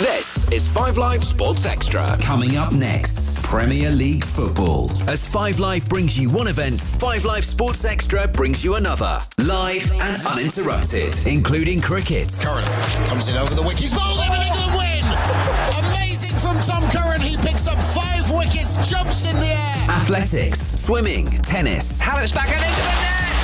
This is 5 Live Sports Extra. Coming up next, Premier League football. As 5 Live brings you one event, 5 Live Sports Extra brings you another. Live and uninterrupted, including cricket. Curran comes in over the wicket. He's bowled him and England win! Amazing from Tom Curran. He picks up 5 wickets, jumps in the air. Athletics, swimming, tennis. Hallett's back and into the net!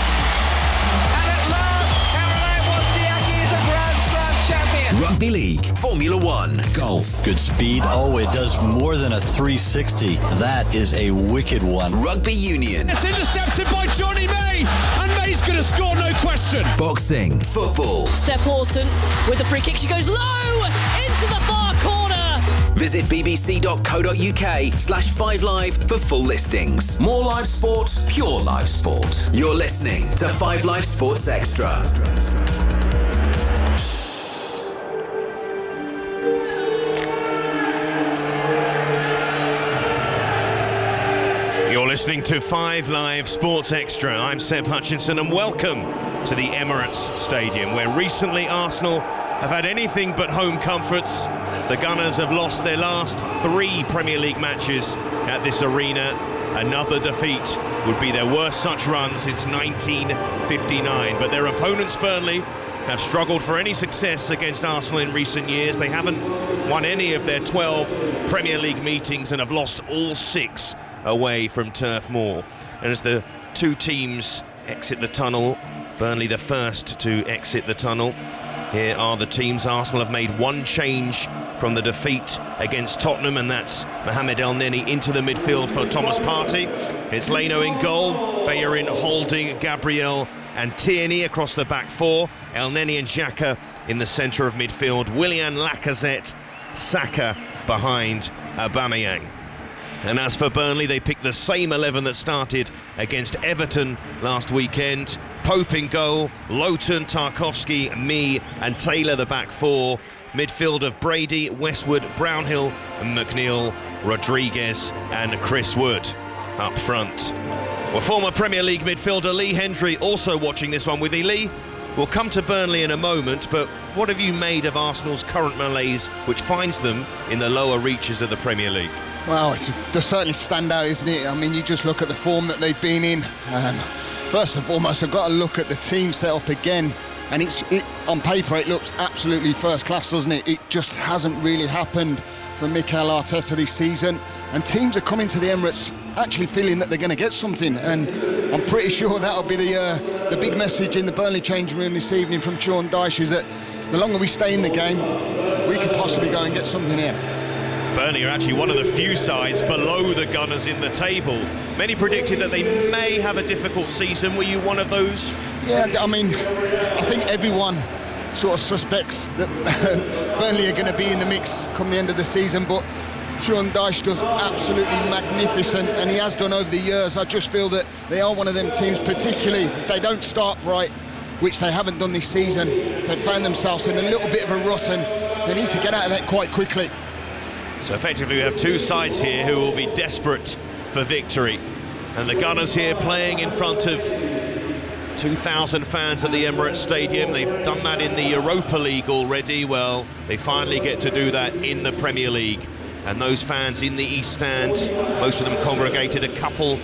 And at last, Caroline Wozniacki is a Grand Slam champion. Rugby League, Formula One, golf. Good speed. Oh, it does more than a 360. That is a wicked one. Rugby Union. It's intercepted by Johnny May, and May's going to score, no question. Boxing, football. Steph Horton with the free kick. She goes low into the far corner. Visit bbc.co.uk/5live for full listings. More live sport, pure live sport. You're listening to 5 Live Sports Extra. You're listening to 5 Live Sports Extra. I'm Seb Hutchinson and welcome to the Emirates Stadium, where recently Arsenal have had anything but home comforts. The Gunners have lost their last 3 Premier League matches at this arena. Another defeat would be their worst such run since 1959. But their opponents, Burnley, have struggled for any success against Arsenal in recent years. They haven't won any of their 12 Premier League meetings and have lost all 6 away from Turf Moor. And as the two teams exit the tunnel, Burnley the first to exit the tunnel, here are the teams. Arsenal have made one change from the defeat against Tottenham, and that's Mohamed El Neni into the midfield for Thomas Partey. It's Leno in goal, Bellerin, Holding, Gabriel and Tierney across the back 4, El Neni and Xhaka in the centre of midfield, Willian, Lacazette, Saka behind Aubameyang. And as for Burnley, they picked the same 11 that started against Everton last weekend. Pope in goal, Lowton, Tarkowski, Mee and Taylor the back 4. Midfield of Brady, Westwood, Brownhill, McNeil, Rodriguez and Chris Wood up front. Well, former Premier League midfielder Lee Hendry also watching this one with you. Lee, we'll come to Burnley in a moment, but what have you made of Arsenal's current malaise, which finds them in the lower reaches of the Premier League? Well, they certainly stand out, isn't it? I mean, you just look at the form that they've been in. First and foremost, I've got to look at the team set up again. And on paper, it looks absolutely first class, doesn't it? It just hasn't really happened for Mikel Arteta this season. And teams are coming to the Emirates actually feeling that they're going to get something. And I'm pretty sure that'll be the big message in the Burnley changing room this evening from Sean Dyche, is that the longer we stay in the game, we could possibly go and get something here. Burnley are actually one of the few sides below the Gunners in the table. Many predicted that they may have a difficult season. Were you one of those? Yeah, I mean, I think everyone sort of suspects that Burnley are going to be in the mix come the end of the season, but Sean Dyche does absolutely magnificent, and he has done over the years. I just feel that they are one of them teams, particularly if they don't start right, which they haven't done this season. They've found themselves in a little bit of a rut, and they need to get out of that quite quickly. So effectively we have two sides here who will be desperate for victory. And the Gunners here playing in front of 2,000 fans at the Emirates Stadium. They've done that in the Europa League already. Well, they finally get to do that in the Premier League. And those fans in the East Stand, most of them congregated, a couple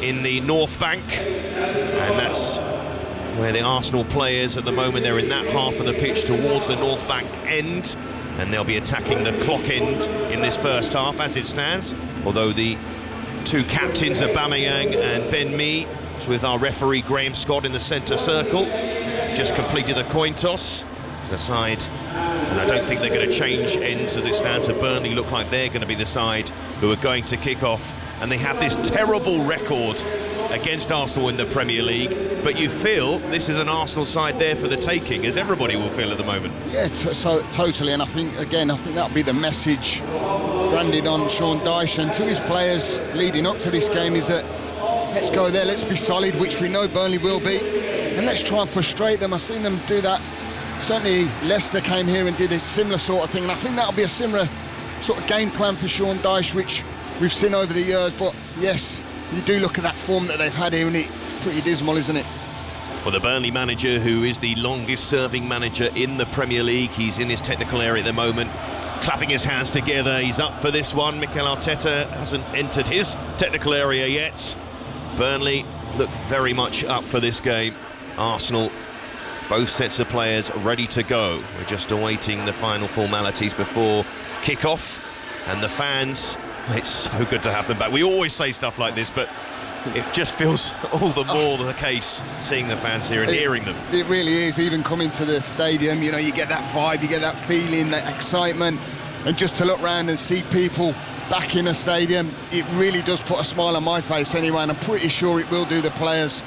in the North Bank. And that's where the Arsenal players at the moment, they're in that half of the pitch towards the North Bank end. And they'll be attacking the clock end in this first half as it stands. Although the two captains, Aubameyang and Ben Mee, with our referee Graham Scott in the centre circle, just completed the coin toss to the side. And I don't think they're going to change ends as it stands. So Burnley look like they're going to be the side who are going to kick off. And they have this terrible record against Arsenal in the Premier League, but you feel this is an Arsenal side there for the taking, as everybody will feel at the moment. Yeah, so totally, and I think that'll be the message branded on Sean Dyche and to his players leading up to this game, is that let's go there, let's be solid, which we know Burnley will be, and let's try and frustrate them. I've seen them do that. Certainly Leicester came here and did a similar sort of thing, and I think that'll be a similar sort of game plan for Sean Dyche, which we've seen over the years. But yes, you do look at that form that they've had here, and it's pretty dismal, isn't it? Well, the Burnley manager, who is the longest serving manager in the Premier League, he's in his technical area at the moment, clapping his hands together. He's up for this one. Mikel Arteta hasn't entered his technical area yet. Burnley look very much up for this game. Arsenal, both sets of players ready to go. We're just awaiting the final formalities before kick-off. And the fans, it's so good to have them back. We always say stuff like this, but it just feels all the more the case seeing the fans here and hearing them. It really is. Even coming to the stadium, you know, you get that vibe, you get that feeling, that excitement, and just to look around and see people back in a stadium, it really does put a smile on my face anyway, and I'm pretty sure it will do the players.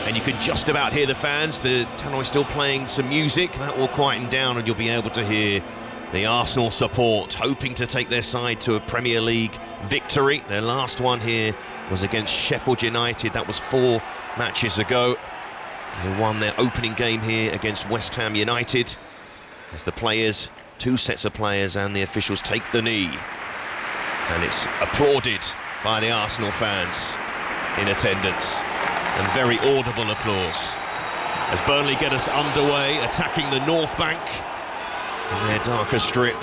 And you can just about hear the fans. The tannoy still playing some music. That will quieten down and you'll be able to hear the Arsenal support, hoping to take their side to a Premier League victory. Their last one here was against Sheffield United. That was 4 matches ago. They won their opening game here against West Ham United. As the players, 2 sets of players and the officials take the knee. And it's applauded by the Arsenal fans in attendance. And very audible applause as Burnley get us underway, attacking the North Bank in their darker strip.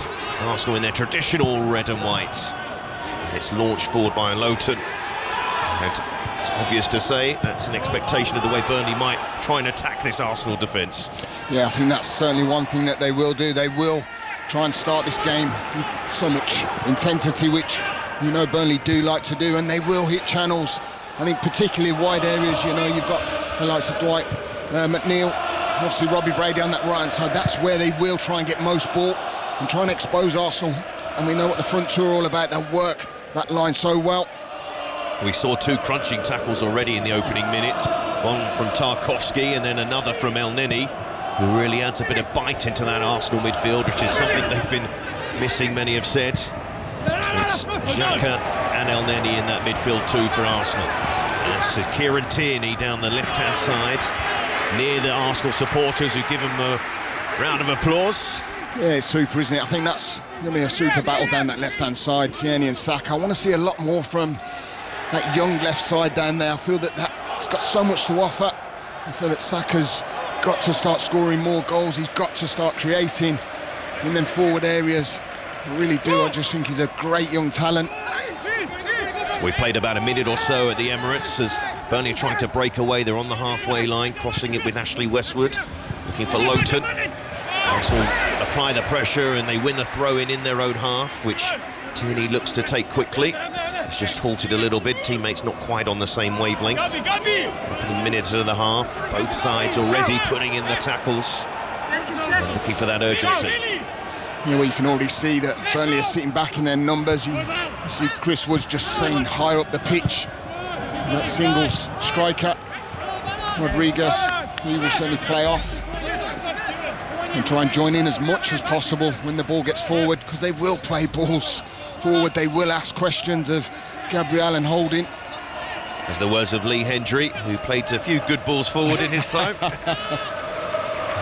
Arsenal in their traditional red and white. And it's launched forward by Lowton. And it's obvious to say that's an expectation of the way Burnley might try and attack this Arsenal defence. Yeah, I think that's certainly one thing that they will do. They will try and start this game with so much intensity, which you know Burnley do like to do, and they will hit channels. I think particularly wide areas, you know, you've got the likes of Dwight McNeil, obviously Robbie Brady on that right-hand side. That's where they will try and get most ball and try and expose Arsenal. And we know what the front two are all about. They'll work that line so well. We saw 2 crunching tackles already in the opening minute. One from Tarkowski and then another from El Neni, who really adds a bit of bite into that Arsenal midfield, which is something they've been missing, many have said. It's Xhaka and El Neni in that midfield too for Arsenal. This is Kieran Tierney down the left-hand side, near the Arsenal supporters who give him a round of applause. Yeah, it's super, isn't it? I think that's going to be a super battle down that left-hand side, Tierney and Saka. I want to see a lot more from that young left side down there. I feel that that's got so much to offer. I feel that Saka's got to start scoring more goals. He's got to start creating in them forward areas. I really do. I just think he's a great young talent. We played about a minute or so at the Emirates as Burnley are trying to break away. They're on the halfway line, crossing it with Ashley Westwood, looking for Lowton. Arsenal apply the pressure and they win the throw-in in their own half, which Tierney looks to take quickly. It's just halted a little bit. Teammates not quite on the same wavelength. Opening minutes of the half. Both sides already putting in the tackles. And looking for that urgency. You know, you can already see that Burnley are sitting back in their numbers. You see Chris Wood's just saying higher up the pitch. That singles striker, Rodriguez, he will certainly play off and try and join in as much as possible when the ball gets forward, because they will play balls forward. They will ask questions of Gabriel and Holding. As the words of Lee Hendry, who played a few good balls forward in his time.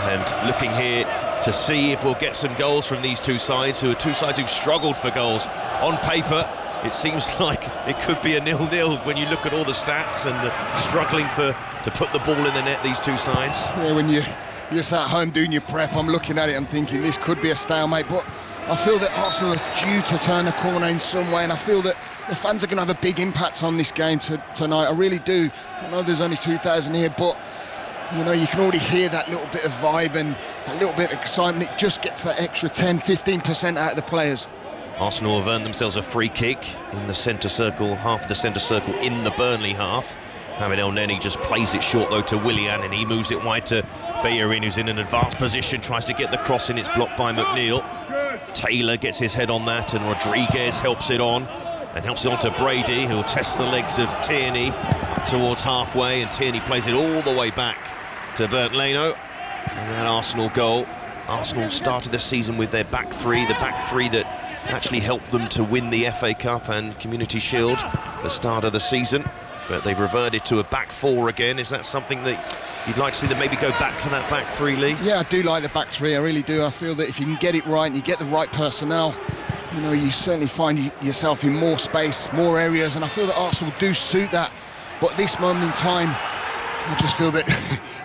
And looking here to see if we'll get some goals from these 2 sides, who are 2 sides who've struggled for goals. On paper, it seems like it could be a 0-0 when you look at all the stats and the struggling to put the ball in the net, these 2 sides. Yeah, when you're sat at home doing your prep, I'm looking at it, I'm thinking this could be a stalemate, but I feel that Arsenal are due to turn a corner in some way, and I feel that the fans are going to have a big impact on this game tonight. I really do. I know there's only 2,000 here, but you know, you can already hear that little bit of vibe and a little bit of excitement. It just gets that extra 10-15% out of the players. Arsenal have earned themselves a free kick in the centre circle, half of the centre circle in the Burnley half. Mohamed El Neni just plays it short though to Willian, and he moves it wide to Bellerin, who's in an advanced position, tries to get the cross in, it's blocked by McNeil. Taylor gets his head on that, and Rodriguez helps it on, and helps it on to Brady, who'll test the legs of Tierney towards halfway, and Tierney plays it all the way back to Bernd Leno. And that Arsenal goal. Arsenal started the season with their back 3, the back 3 that actually helped them to win the FA Cup and Community Shield at the start of the season, but they've reverted to a back 4 again. Is that something that you'd like to see them maybe go back to that back 3, Lee? Yeah, I do like the back 3, I really do. I feel that if you can get it right and you get the right personnel, you know, you certainly find yourself in more space, more areas, and I feel that Arsenal do suit that. But at this moment in time, I just feel that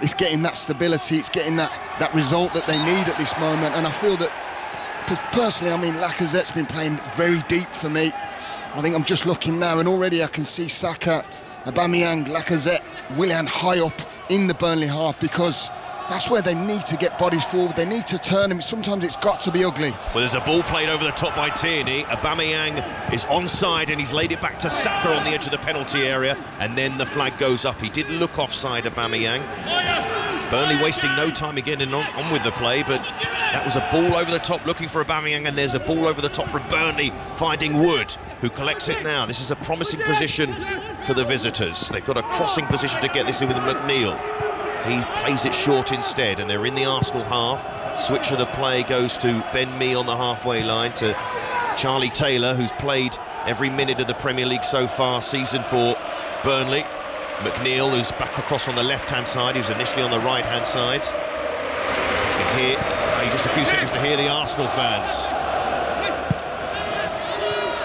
it's getting that stability, it's getting that result that they need at this moment. And I feel that, personally, I mean, Lacazette's been playing very deep for me. I think I'm just looking now, and already I can see Saka, Aubameyang, Lacazette, Willian high up in the Burnley half, because that's where they need to get bodies forward. They need to turn them. Sometimes it's got to be ugly. Well, there's a ball played over the top by Tierney. Aubameyang is onside, and he's laid it back to Saka on the edge of the penalty area, and then the flag goes up. He did look offside, Aubameyang. Burnley wasting no time again and on with the play, but that was a ball over the top looking for Aubameyang, and there's a ball over the top from Burnley finding Wood, who collects it now. This is a promising position for the visitors. They've got a crossing position to get this in with McNeil. He plays it short instead, and they're in the Arsenal half. Switch of the play goes to Ben Mee on the halfway line, to Charlie Taylor, who's played every minute of the Premier League so far, season for Burnley. McNeil, who's back across on the left-hand side. He was initially on the right-hand side. You can hear, just a few seconds to hear the Arsenal fans.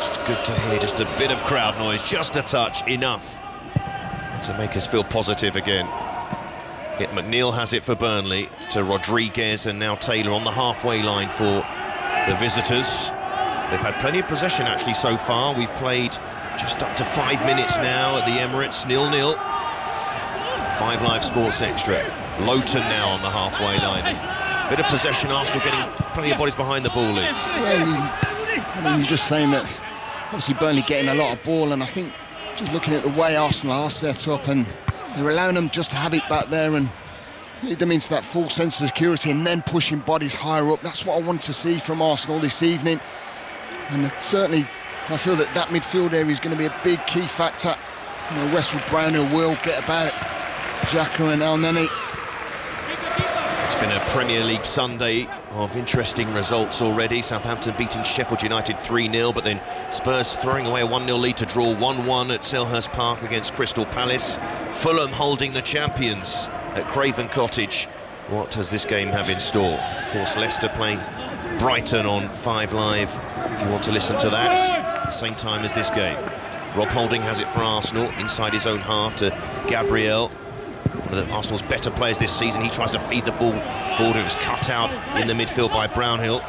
Just good to hear, just a bit of crowd noise, just a touch, enough to make us feel positive again. Yet McNeil has it for Burnley, to Rodriguez, and now Taylor on the halfway line for the visitors. They've had plenty of possession actually so far. We've played just up to 5 minutes now at the Emirates, 0-0. 5 Live Sports Extra. Loughton now on the halfway line. Bit of possession, Arsenal getting plenty of bodies behind the ball in. Yeah, I mean, you're just saying that obviously Burnley getting a lot of ball, and I think just looking at the way Arsenal are set up, and they're allowing them just to have it back there and lead them into that full sense of security, and then pushing bodies higher up. That's what I want to see from Arsenal this evening. And certainly I feel that midfield area is going to be a big key factor. You know, Westwood Brownhill will get about Xhaka and Elneny. It's been a Premier League Sunday of interesting results already. Southampton beating Sheffield United 3-0, but then Spurs throwing away a 1-0 lead to draw 1-1 at Selhurst Park against Crystal Palace. Fulham holding the champions at Craven Cottage. What does this game have in store? Of course, Leicester playing Brighton on 5 Live, if you want to listen to that, at the same time as this game. Rob Holding has it for Arsenal, inside his own half to Gabriel, one of Arsenal's better players this season. He tries to feed the ball forward. It was cut out in the midfield by Brownhill.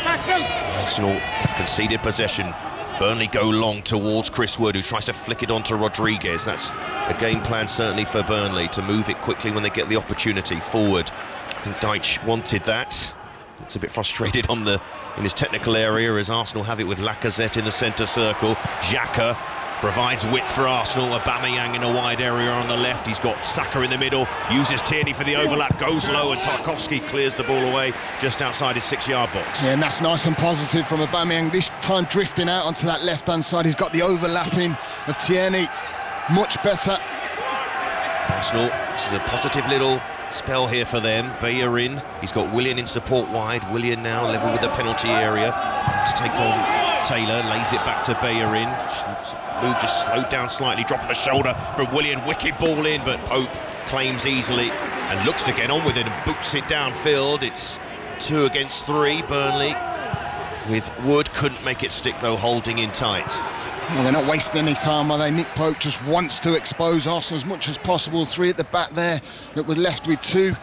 Arsenal conceded possession. Burnley go long towards Chris Wood, who tries to flick it onto Rodriguez. That's a game plan certainly for Burnley, to move it quickly when they get the opportunity forward. I think Deitch wanted that. Looks a bit frustrated in his technical area, as Arsenal have it with Lacazette in the centre circle. Xhaka provides width for Arsenal. Aubameyang in a wide area on the left. He's got Saka in the middle, uses Tierney for the overlap, goes low, and Tarkowski clears the ball away just outside his 6-yard box. Yeah, and that's nice and positive from Aubameyang, this time drifting out onto that left-hand side. He's got the overlapping of Tierney, much better. Arsenal, this is a positive little spell here for them. Bellerin, he's got Willian in support wide. Willian now level with the penalty area to take on Taylor, lays it back to Bellerin. Move just slowed down slightly, drop of the shoulder from Willian, wicked ball in, but Pope claims easily and looks to get on with it and boots it downfield. It's 2 against 3, Burnley, with Wood. Couldn't make it stick though, Holding in tight. Well, they're not wasting any time, are they? Nick Pope just wants to expose Arsenal as much as possible. 3 at the back there, that we're left with 2,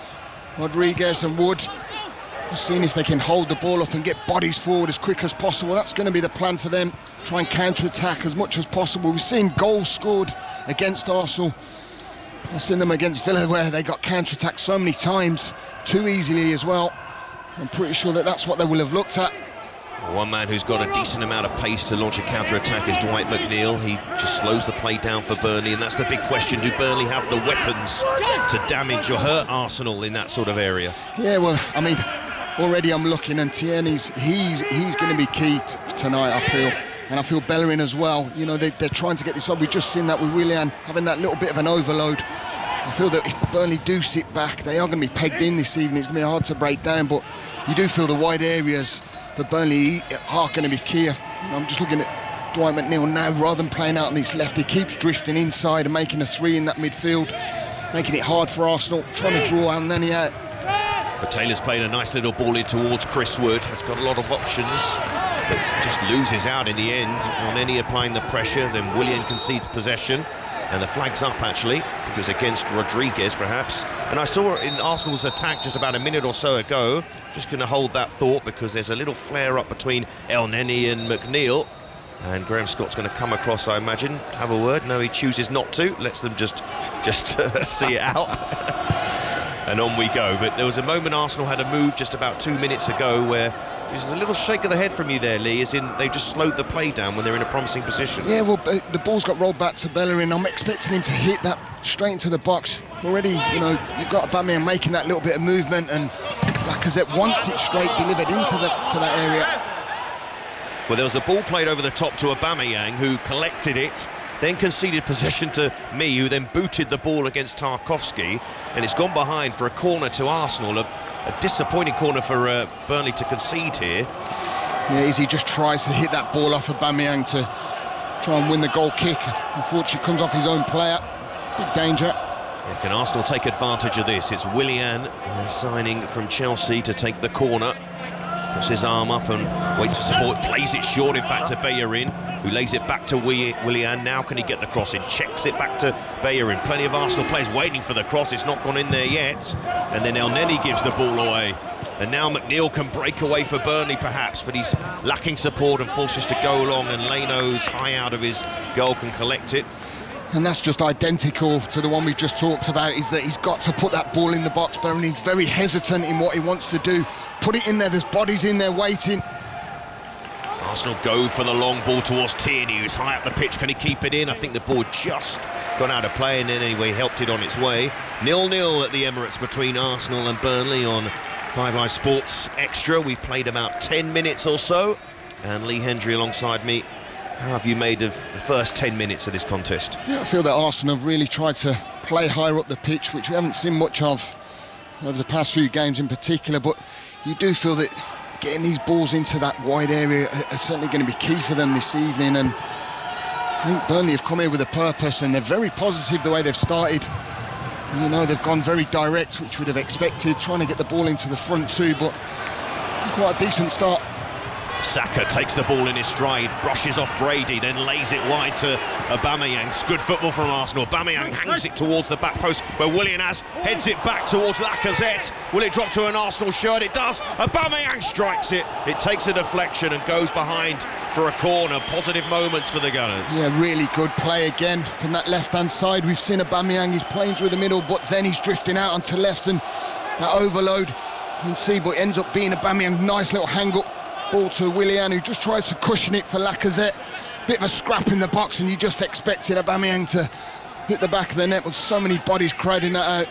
Rodriguez and Wood. Just seeing if they can hold the ball up and get bodies forward as quick as possible. That's going to be the plan for them. Try and counter-attack as much as possible. We've seen goals scored against Arsenal. I've seen them against Villa, where they got counter-attacked so many times, too easily as well. I'm pretty sure that that's what they will have looked at. One man who's got a decent amount of pace to launch a counter-attack is Dwight McNeil. He just slows the play down for Burnley, and that's the big question. Do Burnley have the weapons to damage or hurt Arsenal in that sort of area? Yeah, well, I mean, already I'm looking, and Tierney's he's going to be key tonight, I feel. And I feel Bellerin as well. You know, they're trying to get this up. We've just seen that with Willian having that little bit of an overload. I feel that if Burnley do sit back, they are going to be pegged in this evening. It's going to be hard to break down, but you do feel the wide areas for Burnley are going to be key. You know, I'm just looking at Dwight McNeil now, rather than playing out on this left, he keeps drifting inside and making a 3 in that midfield, making it hard for Arsenal, trying to draw Elneny out. But Taylor's played a nice little ball in towards Chris Wood, has got a lot of options, but just loses out in the end. Elneny applying the pressure, then Willian concedes possession, And the flag's up, actually, because against Rodriguez, perhaps. And I saw in Arsenal's attack just about a minute or so ago, just going to hold that thought, because there's a little flare-up between El Neni and McNeil. And Graham Scott's going to come across, I imagine, have a word. No, he chooses not to. Lets them just see it out. And on we go. But there was a moment Arsenal had a move just about 2 minutes ago where there's a little shake of the head from you there, Lee, as in they just slowed the play down when they're in a promising position. Yeah, well, the ball's got rolled back to Bellerin. I'm expecting him to hit that straight into the box. Already, you know, you've got Aubameyang making that little bit of movement, and Lacazette wants it straight delivered into that area. Well, there was a ball played over the top to Aubameyang, who collected it, then conceded possession to me, who then booted the ball against Tarkowski, and it's gone behind for a corner to Arsenal. A disappointing corner for Burnley to concede here. Yeah, Izzy just tries to hit that ball off Aubameyang to try and win the goal kick. Unfortunately, comes off his own player. Big danger. Yeah, can Arsenal take advantage of this? It's Willian signing from Chelsea to take the corner. Puts his arm up and waits for support. Plays it short, in fact, to Bellerin, who lays it back to Willian. Now can he get the cross in? Checks it back to Bellerin. Plenty of Arsenal players waiting for the cross. It's not gone in there yet. And then El Neni gives the ball away. And now McNeil can break away for Burnley, perhaps, but he's lacking support and forces to go along. And Leno's high out of his goal can collect it. And that's just identical to the one we've just talked about, is that he's got to put that ball in the box. Burnley's very hesitant in what he wants to do. Put it in there, there's bodies in there waiting. Arsenal go for the long ball towards Tierney, who's high up the pitch. Can he keep it in? I think the ball just got out of play, and then anyway helped it on its way. 0-0 at the Emirates between Arsenal and Burnley on 5 Live Sports Extra. We've played about 10 minutes or so, and Lee Hendry alongside me. How have you made of the first 10 minutes of this contest? Yeah, I feel that Arsenal have really tried to play higher up the pitch, which we haven't seen much of over the past few games in particular, but you do feel that getting these balls into that wide area are certainly going to be key for them this evening. And I think Burnley have come here with a purpose, and they're very positive the way they've started. You know, they've gone very direct, which would have expected, trying to get the ball into the front too, but quite a decent start. Saka takes the ball in his stride, brushes off Brady, then lays it wide to Aubameyang. Good football from Arsenal. Aubameyang hangs it towards the back post, where Willian heads it back towards Lacazette. Will it drop to an Arsenal shirt? It does. Aubameyang strikes it. It takes a deflection and goes behind for a corner. Positive moments for the Gunners. Yeah, really good play again from that left-hand side. We've seen Aubameyang, he's playing through the middle, but then he's drifting out onto left, and that overload, you can see, but it ends up being Aubameyang. Nice little hang-up ball to Willian, who just tries to cushion it for Lacazette. Bit of a scrap in the box, and you just expected Aubameyang to hit the back of the net with so many bodies crowding that out.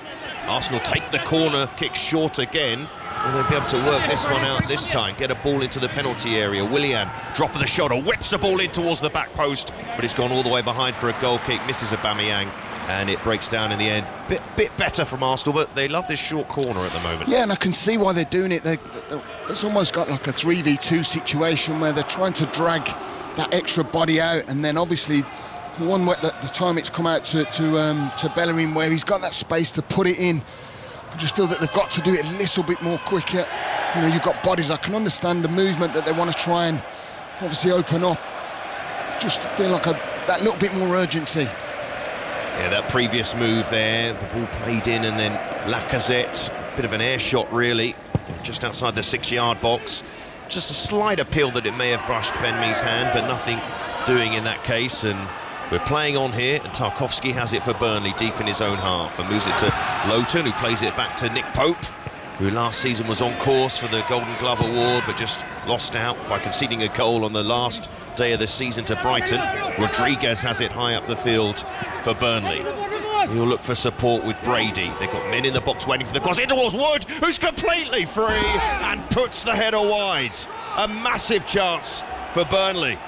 Arsenal take the corner kick short again. Will they be able to work this one out this time? Get a ball into the penalty area. Willian, drop of the shoulder, whips the ball in towards the back post, but it's gone all the way behind for a goal kick. Misses Aubameyang, and it breaks down in the end. Bit better from Arsenal, but they love this short corner at the moment. Yeah, and I can see why they're doing it. It's almost got like a 3v2 situation where they're trying to drag that extra body out, and then obviously the time it's come out to Bellerin, where he's got that space to put it in. I just feel that they've got to do it a little bit more quicker. You know, you've got bodies. I can understand the movement that they want to try and obviously open up. Just feel like that little bit more urgency. Yeah, that previous move there, the ball played in, and then Lacazette, bit of an air shot really, just outside the 6-yard box. Just a slight appeal that it may have brushed Ben Mee's hand, but nothing doing in that case. And we're playing on here, and Tarkowski has it for Burnley deep in his own half, and moves it to Lowton, who plays it back to Nick Pope, who last season was on course for the Golden Glove Award, but just lost out by conceding a goal on the last day of the season to Brighton. Rodriguez has it high up the field for Burnley. He'll look for support with Brady. They've got men in the box waiting for the cross in towards Wood, who's completely free and puts the header wide. A massive chance for Burnley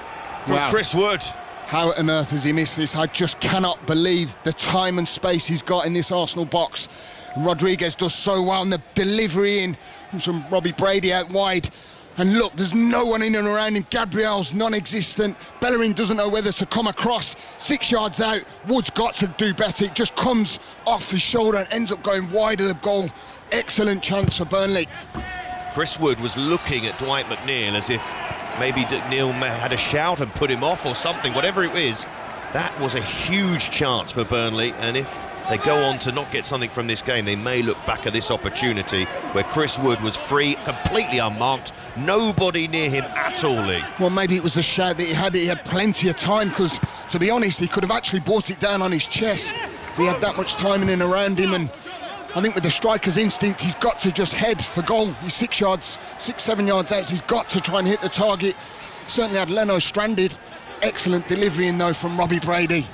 from Chris Wood. How on earth has he missed this? I just cannot believe the time and space he's got in this Arsenal box. And Rodriguez does so well, and the delivery in from Robbie Brady out wide. And look, there's no one in and around him. Gabriel's non-existent. Bellerin doesn't know whether to come across. 6 yards out. Wood's got to do better. It just comes off his shoulder and ends up going wide of the goal. Excellent chance for Burnley. Chris Wood was looking at Dwight McNeil as if maybe McNeil had a shout and put him off or something, whatever it is. That was a huge chance for Burnley, and if they go on to not get something from this game, they may look back at this opportunity where Chris Wood was free, completely unmarked, nobody near him at all, Lee. Well, maybe it was the shout that he had plenty of time, because to be honest, he could have actually brought it down on his chest. He had that much time in and around him, and I think with the striker's instinct, he's got to just head for goal. He's 6, 7 yards out, so he's got to try and hit the target. Certainly had Leno stranded. Excellent delivery in though from Robbie Brady.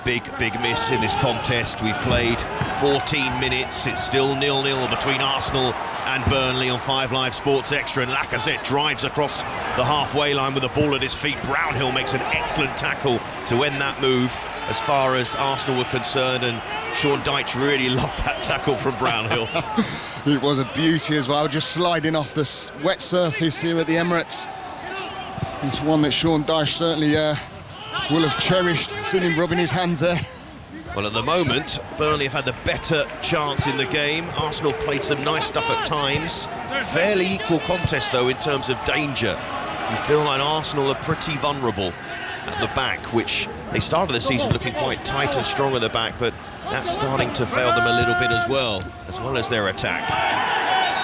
Big miss in this contest. We've played 14 minutes. It's still 0-0 between Arsenal and Burnley on 5 Live Sports Extra, and Lacazette drives across the halfway line with the ball at his feet. Brownhill makes an excellent tackle to end that move as far as Arsenal were concerned, and Sean Dyche really loved that tackle from Brownhill. It was a beauty as well, just sliding off the wet surface here at the Emirates. It's one that Sean Dyche certainly will have cherished, seen him rubbing his hands there. Well, at the moment, Burnley have had the better chance in the game. Arsenal played some nice stuff at times. Fairly equal contest, though, in terms of danger. You feel like Arsenal are pretty vulnerable at the back, which they started the season looking quite tight and strong at the back, but that's starting to fail them a little bit as well as their attack.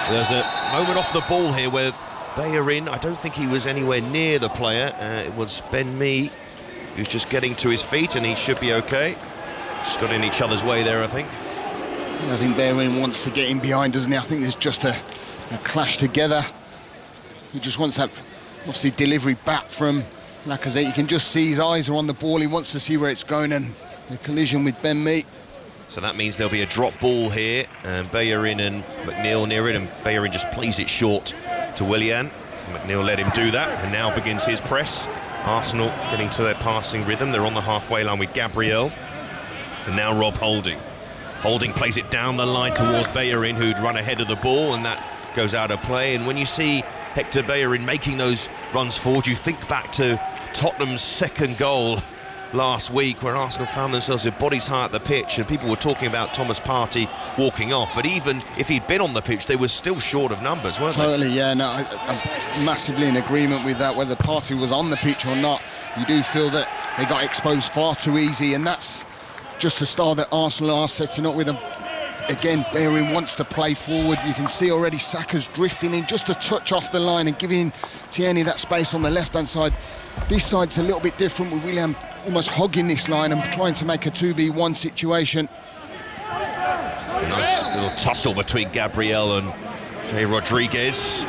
There's a moment off the ball here where Bellerin, I don't think he was anywhere near the player. It was Ben Mee who's just getting to his feet, and he should be okay. Just got in each other's way there, I think. I think Bellerin wants to get in behind, doesn't he? I think there's just a clash together. He just wants that, obviously, delivery back from Lacazette. You can just see his eyes are on the ball. He wants to see where it's going, and the collision with Ben Mee. So that means there'll be a drop ball here, and Bellerin and McNeil near it, and Bellerin just plays it short to Willian. McNeil let him do that, and now begins his press. Arsenal getting to their passing rhythm. They're on the halfway line with Gabriel, and now Rob Holding. Holding plays it down the line towards Bellerin, who'd run ahead of the ball, and that goes out of play. And when you see Hector Bellerin making those runs forward, you think back to Tottenham's second goal last week, where Arsenal found themselves with bodies high at the pitch, and people were talking about Thomas Partey walking off, but even if he'd been on the pitch, they were still short of numbers, weren't they? Totally, yeah, no, I'm massively in agreement with that. Whether Partey was on the pitch or not, you do feel that they got exposed far too easy, and that's just the style that Arsenal are setting up with them. Again, Bellerin wants to play forward. You can see already Saka's drifting in just a touch off the line and giving Tierney that space on the left-hand side. This side's a little bit different, with Willian almost hogging this line and trying to make a 2v1 situation. A nice little tussle between Gabriel and Jay Rodriguez.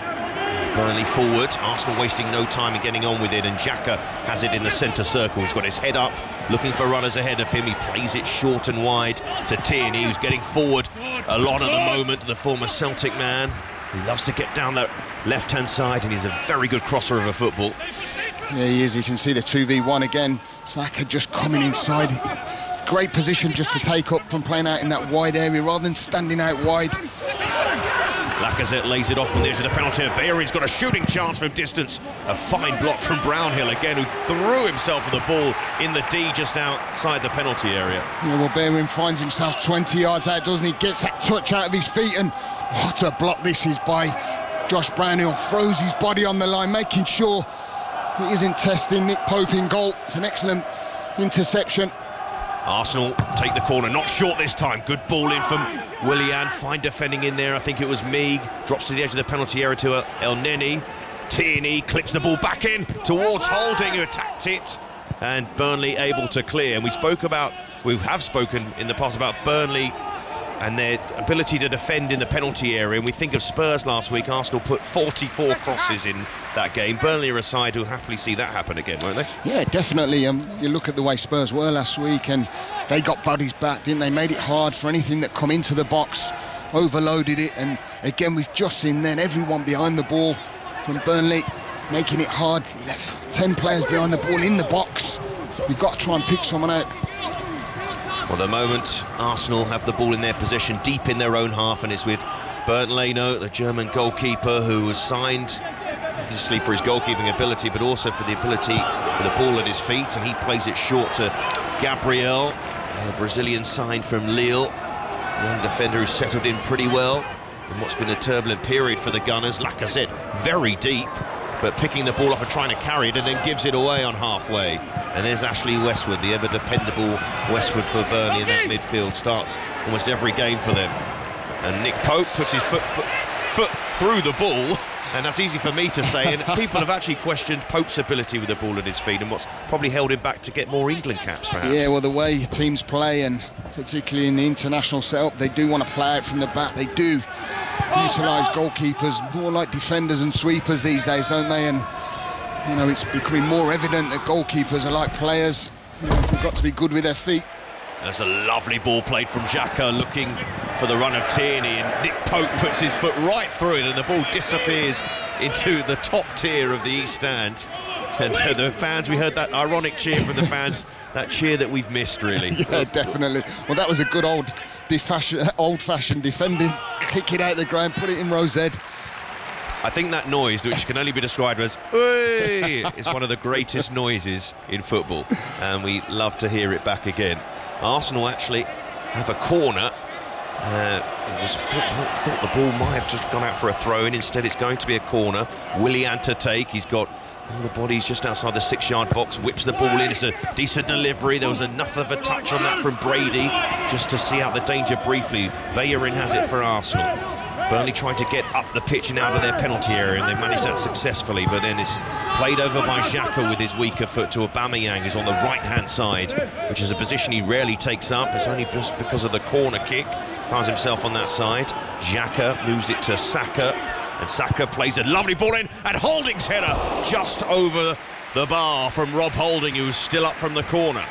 Burnley forward, Arsenal wasting no time in getting on with it, and Xhaka has it in the centre circle. He's got his head up, looking for runners ahead of him. He plays it short and wide to Tierney, who's getting forward a lot at the moment, the former Celtic man. He loves to get down the left-hand side, and he's a very good crosser of a football. Yeah, he is. You can see the 2v1 again. Saka just coming inside. Great position just to take up from playing out in that wide area rather than standing out wide. Lacazette lays it off on the edge of the penalty area. Bellerin's got a shooting chance from distance. A fine block from Brownhill again, who threw himself with the ball in the D just outside the penalty area. Yeah, well, Bellerin finds himself 20 yards out, doesn't he? Gets that touch out of his feet, and what a block this is by Josh Brownhill. Throws his body on the line, making sure he isn't testing Nick Pope in goal. It's an excellent interception. Arsenal take the corner, not short this time. Good ball in from Willian, fine defending in there. I think it was Meag, drops to the edge of the penalty area to El Neni. Tierney clips the ball back in towards Holding, who attacked it, and Burnley able to clear. And we have spoken in the past about Burnley and their ability to defend in the penalty area. And we think of Spurs last week. Arsenal put 44 crosses in that game. Burnley are a side who'll happily see that happen again, won't they? Yeah, definitely. You look at the way Spurs were last week, and they got bodies back, didn't they? Made it hard for anything that come into the box, overloaded it, and again we've just seen then everyone behind the ball from Burnley making it hard. 10 players behind the ball in the box. We've got to try and pick someone out. Well, the moment Arsenal have the ball in their possession deep in their own half, and it's with Bernd Leno, the German goalkeeper, who was signed obviously for his goalkeeping ability, but also for the ability for the ball at his feet, and he plays it short to Gabriel, a Brazilian signed from Lille, young defender who's settled in pretty well in what's been a turbulent period for the Gunners. Lacazette very deep, but picking the ball up and trying to carry it, and then gives it away on halfway. And there's Ashley Westwood, the ever dependable Westwood for Burnley in that midfield, starts almost every game for them. And Nick Pope puts his foot through the ball, and that's easy for me to say, and people have actually questioned Pope's ability with the ball at his feet and what's probably held him back to get more England caps, perhaps. Yeah, well, the way teams play, and particularly in the international setup, they do want to play out from the back. They do utilise goalkeepers more like defenders and sweepers these days, don't they? And you know, it's becoming more evident that goalkeepers are like players. You know, they've got to be good with their feet. There's a lovely ball played from Xhaka, looking for the run of Tierney, and Nick Pope puts his foot right through it, and the ball disappears into the top tier of the East Stand. And the fans, we heard that ironic cheer from the fans, that cheer that we've missed, really. Yeah, definitely. Well, that was a good old-fashioned defending. Kick it out of the ground, put it in row Z. I think that noise, which can only be described as "Oi!" is one of the greatest noises in football, and we love to hear it back again. Arsenal actually have a corner. Thought the ball might have just gone out for a throw-in. Instead, it's going to be a corner. Willian to take. He's got all the bodies just outside the 6-yard box. Whips the ball in. It's a decent delivery. There was enough of a touch on that from Brady just to see out the danger briefly. Bellerin has it for Arsenal. Burnley trying to get up the pitch and out of their penalty area, and they managed that successfully, but then it's played over by Xhaka with his weaker foot to Aubameyang, who's on the right-hand side, which is a position he rarely takes up. It's only just because of the corner kick. Finds himself on that side. Xhaka moves it to Saka, and Saka plays a lovely ball in, and Holding's header just over the bar from Rob Holding, who's still up from the corner.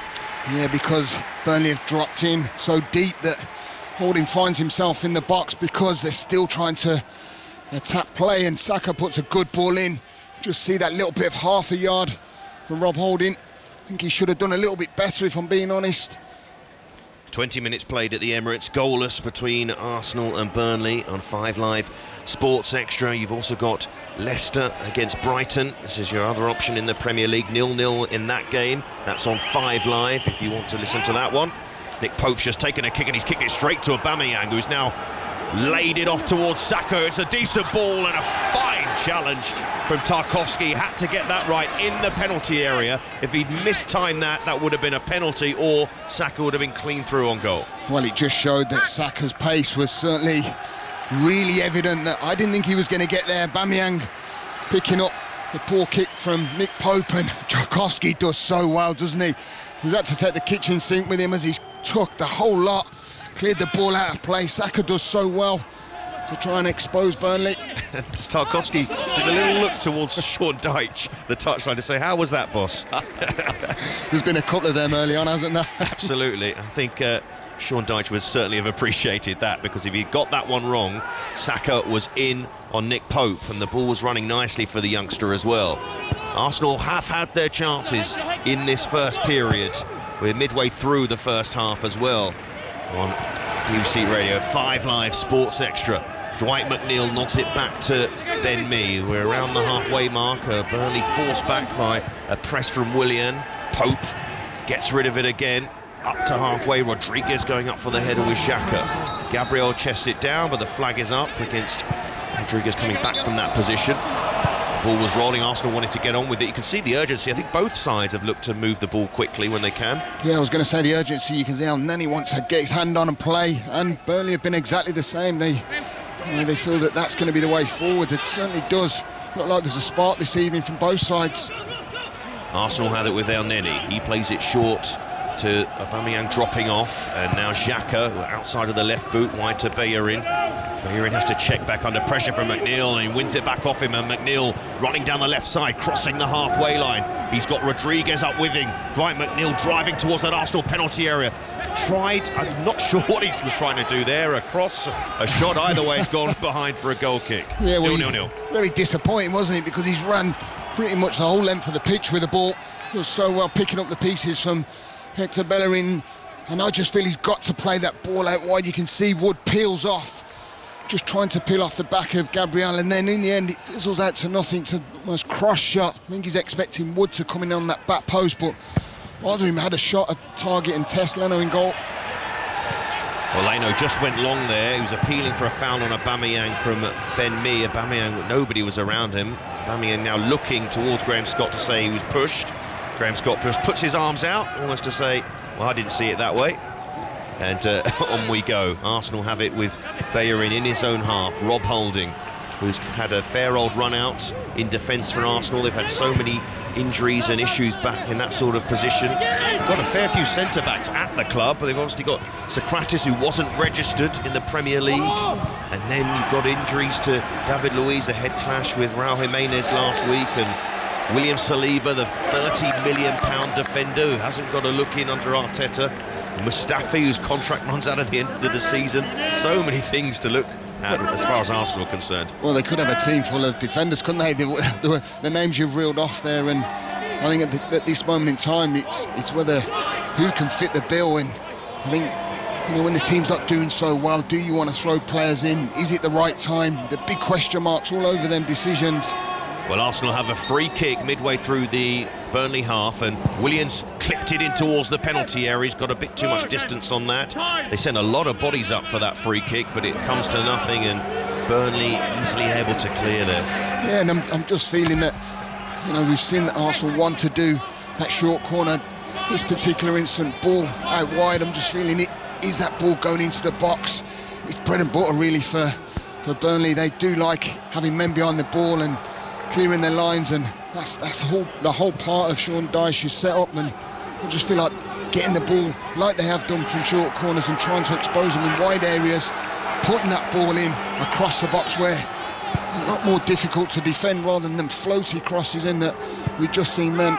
Yeah, because Burnley have dropped in so deep that Holding finds himself in the box because they're still trying to attack play, and Saka puts a good ball in. Just see that little bit of half a yard from Rob Holding. I think he should have done a little bit better, if I'm being honest. 20 minutes played at the Emirates, goalless between Arsenal and Burnley on 5 Live Sports Extra. You've also got Leicester against Brighton. This is your other option in the Premier League, 0-0 in that game. That's on 5 Live if you want to listen to that one. Nick Pope's just taken a kick, and he's kicked it straight to Aubameyang, who's now laid it off towards Saka. It's a decent ball and a fine challenge from Tarkowski. Had to get that right in the penalty area. If he'd mistimed that, that would have been a penalty, or Saka would have been clean through on goal. Well, it just showed that Saka's pace was certainly really evident. That I didn't think he was going to get there. Aubameyang picking up the poor kick from Nick Pope, and Tarkowski does so well, doesn't he? He's had to take the kitchen sink with him as he's took the whole lot, cleared the ball out of play. Saka does so well to try and expose Burnley. Tarkowski did a little look towards Sean Dyche, the touchline, to say, how was that, boss? There's been a couple of them early on, hasn't there? Absolutely. I think Sean Dyche would certainly have appreciated that, because if he got that one wrong, Saka was in on Nick Pope, and the ball was running nicely for the youngster as well. Arsenal have had their chances in this first period. We're midway through the first half as well. On BBC Radio 5 Live Sports Extra, Dwight McNeil nods it back to Ben Mee. We're around the halfway mark. Burnley forced back by a press from Willian. Pope gets rid of it again. Up to halfway, Rodriguez going up for the header with Xhaka. Gabriel chests it down, but the flag is up against Rodriguez coming back from that position. Ball was rolling, Arsenal wanted to get on with it. You can see the urgency. I think both sides have looked to move the ball quickly when they can. Yeah, I was going to say the urgency. You can see how Nenny wants to get his hand on and play, and Burnley have been exactly the same. They feel that that's going to be the way forward. It certainly does look like there's a spark this evening from both sides. Arsenal had it with El Neni. He plays it short to Aubameyang, dropping off, and now Xhaka outside of the left boot, wide to Bellerin. Bellerin has to check back under pressure from McNeil, and he wins it back off him, and McNeil running down the left side, crossing the halfway line. He's got Rodriguez up with him. Dwight McNeil driving towards that Arsenal penalty area. I'm not sure what he was trying to do there, a cross, a shot, either way it's gone behind for a goal kick. Yeah, still 0-0. Very disappointing, wasn't it, because he's ran pretty much the whole length of the pitch with the ball. He was so well picking up the pieces from Hector Bellerin, and I just feel he's got to play that ball out wide. You can see Wood peels off, just trying to peel off the back of Gabriel, and then in the end it fizzles out to nothing. It's almost cross shot. I think he's expecting Wood to come in on that back post, but Rotherham had a shot at target and test Leno in goal. Well, Leno just went long there. He was appealing for a foul on Aubameyang from Ben Mee. Aubameyang, nobody was around him. Aubameyang now looking towards Graham Scott to say he was pushed. Graham Scott just puts his arms out, almost to say, well, I didn't see it that way. And on we go. Arsenal have it with Bellerin in his own half. Rob Holding, who's had a fair old run out in defence for Arsenal. They've had so many injuries and issues back in that sort of position. Got a fair few centre-backs at the club, but they've obviously got Socrates, who wasn't registered in the Premier League. And then you've got injuries to David Luiz, a head clash with Raul Jimenez last week, and William Saliba, the £30 million defender who hasn't got a look in under Arteta. Mustafi, whose contract runs out at the end of the season. So many things to look at as far as Arsenal are concerned. Well, they could have a team full of defenders, couldn't they? There were the names you've reeled off there, and I think at this moment in time, it's whether who can fit the bill. And I think, you know, when the team's not doing so well, do you want to throw players in? Is it the right time? The big question marks all over them decisions. Well, Arsenal have a free kick midway through the Burnley half, and Williams clipped it in towards the penalty area. He's got a bit too much distance on that. They sent a lot of bodies up for that free kick, but it comes to nothing, and Burnley easily able to clear there. Yeah, and I'm just feeling that, you know, we've seen that Arsenal want to do that short corner. This particular instant, ball out wide, I'm just feeling it. Is that ball going into the box? It's bread and butter really for Burnley. They do like having men behind the ball and clearing their lines, and that's the whole part of Sean Dyche's setup. And I just feel like getting the ball like they have done from short corners and trying to expose them in wide areas, putting that ball in across the box where it's a lot more difficult to defend rather than them floaty crosses in that we've just seen them.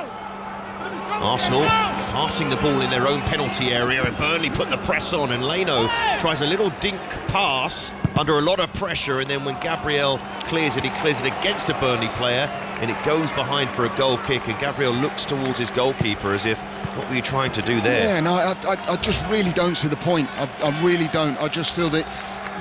Arsenal passing the ball in their own penalty area, and Burnley put the press on, and Leno tries a little dink pass under a lot of pressure, and then when Gabriel clears it, he clears it against a Burnley player, and it goes behind for a goal kick, and Gabriel looks towards his goalkeeper as if, what were you trying to do there? Yeah, no, I just really don't see the point. I really don't. I just feel that,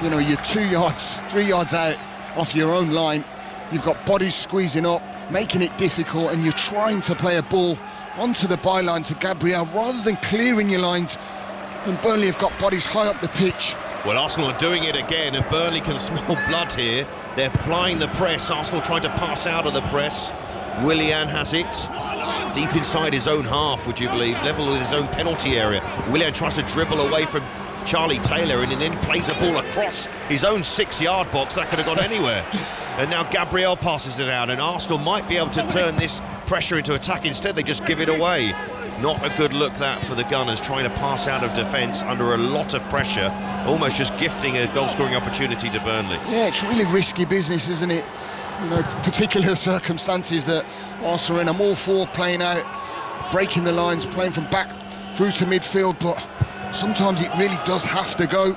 you know, you're 2 yards, 3 yards out off your own line, you've got bodies squeezing up, making it difficult, and you're trying to play a ball onto the byline to Gabriel rather than clearing your lines. And Burnley have got bodies high up the pitch. Well, Arsenal are doing it again, and Burnley can smell blood here. They're applying the press. Arsenal trying to pass out of the press. Willian has it deep inside his own half, would you believe, level with his own penalty area. Willian tries to dribble away from Charlie Taylor, and then plays a ball across his own 6-yard box. That could have gone anywhere. And now Gabriel passes it out, and Arsenal might be able to turn this pressure into attack. Instead, they just give it away. Not a good look that for the Gunners, trying to pass out of defence under a lot of pressure, almost just gifting a goal-scoring opportunity to Burnley. Yeah, it's really risky business, isn't it? You know, particular circumstances that Arsenal are in. I'm all for playing out, breaking the lines, playing from back through to midfield, but sometimes it really does have to go.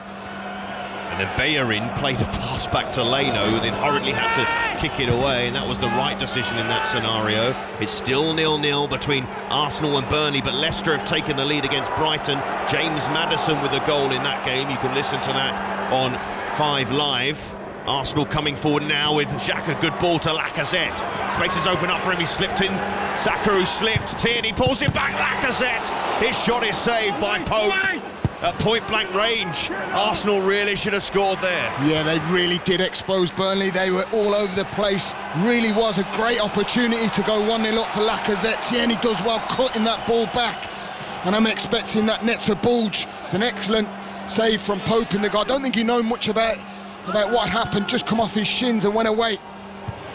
And then Bellerin played a pass back to Leno, who then hurriedly had to kick it away, and that was the right decision in that scenario. It's still 0-0 between Arsenal and Burnley, but Leicester have taken the lead against Brighton. James Maddison with a goal in that game. You can listen to that on 5 Live. Arsenal coming forward now with Xhaka, good ball to Lacazette. Spaces open up for him, he slipped in. Saka, who slipped, Tierney pulls it back, Lacazette. His shot is saved by Pope at point-blank range. Arsenal really should have scored there. Yeah, they really did expose Burnley. They were all over the place. Really was a great opportunity to go 1-0 up for Lacazette. Tierney does well cutting that ball back, and I'm expecting that net to bulge. It's an excellent save from Pope in the goal. I don't think you know much about what happened, just come off his shins and went away.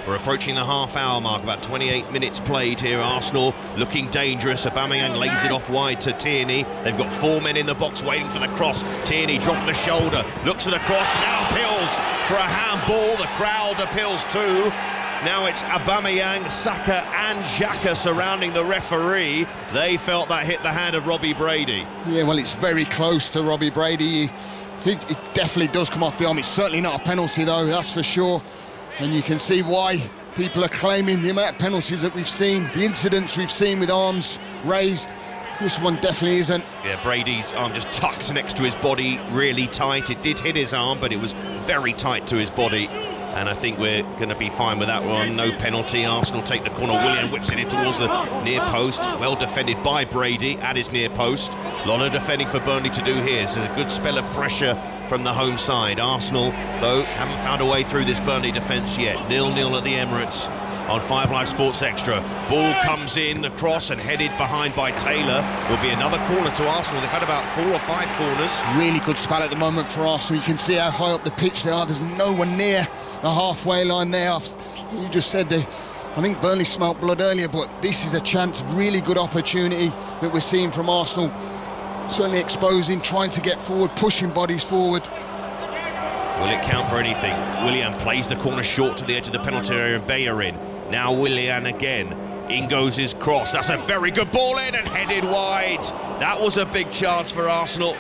We're approaching the half-hour mark, about 28 minutes played here. Arsenal looking dangerous. Aubameyang lays it off wide to Tierney. They've got 4 men in the box waiting for the cross. Tierney dropped the shoulder, looks for the cross, now appeals for a handball. The crowd appeals too. Now it's Aubameyang, Saka and Xhaka surrounding the referee. They felt that hit the hand of Robbie Brady. Yeah, well, it's very close to Robbie Brady. It definitely does come off the arm. It's certainly not a penalty though, that's for sure. And you can see why people are claiming the amount of penalties that we've seen, the incidents we've seen with arms raised. This one definitely isn't. Yeah, Brady's arm just tucked next to his body, really tight. It did hit his arm, but it was very tight to his body. And I think we're going to be fine with that one. No penalty. Arsenal take the corner. Willian whips it in towards the near post. Well defended by Brady at his near post. Lot of defending for Burnley to do here. So a good spell of pressure from the home side. Arsenal, though, haven't found a way through this Burnley defence yet. 0-0 at the Emirates. on 5 Live Sports Extra. Ball comes in, the cross, and headed behind by Taylor. Will be another corner to Arsenal. They've had about 4 or 5 corners. Really good spell at the moment for Arsenal. You can see how high up the pitch they are. There's no one near the halfway line there. You just said I think Burnley smelt blood earlier, but this is a chance, really good opportunity that we're seeing from Arsenal. Certainly exposing, trying to get forward, pushing bodies forward. Will it count for anything? Willian plays the corner short to the edge of the penalty area, Bayer in. Now Willian again. In goes his cross. That's a very good ball in and headed wide. That was a big chance for Arsenal.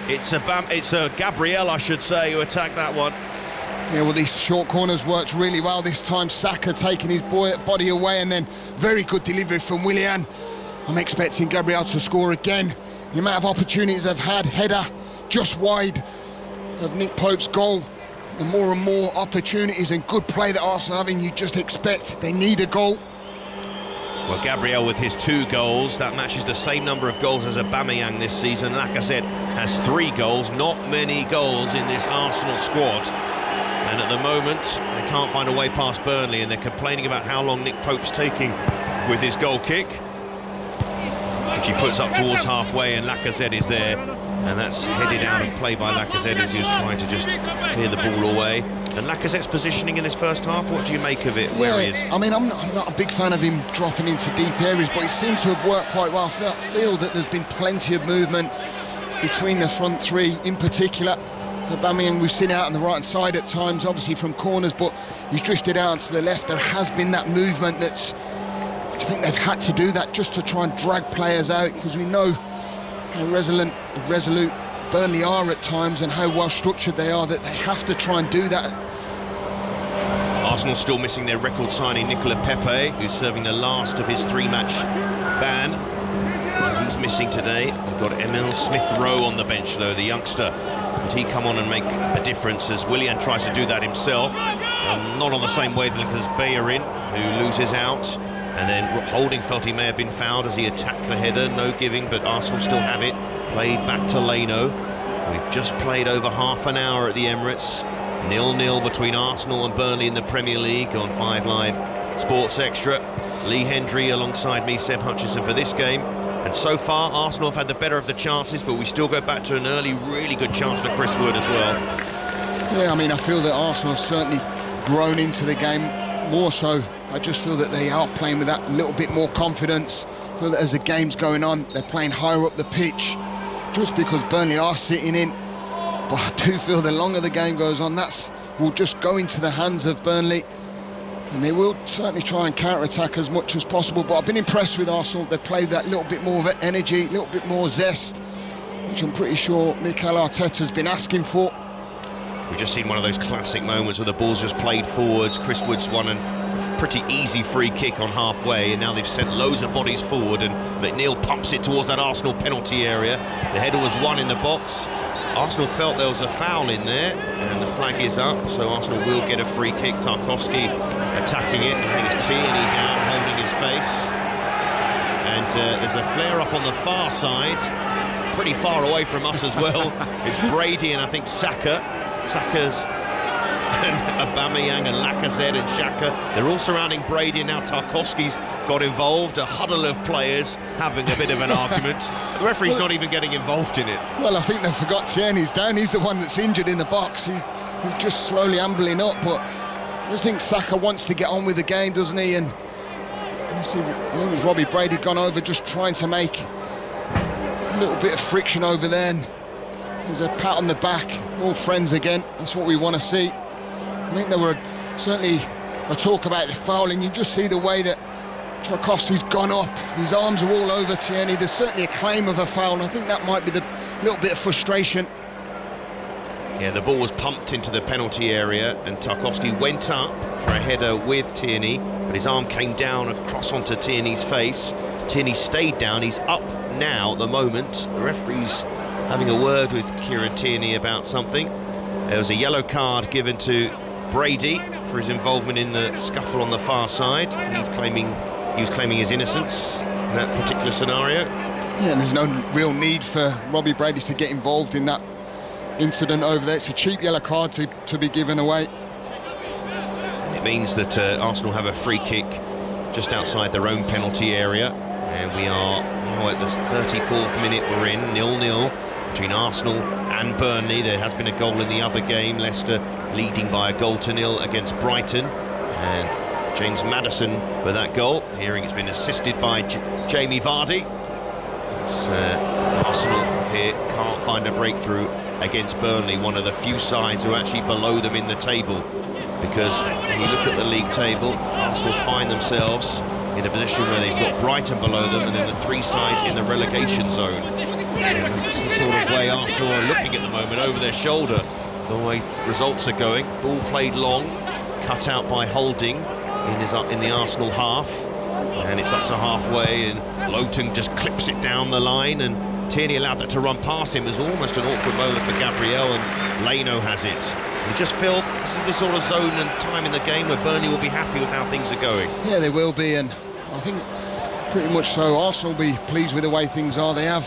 It's a Gabriel, I should say, who attacked that one. Yeah, well, these short corners worked really well this time. Saka taking his body away, and then very good delivery from Willian. I'm expecting Gabriel to score again. The amount of opportunities they've had, header just wide of Nick Pope's goal. The more and more opportunities and good play that Arsenal are having, you just expect they need a goal. Well, Gabriel with his 2 goals, that matches the same number of goals as Aubameyang this season. Lacazette has 3 goals, not many goals in this Arsenal squad. And at the moment, they can't find a way past Burnley, and they're complaining about how long Nick Pope's taking with his goal kick, which he puts up towards halfway, and Lacazette is there. And that's headed out of play by Lacazette as he was trying to just clear the ball away. And Lacazette's positioning in this first half, what do you make of it, where he is? I mean, I'm not a big fan of him dropping into deep areas, but it seems to have worked quite well. I feel that there's been plenty of movement between the front 3 in particular. Aubameyang, we've seen out on the right hand side at times, obviously from corners, but he's drifted out to the left. There has been that movement I think they've had to do that just to try and drag players out, because we know how resolute Burnley are at times and how well structured they are, that they have to try and do that. Arsenal still missing their record signing Nicola Pepe, who's serving the last of his 3-match ban. So he's missing today. They've got Emil Smith-Rowe on the bench though, the youngster. Would he come on and make a difference as Willian tries to do that himself? Not on the same wavelength as Bayerin, who loses out. And then Holding felt he may have been fouled as he attacked the header. No giving, but Arsenal still have it. Played back to Leno. We've just played over half an hour at the Emirates. 0-0 between Arsenal and Burnley in the Premier League on 5 Live Sports Extra. Lee Hendry alongside me, Seb Hutchinson, for this game. And so far, Arsenal have had the better of the chances, but we still go back to an early, really good chance for Chris Wood as well. Yeah, I mean, I feel that Arsenal have certainly grown into the game more so. I just feel that they are playing with that little bit more confidence. I feel that as the game's going on, they're playing higher up the pitch, just because Burnley are sitting in. But I do feel the longer the game goes on, will just go into the hands of Burnley, and they will certainly try and counter-attack as much as possible. But I've been impressed with Arsenal. They've played that little bit more of energy, a little bit more zest, which I'm pretty sure Mikel Arteta's been asking for. We've just seen one of those classic moments where the ball's just played forwards. Chris Wood's won a pretty easy free kick on halfway, and now they've sent loads of bodies forward, and McNeil pumps it towards that Arsenal penalty area. The header was won in the box. Arsenal felt there was a foul in there, and the flag is up, so Arsenal will get a free kick. Tarkowski attacking it. I think it's Tierney down, holding his face. And there's a flare up on the far side, pretty far away from us as well. It's Brady and I think Saka's and Aubameyang and Lacazette and Xhaka. They're all surrounding Brady, and now Tarkowski's got involved. A huddle of players having a bit of an argument. The referee's not even getting involved in it. Well, I think they forgot Tierney's down. He's the one that's injured in the box. He's just slowly ambling up, but I just think Saka wants to get on with the game, doesn't he? And I think it was Robbie Brady gone over, just trying to make a little bit of friction over there. And there's a pat on the back. All friends again. That's what we want to see. I think there were certainly a talk about the fouling. You just see the way that Tarkowski's gone up. His arms are all over Tierney. There's certainly a claim of a foul. I think that might be the little bit of frustration. Yeah, the ball was pumped into the penalty area, and Tarkowski went up for a header with Tierney, but his arm came down across onto Tierney's face. Tierney stayed down. He's up now at the moment. The referee's having a word with Kieran Tierney about something. There was a yellow card given to Brady for his involvement in the scuffle on the far side. He was claiming his innocence in that particular scenario. Yeah, and there's no real need for Robbie Brady to get involved in that incident over there. It's a cheap yellow card to be given away. means that Arsenal have a free kick just outside their own penalty area, and we are now at the 34th minute. We're in 0-0 between Arsenal and Burnley. There has been a goal in the other game, Leicester leading by a 1-0 against Brighton, and James Maddison with that goal. Hearing it's been assisted by Jamie Vardy. Arsenal here can't find a breakthrough against Burnley, one of the few sides who are actually below them in the table, because when you look at the league table, Arsenal find themselves in a position where they've got Brighton below them and then the three sides in the relegation zone. It's the sort of way Arsenal are looking at the moment, over their shoulder, the way results are going. Ball played long, cut out by Holding in the Arsenal half, and it's up to halfway, and Lowton just clips it down the line, and Tierney allowed that to run past him. It was almost an awkward moment for Gabriel, and Leno has it. You just feel this is the sort of zone and time in the game where Burnley will be happy with how things are going. Yeah, they will be, and I think pretty much so. Arsenal will be pleased with the way things are. They have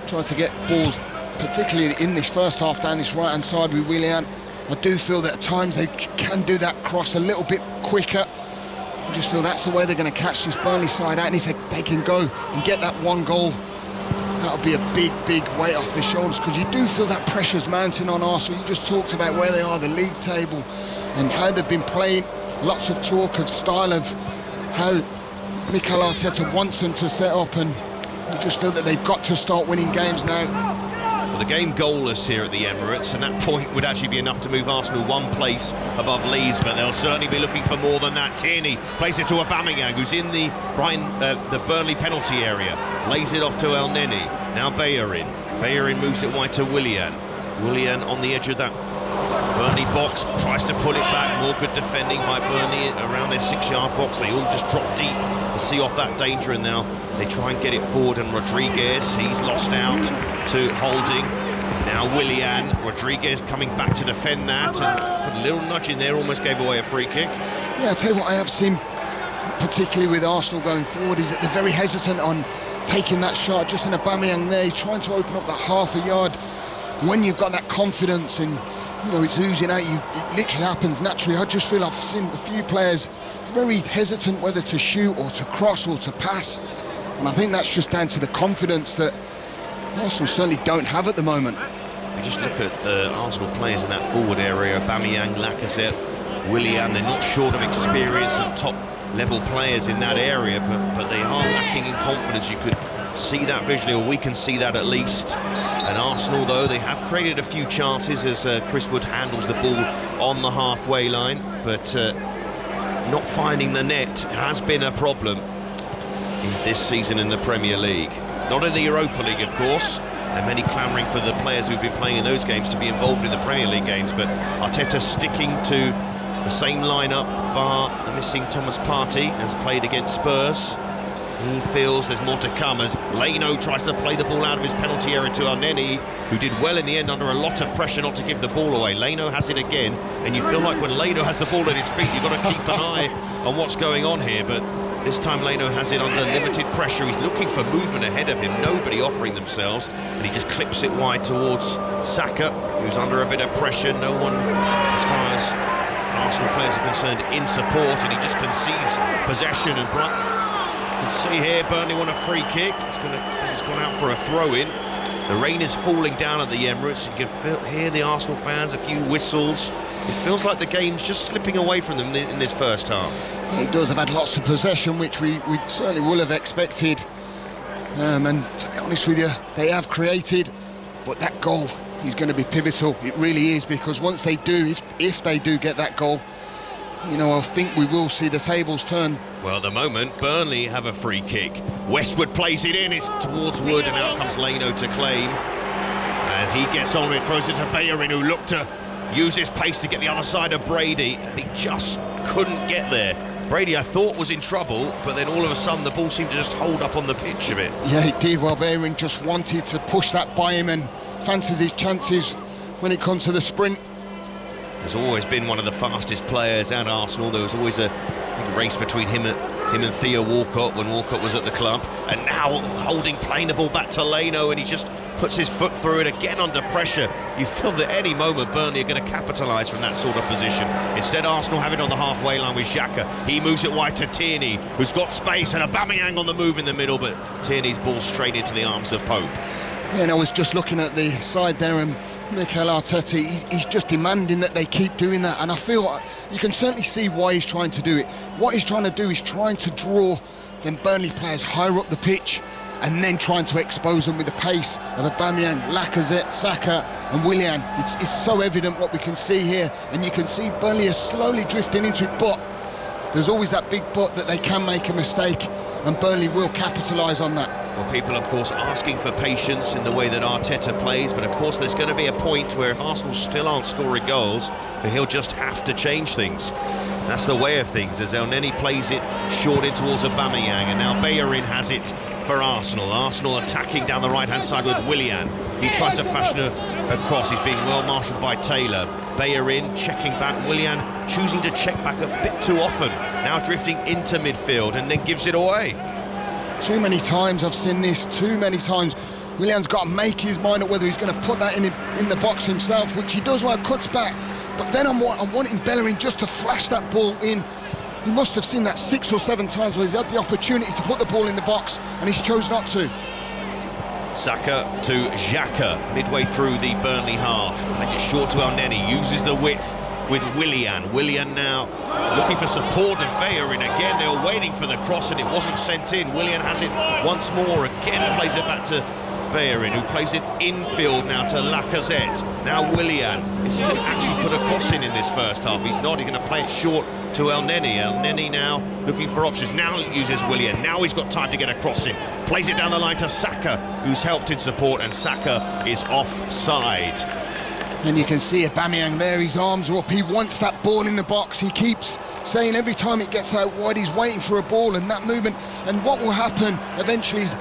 tried to get balls, particularly in this first half, down this right-hand side with Willian. I do feel that at times they can do that cross a little bit quicker. I just feel that's the way they're going to catch this Burnley side out, and if they can go and get that one goal, that'll be a big weight off their shoulders, because you do feel that pressure's mounting on Arsenal. You just talked about where they are, the league table, and how they've been playing. Lots of talk of style of how Mikel Arteta wants them to set up, and you just feel that they've got to start winning games now. Well, the game goalless here at the Emirates, and that point would actually be enough to move Arsenal one place above Leeds, but they'll certainly be looking for more than that. Tierney plays it to Aubameyang, who's in the Burnley penalty area, lays it off to El Neni. Now Bellerin moves it wide to Willian on the edge of that Burnley box, tries to pull it back. More good defending by Burnley around their 6-yard box. They all just drop deep to see off that danger, and now they try and get it forward, and Rodriguez, he's lost out to Holding. Now Willian, Rodriguez coming back to defend that, and put a little nudge in there, almost gave away a free kick. Yeah, I'll tell you what I have seen, particularly with Arsenal going forward, is that they're very hesitant on taking that shot. Just in Aubameyang there, he's trying to open up that half a yard. When you've got that confidence and it's oozing out, it literally happens naturally. I just feel I've seen a few players very hesitant whether to shoot or to cross or to pass, and I think that's just down to the confidence that Arsenal certainly don't have at the moment. You just look at the Arsenal players in that forward area, Aubameyang, Lacazette, Willian. They're not short of experience and top level players in that area, but they are lacking in confidence. You could see that visually, or we can see that at least. And Arsenal, though, they have created a few chances as Chris Wood handles the ball on the halfway line, but not finding the net has been a problem in this season in the Premier League. Not in the Europa League, of course, and many clamouring for the players who've been playing in those games to be involved in the Premier League games, but Arteta sticking to the same lineup, bar the missing Thomas Partey, has played against Spurs. He feels there's more to come as Leno tries to play the ball out of his penalty area to El Neni, who did well in the end under a lot of pressure not to give the ball away. Leno has it again, and you feel like when Leno has the ball at his feet, you've got to keep an eye on what's going on here, but this time Leno has it under limited pressure. He's looking for movement ahead of him, nobody offering themselves, and he just clips it wide towards Saka, who's under a bit of pressure. No one, as far as Arsenal players are concerned, in support, and he just concedes possession. And you can see here Burnley want a free kick. It's gone out for a throw-in. The rain is falling down at the Emirates. You can hear the Arsenal fans, a few whistles. It feels like the game's just slipping away from them in this first half. It does have had lots of possession, which we certainly will have expected. And to be honest with you, they have created, but that goal is going to be pivotal. It really is, because once they do, if they do get that goal, I think we will see the tables turn. Well, at the moment, Burnley have a free kick. Westwood plays it in, it's towards Wood, and out comes Leno to claim. And he gets on it, throws it to Bellerin, who looked to use his pace to get the other side of Brady, and he just couldn't get there. Brady, I thought, was in trouble, but then all of a sudden the ball seemed to just hold up on the pitch a bit. Yeah, it did. Well, Bellerin just wanted to push that by him and fancies his chances when it comes to the sprint. Has always been one of the fastest players at Arsenal. There was always a race between him and Theo Walcott when Walcott was at the club, and now Holding playing the ball back to Leno, and he's just puts his foot through it again under pressure. You feel that any moment Burnley are going to capitalise from that sort of position. Instead, Arsenal have it on the halfway line with Xhaka. He moves it wide to Tierney, who's got space, and Aubameyang on the move in the middle, but Tierney's ball straight into the arms of Pope. Yeah, and I was just looking at the side there, and Mikel Arteta, he's just demanding that they keep doing that, and I feel you can certainly see why he's trying to do it. What he's trying to do is trying to draw them Burnley players higher up the pitch, and then trying to expose them with the pace of Aubameyang, Lacazette, Saka and Willian. It's so evident what we can see here, and you can see Burnley is slowly drifting into it, but there's always that big but that they can make a mistake, and Burnley will capitalise on that. Well, people, of course, asking for patience in the way that Arteta plays, but of course there's going to be a point where if Arsenal still aren't scoring goals, he'll just have to change things. That's the way of things, as El Neni plays it short in towards Aubameyang, and now Bellerin has it for Arsenal. Arsenal attacking down the right-hand side with Willian. He tries to fashion a cross. He's being well marshalled by Taylor. Bellerin checking back. Willian choosing to check back a bit too often. Now drifting into midfield and then gives it away. Too many times I've seen this, too many times. Willian's got to make his mind up whether he's going to put that in the box himself, which he does when he cuts back. But then I'm wanting Bellerin just to flash that ball in. He must have seen that 6 or 7 times where he's had the opportunity to put the ball in the box and he's chose not to. Saka to Xhaka, midway through the Burnley half. Plays it short to El Neni, uses the width with Willian. Willian now looking for support of Bellerin again. They were waiting for the cross and it wasn't sent in. Willian has it once more, again plays it back to Bellerin, who plays it infield now to Lacazette. Now Willian. Is he going to actually put a cross in this first half? He's not. He's going to play it short to El Neni. El Neni now looking for options. Now uses Willian. Now he's got time to get a cross in. Plays it down the line to Saka, who's helped in support, and Saka is offside. And you can see Aubameyang there, his arms are up. He wants that ball in the box. He keeps saying every time it gets out wide, he's waiting for a ball and that movement. And what will happen eventually is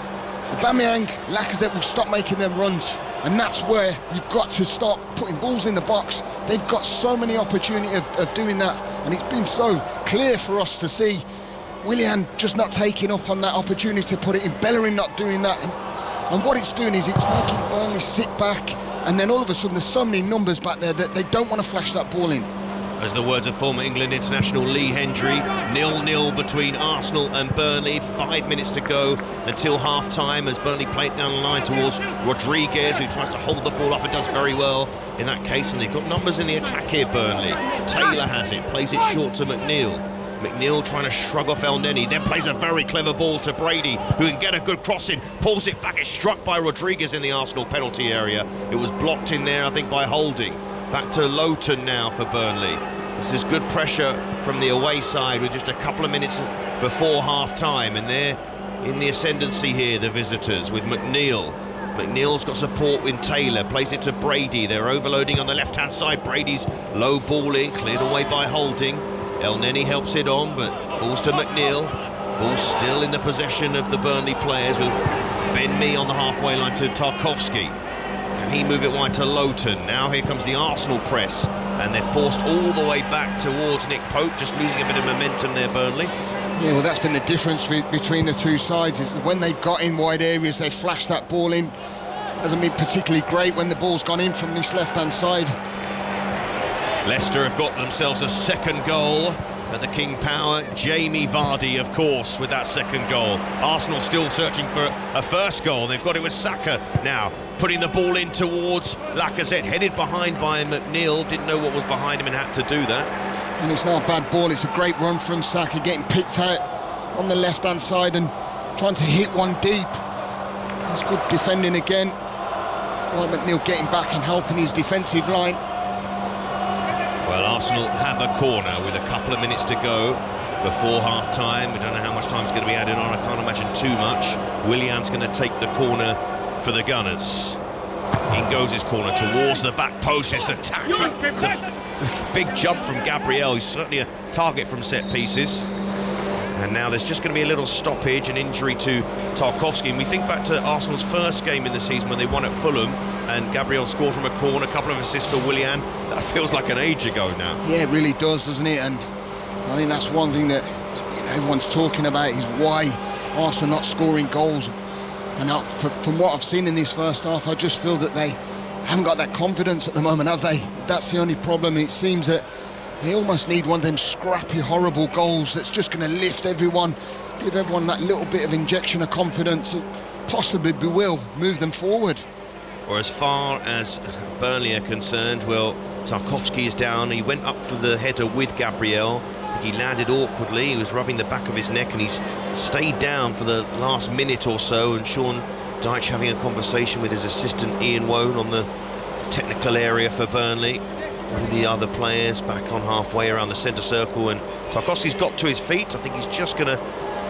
Aubameyang, Lacazette will stop making them runs, and that's where you've got to stop putting balls in the box. They've got so many opportunities of doing that, and it's been so clear for us to see Willian just not taking up on that opportunity to put it in, Bellerin not doing that, and what it's doing is it's making Burnley sit back, and then all of a sudden there's so many numbers back there that they don't want to flash that ball in. As the words of former England international Lee Hendry, 0-0 between Arsenal and Burnley. 5 minutes to go until half-time as Burnley play it down the line towards Rodriguez, who tries to hold the ball up and does very well in that case. And they've got numbers in the attack here, Burnley. Taylor has it, plays it short to McNeil. McNeil trying to shrug off El Neni, then plays a very clever ball to Brady, who can get a good cross in, pulls it back. It's struck by Rodriguez in the Arsenal penalty area. It was blocked in there, I think, by Holding. Back to Lowton now for Burnley. This is good pressure from the away side with just a couple of minutes before half-time, and they're in the ascendancy here, the visitors, with McNeil. McNeil's got support in Taylor, plays it to Brady. They're overloading on the left-hand side. Brady's low ball in, cleared away by Holding. El Neni helps it on, but falls to McNeil. Ball still in the possession of the Burnley players with Ben Mee on the halfway line to Tarkowski. Can he move it wide to Lowton? Now here comes the Arsenal press, and they're forced all the way back towards Nick Pope, just losing a bit of momentum there, Burnley. Yeah, well, that's been the difference between the two sides, is that when they've got in wide areas, they flash that ball in. Hasn't been particularly great when the ball's gone in from this left-hand side. Leicester have got themselves a second goal at the King Power. Jamie Vardy, of course, with that second goal. Arsenal still searching for a first goal. They've got it with Saka now, putting the ball in towards Lacazette, headed behind by McNeil. Didn't know what was behind him and had to do that. And it's not a bad ball. It's a great run from Saka, getting picked out on the left-hand side and trying to hit one deep. That's good defending again. Well, McNeil getting back and helping his defensive line. Well, Arsenal have a corner with a couple of minutes to go before half-time. We don't know how much time's going to be added on. I can't imagine too much. Willian's going to take the corner for the Gunners. In goes his corner towards the back post. It's a tackle. It's a big jump from Gabriel. He's certainly a target from set pieces. And now there's just going to be a little stoppage, an injury to Tarkowski. And we think back to Arsenal's first game in the season when they won at Fulham, and Gabriel scored from a corner, a couple of assists for Willian. That feels like an age ago now. Yeah, it really does, doesn't it? And I think that's one thing that everyone's talking about, is why Arsenal not scoring goals. And from what I've seen in this first half, I just feel that they haven't got that confidence at the moment, have they? That's the only problem. It seems that they almost need one of them scrappy, horrible goals that's just going to lift everyone, give everyone that little bit of injection of confidence. It possibly will move them forward. Or as far as Burnley are concerned, well, Tarkowski is down. He went up for the header with Gabriel. He landed awkwardly. He was rubbing the back of his neck, and he's stayed down for the last minute or so. And Sean Dyche having a conversation with his assistant Ian Wone on the technical area for Burnley. All the other players back on halfway around the centre circle, and Tarkowski's got to his feet. I think he's just going to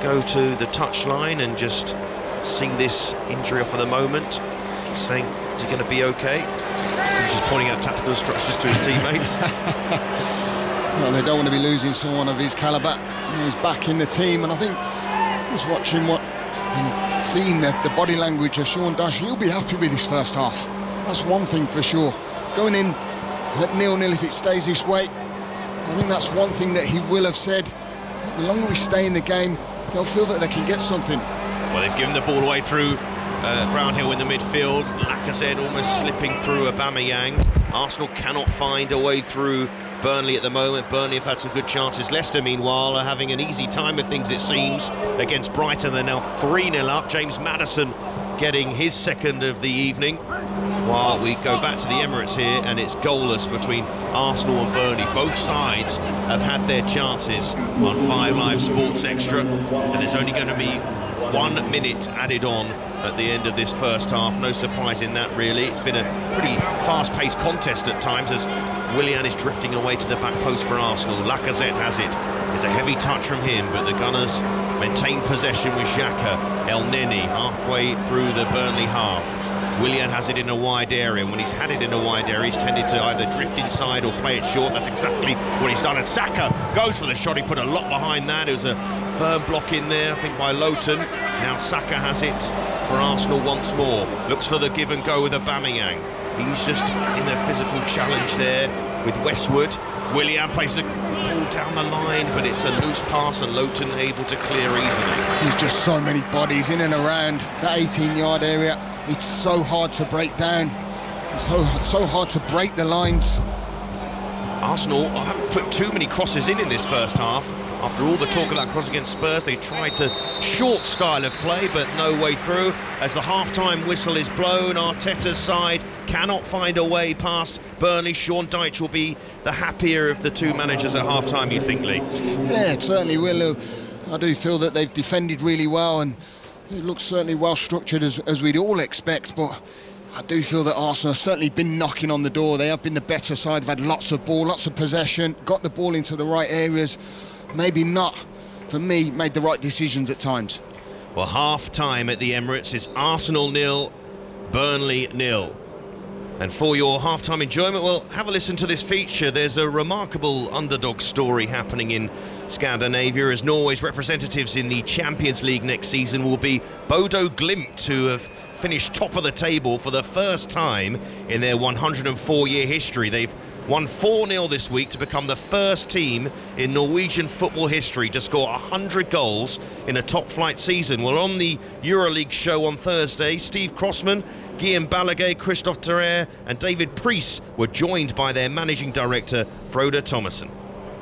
go to the touchline and just see this injury off for the moment. He's saying, is he going to be okay? He's just pointing out tactical instructions to his teammates. Well, they don't want to be losing someone of his calibre. He's back in the team, and I think just watching what and seeing the body language of Sean Dyche, he'll be happy with his first half. That's one thing for sure. Going in at 0-0, if it stays this way, I think that's one thing that he will have said. The longer we stay in the game, they'll feel that they can get something. Well, they've given the ball away through Brownhill in the midfield. Lacazette almost slipping through Aubameyang. Arsenal cannot find a way through Burnley at the moment. Burnley have had some good chances. Leicester, meanwhile, are having an easy time of things, it seems, against Brighton. They're now 3-0 up. James Maddison getting his second of the evening. While we go back to the Emirates here, and it's goalless between Arsenal and Burnley. Both sides have had their chances on 5 Live Sports Extra, and there's only going to be 1 minute added on at the end of this first half. No surprise in that, really. It's been a pretty fast-paced contest at times as Willian is drifting away to the back post for Arsenal. Lacazette has it. There's a heavy touch from him, but the Gunners maintain possession with Xhaka. El Neni halfway through the Burnley half. Willian has it in a wide area, and when he's had it in a wide area, he's tended to either drift inside or play it short. That's exactly what he's done, and Saka goes for the shot. He put a lot behind that. It was a firm block in there, I think, by Lowton. Now Saka has it for Arsenal once more. Looks for the give and go with Aubameyang. He's just in a physical challenge there with Westwood. Willian plays the ball down the line, but it's a loose pass, and Lowton able to clear easily. There's just so many bodies in and around that 18-yard area. It's so hard to break down. It's so hard to break the lines. Arsenal haven't put too many crosses in this first half. After all the talk of that cross against Spurs, they tried the short style of play, but no way through. As the half-time whistle is blown, Arteta's side cannot find a way past Burnley. Sean Dyche will be the happier of the two managers at half-time, you'd think, Lee? Yeah, it certainly will. I do feel that they've defended really well, and it looks certainly well structured as we'd all expect, but I do feel that Arsenal have certainly been knocking on the door. They have been the better side. They've had lots of ball, lots of possession, got the ball into the right areas. Maybe not, for me, made the right decisions at times. Well, half-time at the Emirates is Arsenal 0, Burnley 0. And for your half-time enjoyment, well, have a listen to this feature. There's a remarkable underdog story happening in Scandinavia, as Norway's representatives in the Champions League next season will be Bodo Glimt, who have finished top of the table for the first time in their 104-year history. They've won 4-0 this week to become the first team in Norwegian football history to score 100 goals in a top-flight season. Well, on the EuroLeague show on Thursday, Steve Crossman, Guillaume Balaguer, Christophe Terrer and David Priest were joined by their managing director, Frode Thomassen.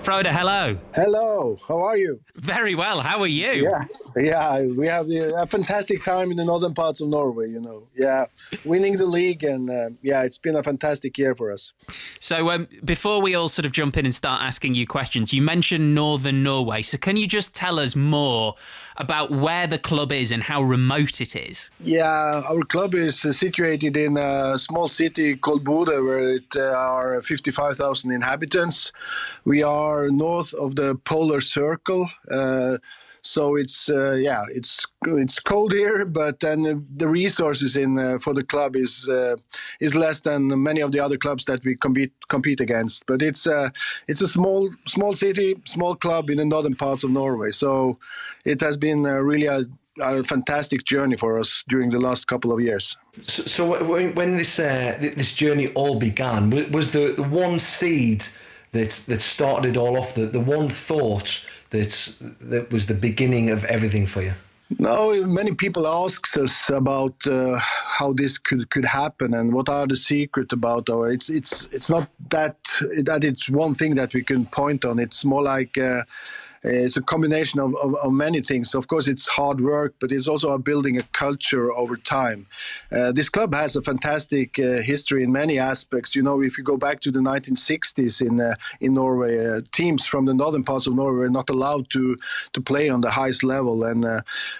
Frode, hello. Hello, how are you? Very well, how are you? Yeah, we have a fantastic time in the northern parts of Norway, you know. Yeah, winning the league, and it's been a fantastic year for us. So before we all sort of jump in and start asking you questions, you mentioned northern Norway. So can you just tell us more about where the club is and how remote it is? Yeah, our club is situated in a small city called Bodø, where there are 55,000 inhabitants. We are north of the polar circle, so it's cold here, but then the resources for the club is less than many of the other clubs that we compete against. But it's a small city, small club in the northern parts of Norway. So it has been really a fantastic journey for us during the last couple of years. So when this journey all began, was the one seed that started it all off, the one thought that was the beginning of everything for you? No, many people ask us about how this could happen and what are the secret about our. It's not that it's one thing that we can point on. It's more like. It's a combination of many things. Of course, it's hard work, but it's also about building a culture over time. This club has a fantastic history in many aspects. You know, if you go back to the 1960s in Norway, teams from the northern parts of Norway were not allowed to play on the highest level. And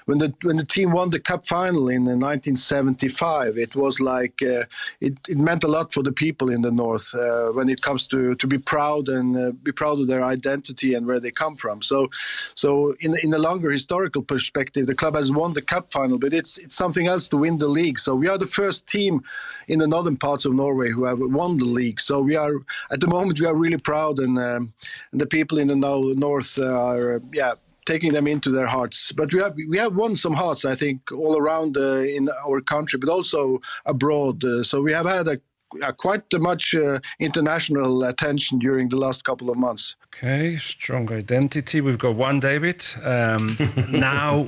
when the team won the cup final in 1975, it was like it meant a lot for the people in the north when it comes to be proud and be proud of their identity and where they come from. So in a longer historical perspective, the club has won the cup final, but it's something else to win the league. So we are the first team in the northern parts of Norway who have won the league. So we are at the moment we are really proud, and the people in the north are taking them into their hearts. But we have won some hearts, I think, all around in our country, but also abroad. So we have had quite much international attention during the last couple of months. Okay, strong identity. We've got one, David. Now,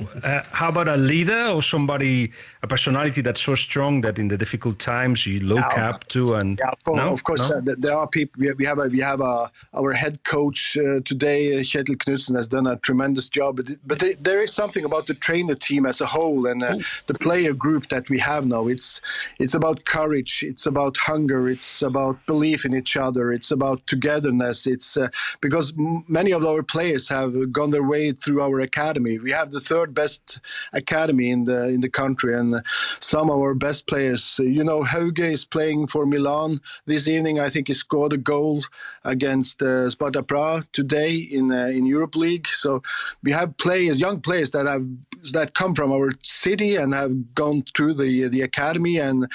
how about a leader or somebody, a personality that's so strong that in the difficult times you look up to? And of course, there are people. We have our head coach today, Kjetil Knutsen, has done a tremendous job. But there is something about the trainer team as a whole and the player group that we have now. It's about courage. It's about hunger. It's about belief in each other. It's about togetherness. It's because many of our players have gone their way through our academy. We have the third best academy in the country, and some of our best players. You know, Hauge is playing for Milan this evening. I think he scored a goal against Sparta Prague today in Europe League. So we have players, young players that come from our city and have gone through the academy and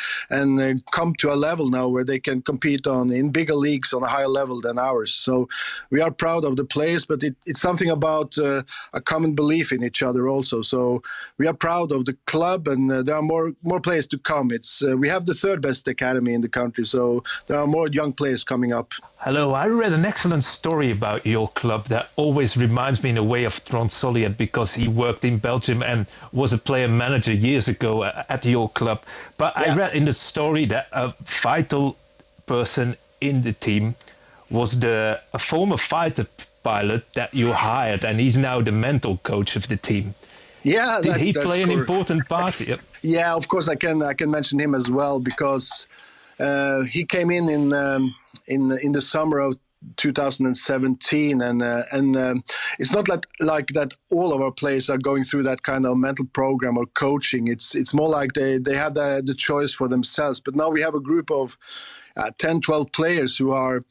come to a level now where they can compete in bigger leagues on a higher level than ours. So we are proud of the players, but it's something about a common belief in each other also. So we are proud of the club, and there are more players to come. We have the third best academy in the country, so there are more young players coming up. Hello, I read an excellent story about your club that always reminds me in a way of Trond Solliet, because he worked in Belgium and was a player manager years ago at your club. But I read in the story that a vital person in the team was a former fighter pilot that you hired, and he's now the mental coach of the team. Yeah, did he play an important part? Yep. Yeah, of course I can mention him as well, because he came in the summer of 2017, and it's not like that all of our players are going through that kind of mental program or coaching. It's more like they have the choice for themselves. But now we have a group of 10, 12 players who are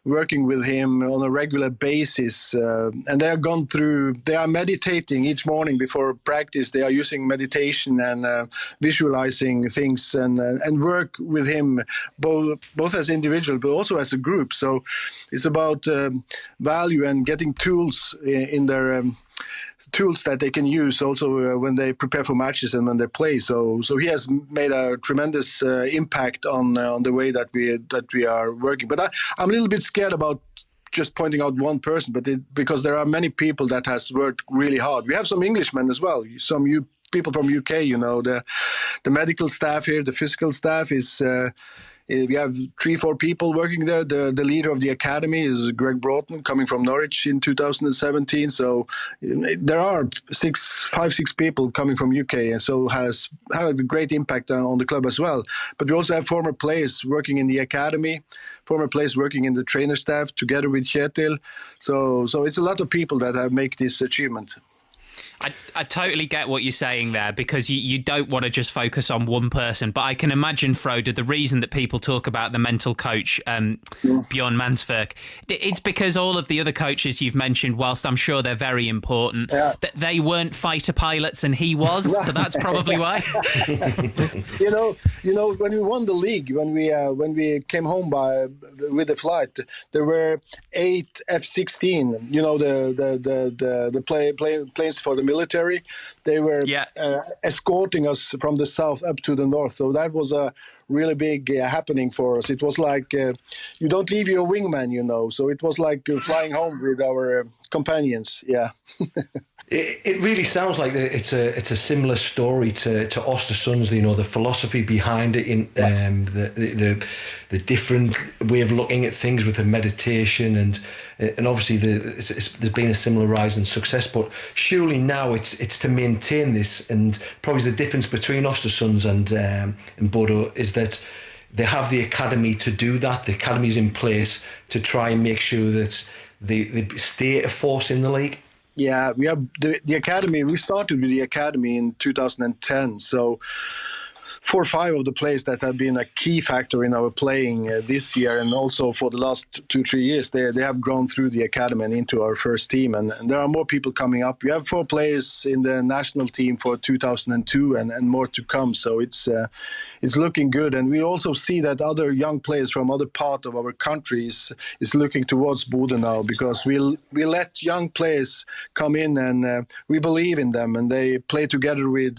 working with him on a regular basis, and they are meditating each morning before practice. They are using meditation and visualizing things and work with him both as individual but also as a group. So it's about value and getting tools in their tools that they can use also when they prepare for matches and when they play. So he has made a tremendous impact on the way that we are working. But I'm a little bit scared about just pointing out one person, because there are many people that has worked really hard. We have some Englishmen as well, some people from UK. You know, the medical staff here, the physical staff is. We have 3-4 people working there. The leader of the academy is Greg Broughton, coming from Norwich in 2017. So there are 5-6 people coming from UK, and so have a great impact on the club as well. But we also have former players working in the academy, former players working in the trainer staff together with Kjetil. So it's a lot of people that have made this achievement. I totally get what you're saying there, because you don't want to just focus on one person. But I can imagine, Frode, the reason that people talk about the mental coach, Bjorn Mansverk, it's because all of the other coaches you've mentioned, whilst I'm sure they're very important, that they weren't fighter pilots and he was. So that's probably why. you know, when we won the league, when we came home with the flight, there were 8 F-16. You know, the planes for the military. They were escorting us from the south up to the north. So that was a really big happening for us. It was like you don't leave your wingman, you know. So it was like flying home with our companions. Yeah. It really sounds like it's a similar story to Östersunds. You know, the philosophy behind it, in the different way of looking at things with the meditation, and obviously there's been a similar rise in success. But surely now it's to maintain this, and probably the difference between Östersunds and Bodo is that they have the academy to do that. The academy's in place to try and make sure that they stay a force in the league. Yeah, we have the academy. We started with the academy in 2010. So 4 or 5 of the players that have been a key factor in our playing this year, and also for the last 2-3 years, they have grown through the academy and into our first team. And there are more people coming up. We have 4 players in the national team for 2002 and more to come. So it's looking good. And we also see that other young players from other part of our country is looking towards Bodø now, because we let young players come in, and we believe in them, and they play together with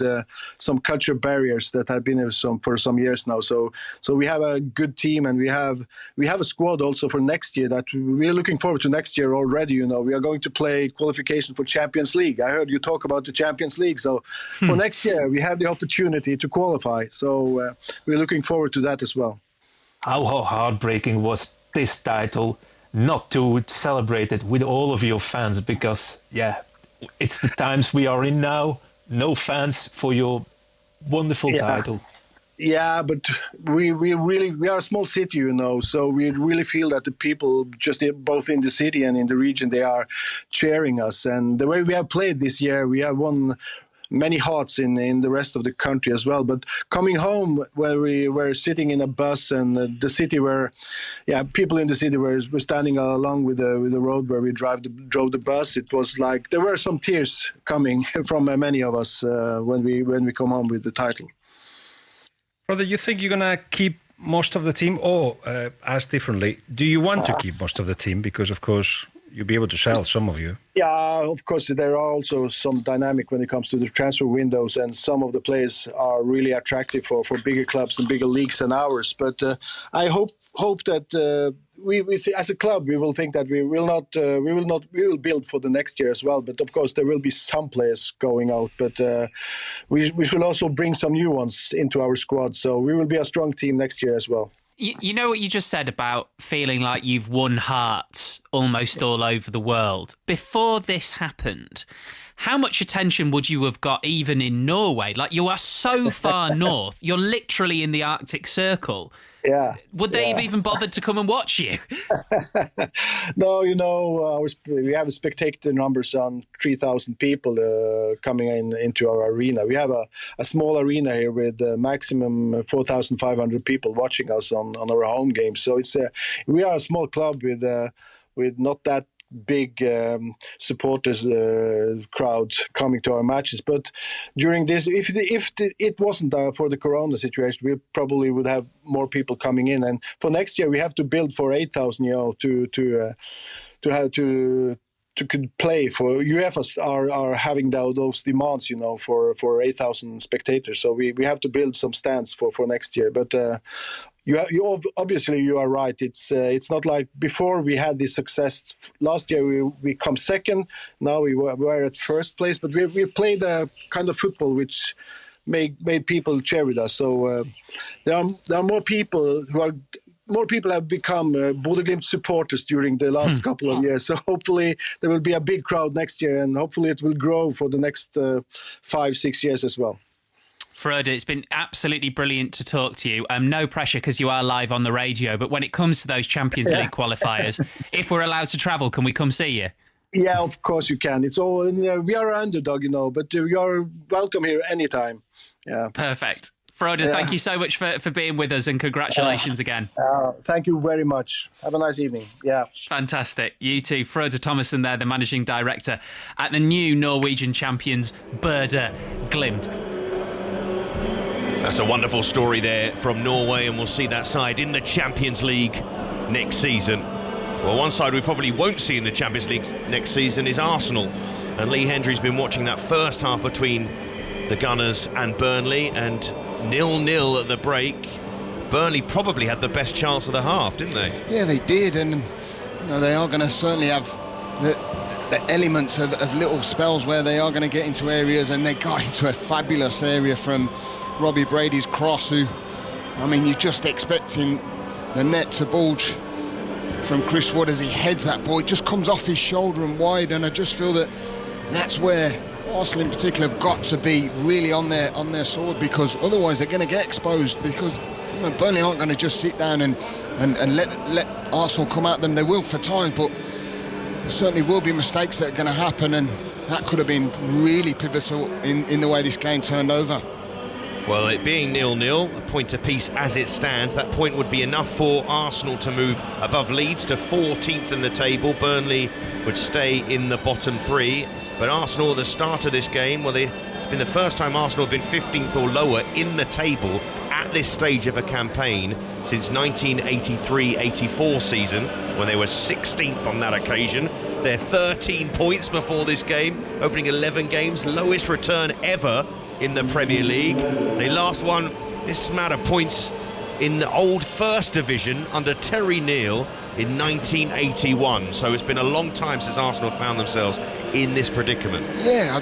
some culture barriers that have been for some years now. So we have a good team, and we have a squad also for next year that we are looking forward to next year already. You know, we are going to play qualification for Champions League. I heard you talk about the Champions League. So for next year, we have the opportunity to qualify. So we're looking forward to that as well. How heartbreaking was this title not to celebrate it with all of your fans? Because, yeah, it's the times we are in now. No fans for your wonderful title. Yeah, but we are a small city, you know, so we really feel that the people just both in the city and in the region, they are cheering us. And the way we have played this year, we have won many hearts in the rest of the country as well. But coming home, where we were sitting in a bus, and the city where, people in the city were standing along with the road where we drove the bus. It was like there were some tears coming from many of us when we come home with the title. Brother, you think you're gonna keep most of the team, or asked differently, do you want to keep most of the team? Because of course you'll be able to sell some of you. Yeah, of course, there are also some dynamic when it comes to the transfer windows, and some of the players are really attractive for bigger clubs and bigger leagues than ours. But I hope that we as a club, we will think that we will build for the next year as well. But of course, there will be some players going out, but we should also bring some new ones into our squad. So we will be a strong team next year as well. You know what you just said about feeling like you've won hearts almost all over the world. Before this happened, how much attention would you have got even in Norway? Like, you are so far north. You're literally in the Arctic Circle. Yeah. Would they have even bothered to come and watch you? No, you know, we have spectator numbers on 3,000 people coming into our arena. We have a small arena here with maximum 4,500 people watching us on our home games. So we are a small club with not that big supporters crowds coming to our matches. But during this, if it wasn't for the corona situation, we probably would have more people coming in. And for next year, we have to build for 8,000, you know, to could play for. UEFA are having those demands, you know, for 8,000 spectators. So we have to build some stands for next year. But you obviously you are right. It's not like before we had this success. Last year we come second. Now we were at first place. But we played a kind of football which made people cheer with us. So there are more people More people have become Bodø Glimt supporters during the last couple of years. So hopefully there will be a big crowd next year, and hopefully it will grow for the next 5-6 years as well. Frode, it's been absolutely brilliant to talk to you. No pressure because you are live on the radio, but when it comes to those Champions League qualifiers, if we're allowed to travel, can we come see you? Yeah, of course you can. It's all we are an underdog, you know, but you are welcome here anytime. Yeah, perfect. Frode, thank you so much for being with us, and congratulations again. Thank you very much. Have a nice evening. Yeah. Fantastic. You too. Frode Thomassen there, the managing director at the new Norwegian champions, Bodø Glimt. That's a wonderful story there from Norway, and we'll see that side in the Champions League next season. Well, one side we probably won't see in the Champions League next season is Arsenal. And Lee Hendry's been watching that first half between the Gunners and Burnley, and 0-0 at the break. Burnley probably had the best chance of the half, didn't they? Yeah, they did, and you know, they are going to certainly have the elements of little spells where they are going to get into areas, and they got into a fabulous area from Robbie Brady's cross, who, I mean, you're just expecting the net to bulge from Chris Wood as he heads that ball. It just comes off his shoulder and wide, and I just feel that that's where Arsenal in particular have got to be really on their sword, because otherwise they're going to get exposed, because Burnley aren't going to just sit down and let Arsenal come at them. They will for times, but there certainly will be mistakes that are going to happen, and that could have been really pivotal in the way this game turned over. Well, it being 0-0, a point apiece as it stands, that point would be enough for Arsenal to move above Leeds to 14th in the table. Burnley would stay in the bottom three. But Arsenal at the start of this game, well, it's been the first time Arsenal have been 15th or lower in the table at this stage of a campaign since 1983-84 season, when they were 16th on that occasion. They're 13 points before this game, opening 11 games, lowest return ever in the Premier League. They last won this amount of points in the old First Division under Terry Neal in 1981. So it's been a long time since Arsenal found themselves in this predicament. Yeah,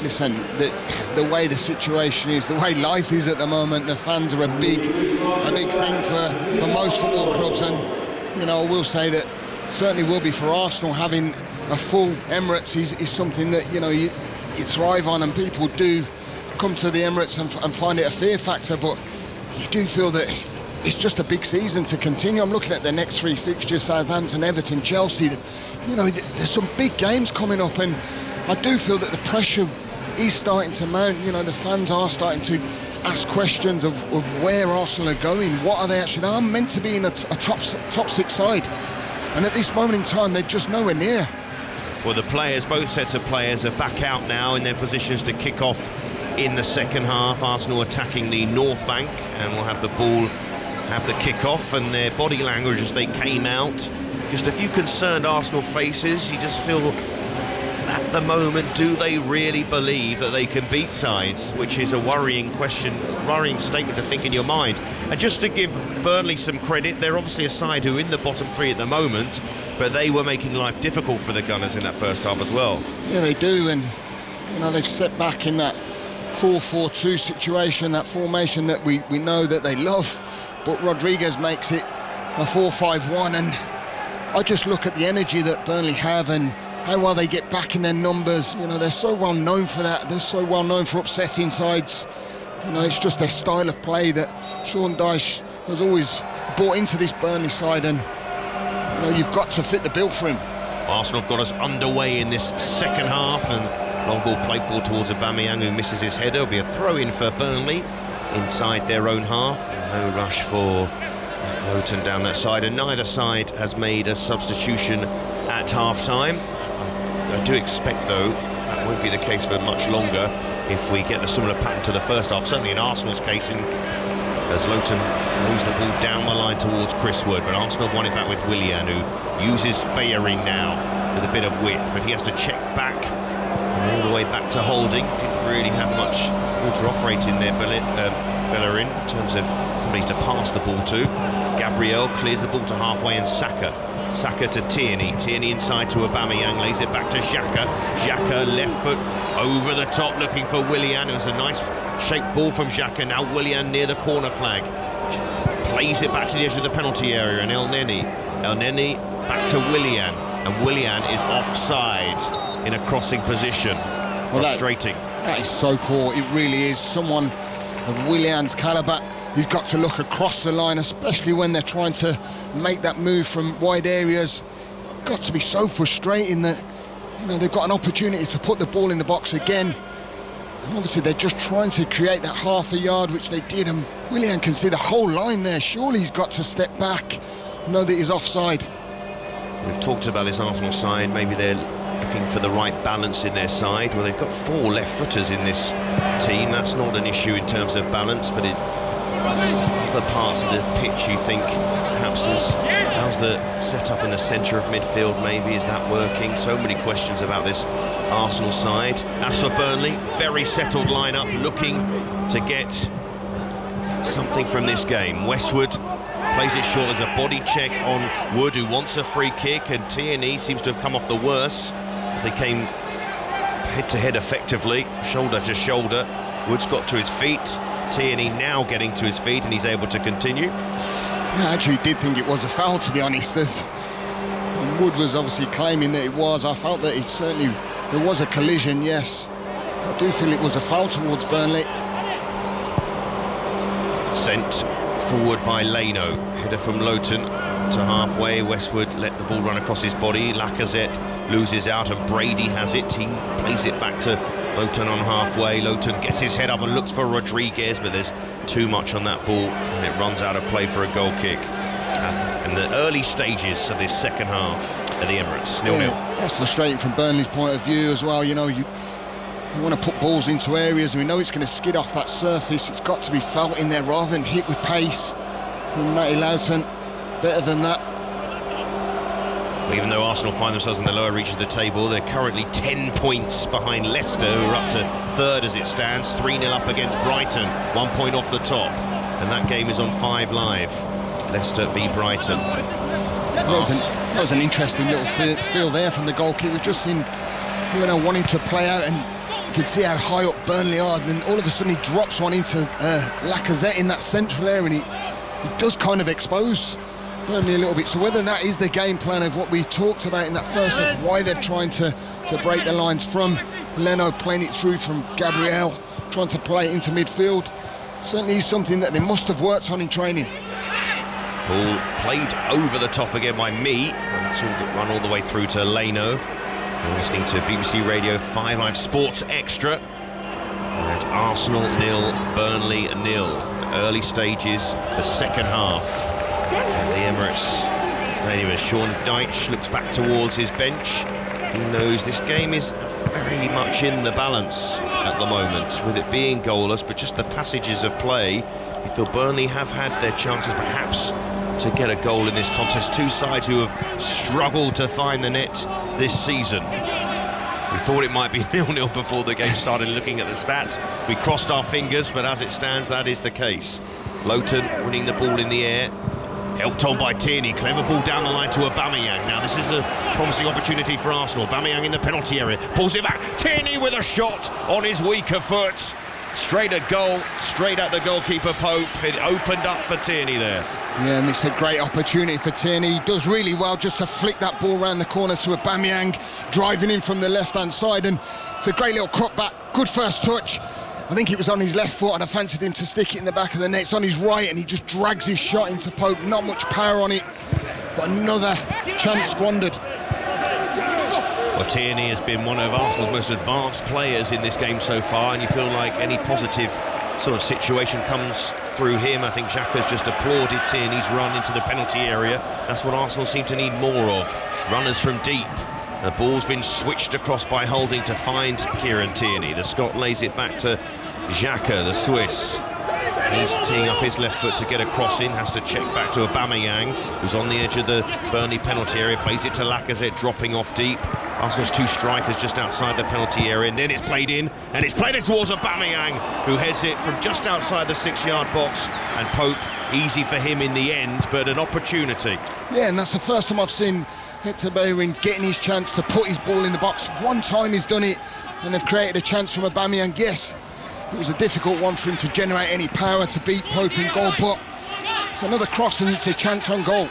listen, the way the situation is, the way life is at the moment, the fans are a big thing for most football clubs, and I will say that certainly will be for Arsenal. Having a full Emirates is something that you thrive on, and people do come to the Emirates and find it a fear factor, but you do feel that it's just a big season to continue. I'm looking at the next three fixtures: Southampton, Everton, Chelsea. There's some big games coming up, and I do feel that the pressure is starting to mount. The fans are starting to ask questions of where Arsenal are going. What are they actually? They are meant to be in a top six side, and at this moment in time, they're just nowhere near. Well, the players, both sets of players, are back out now in their positions to kick off in the second half. Arsenal attacking the north bank, and will have the ball, have the kick-off, and their body language as they came out. Just a few concerned Arsenal faces. You just feel, at the moment, do they really believe that they can beat sides? Which is a worrying question, worrying statement to think in your mind. And just to give Burnley some credit, they're obviously a side who are in the bottom three at the moment, but they were making life difficult for the Gunners in that first half as well. Yeah, they do, and they've set back in that 4-4-2 situation, that formation that we know that they love, but Rodriguez makes it a 4-5-1, and I just look at the energy that Burnley have and how well they get back in their numbers. They're so well known for that. They're so well known for upsetting sides. It's just their style of play that Sean Dyche has always brought into this Burnley side, and you've got to fit the bill for him. Arsenal have got us underway in this second half, and long ball played ball towards Aubameyang, who misses his header. It'll be a throw-in for Burnley inside their own half. No rush for Lowton down that side, and neither side has made a substitution at half-time. I do expect, though, that won't be the case for much longer if we get the similar pattern to the first half. Certainly in Arsenal's case, as Lowton throws the ball down the line towards Chris Wood, but Arsenal have won it back with Willian, who uses Bellerin now with a bit of width, but he has to check back all the way back to Holding. Didn't really have much water operating there, Bellerin, in terms of somebody to pass the ball to. Gabriel clears the ball to halfway, and Saka to Tierney inside to Aubameyang, lays it back to Xhaka left foot over the top looking for Willian. It was a nice shaped ball from Xhaka. Now Willian near the corner flag, plays it back to the edge of the penalty area, and El Neni back to Willian, and Willian is offside in a crossing position. Frustrating. That is so poor. It really is. Someone of Willian's calibre, he's got to look across the line, especially when they're trying to make that move from wide areas. Got to be so frustrating that they've got an opportunity to put the ball in the box again, and obviously they're just trying to create that half a yard, which they did, and Willian can see the whole line there. Surely he's got to step back, know that he's offside. We've talked about this Arsenal side, maybe they're looking for the right balance in their side. Well, they've got 4 left footers in this team. That's not an issue in terms of balance, but in other parts of the pitch you think perhaps how's the setup in the centre of midfield, maybe is that working? So many questions about this Arsenal side. As for Burnley, very settled lineup, looking to get something from this game. Westwood plays it short. There's a body check on Wood, who wants a free kick, and Tierney seems to have come off the worst. They came head to head effectively, shoulder to shoulder. Woods got to his feet. Tierney now getting to his feet, and he's able to continue. I actually did think it was a foul, to be honest. Wood was obviously claiming that it was. I felt that there was a collision, yes. I do feel it was a foul towards Burnley. Sent forward by Leno. Header from Lowton to halfway. Westwood let the ball run across his body. Lacazette loses out and Brady has it. He plays it back to Lowton on halfway. Lowton gets his head up and looks for Rodriguez, but there's too much on that ball and it runs out of play for a goal kick. In the early stages of this second half at the Emirates, 0-0. That's frustrating from Burnley's point of view as well. You know, you want to put balls into areas and we know it's going to skid off that surface. It's got to be felt in there rather than hit with pace from Matty Lowton. Better than that. Even though Arsenal find themselves in the lower reaches of the table, they're currently 10 points behind Leicester, who are up to third as it stands. 3-0 up against Brighton, 1 point off the top, and that game is on 5 Live. Leicester v Brighton. That was an interesting little feel there from the goalkeeper. We've just seen, you know, wanting to play out, and you can see how high up Burnley are, and then all of a sudden he drops one into Lacazette in that central area, and he does kind of expose Burnley a little bit. So whether that is the game plan of what we talked about in that first half, why they're trying to break the lines from Leno, playing it through from Gabriel, trying to play it into midfield, certainly is something that they must have worked on in training. Ball played over the top again by me, and that's all run all the way through to Leno. You're listening to BBC Radio 5 Live Sports Extra. And Arsenal 0, Burnley 0. Early stages, the second half at the Emirates Stadium as Sean Dyche looks back towards his bench. He knows this game is very much in the balance at the moment, with it being goalless, but just the passages of play. We feel Burnley have had their chances perhaps to get a goal in this contest. Two sides who have struggled to find the net this season. We thought it might be 0-0 before the game started. Looking at the stats, we crossed our fingers, but as it stands, that is the case. Lowton winning the ball in the air, helped on by Tierney. Clever ball down the line to Aubameyang. Now this is a promising opportunity for Arsenal. Aubameyang in the penalty area, pulls it back. Tierney with a shot on his weaker foot. Straight at goal, straight at the goalkeeper Pope. It opened up for Tierney there. Yeah, and it's a great opportunity for Tierney. He does really well just to flick that ball around the corner to Aubameyang, driving in from the left-hand side, and it's a great little cut back. Good first touch. I think it was on his left foot, and I fancied him to stick it in the back of the net. It's on his right, and he just drags his shot into Pope. Not much power on it, but another chance squandered. Well, Tierney has been one of Arsenal's most advanced players in this game so far, and you feel like any positive sort of situation comes through him. I think Xhaka's just applauded Tierney's run into the penalty area. That's what Arsenal seem to need more of. Runners from deep. The ball's been switched across by Holding to find Kieran Tierney. The Scot lays it back to Xhaka, the Swiss. He's teeing up his left foot to get a cross in, has to check back to Aubameyang, who's on the edge of the Burnley penalty area, plays it to Lacazette, dropping off deep. Arsenal's two strikers just outside the penalty area, and then it's played in, and it's played it towards Aubameyang, who heads it from just outside the 6-yard box, and Pope, easy for him in the end, but an opportunity. Yeah, and that's the first time I've seen Hector Bellerin getting his chance to put his ball in the box. One time he's done it, and they've created a chance from Aubameyang. Yes, it was a difficult one for him to generate any power to beat Pope in goal, but it's another cross and it's a chance on goal.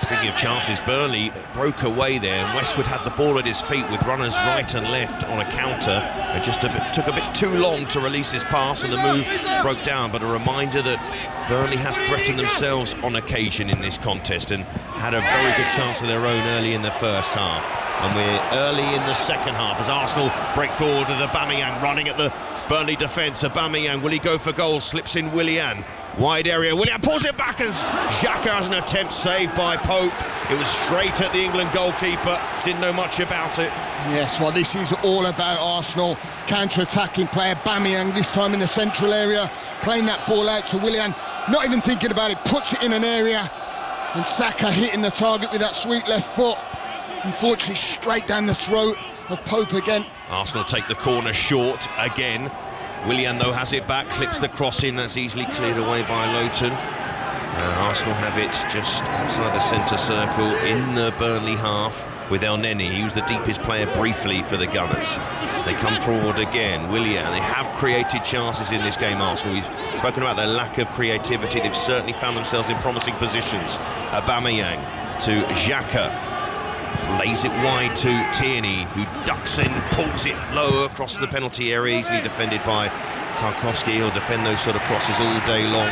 Speaking of chances, Burnley broke away there, and Westwood had the ball at his feet with runners right and left on a counter. It just took a bit too long to release his pass, and the move broke down. But a reminder that Burnley have threatened themselves on occasion in this contest and had a very good chance of their own early in the first half. And we're early in the second half as Arsenal break forward with Aubameyang running at the Burnley defence. Aubameyang, will he go for goal? Slips in Willian. Wide area, Willian pulls it back as Xhaka has an attempt saved by Pope. It was straight at the England goalkeeper, didn't know much about it. Yes, well, this is all about Arsenal counter-attacking player Aubameyang, this time in the central area, playing that ball out to Willian, not even thinking about it, puts it in an area, and Saka hitting the target with that sweet left foot. Unfortunately, straight down the throat of Pope again. Arsenal take the corner short again. Willian, though, has it back, clips the cross in, that's easily cleared away by Lowton. Arsenal have it just outside the centre circle in the Burnley half. with El Neni. He was the deepest player briefly for the Gunners. They come forward again. Willian, they have created chances in this game, Arsenal. We've spoken about their lack of creativity. They've certainly found themselves in promising positions. Aubameyang to Xhaka. Lays it wide to Tierney, who ducks in, pulls it low across the penalty area, easily defended by Tarkowski. He'll defend those sort of crosses all day long.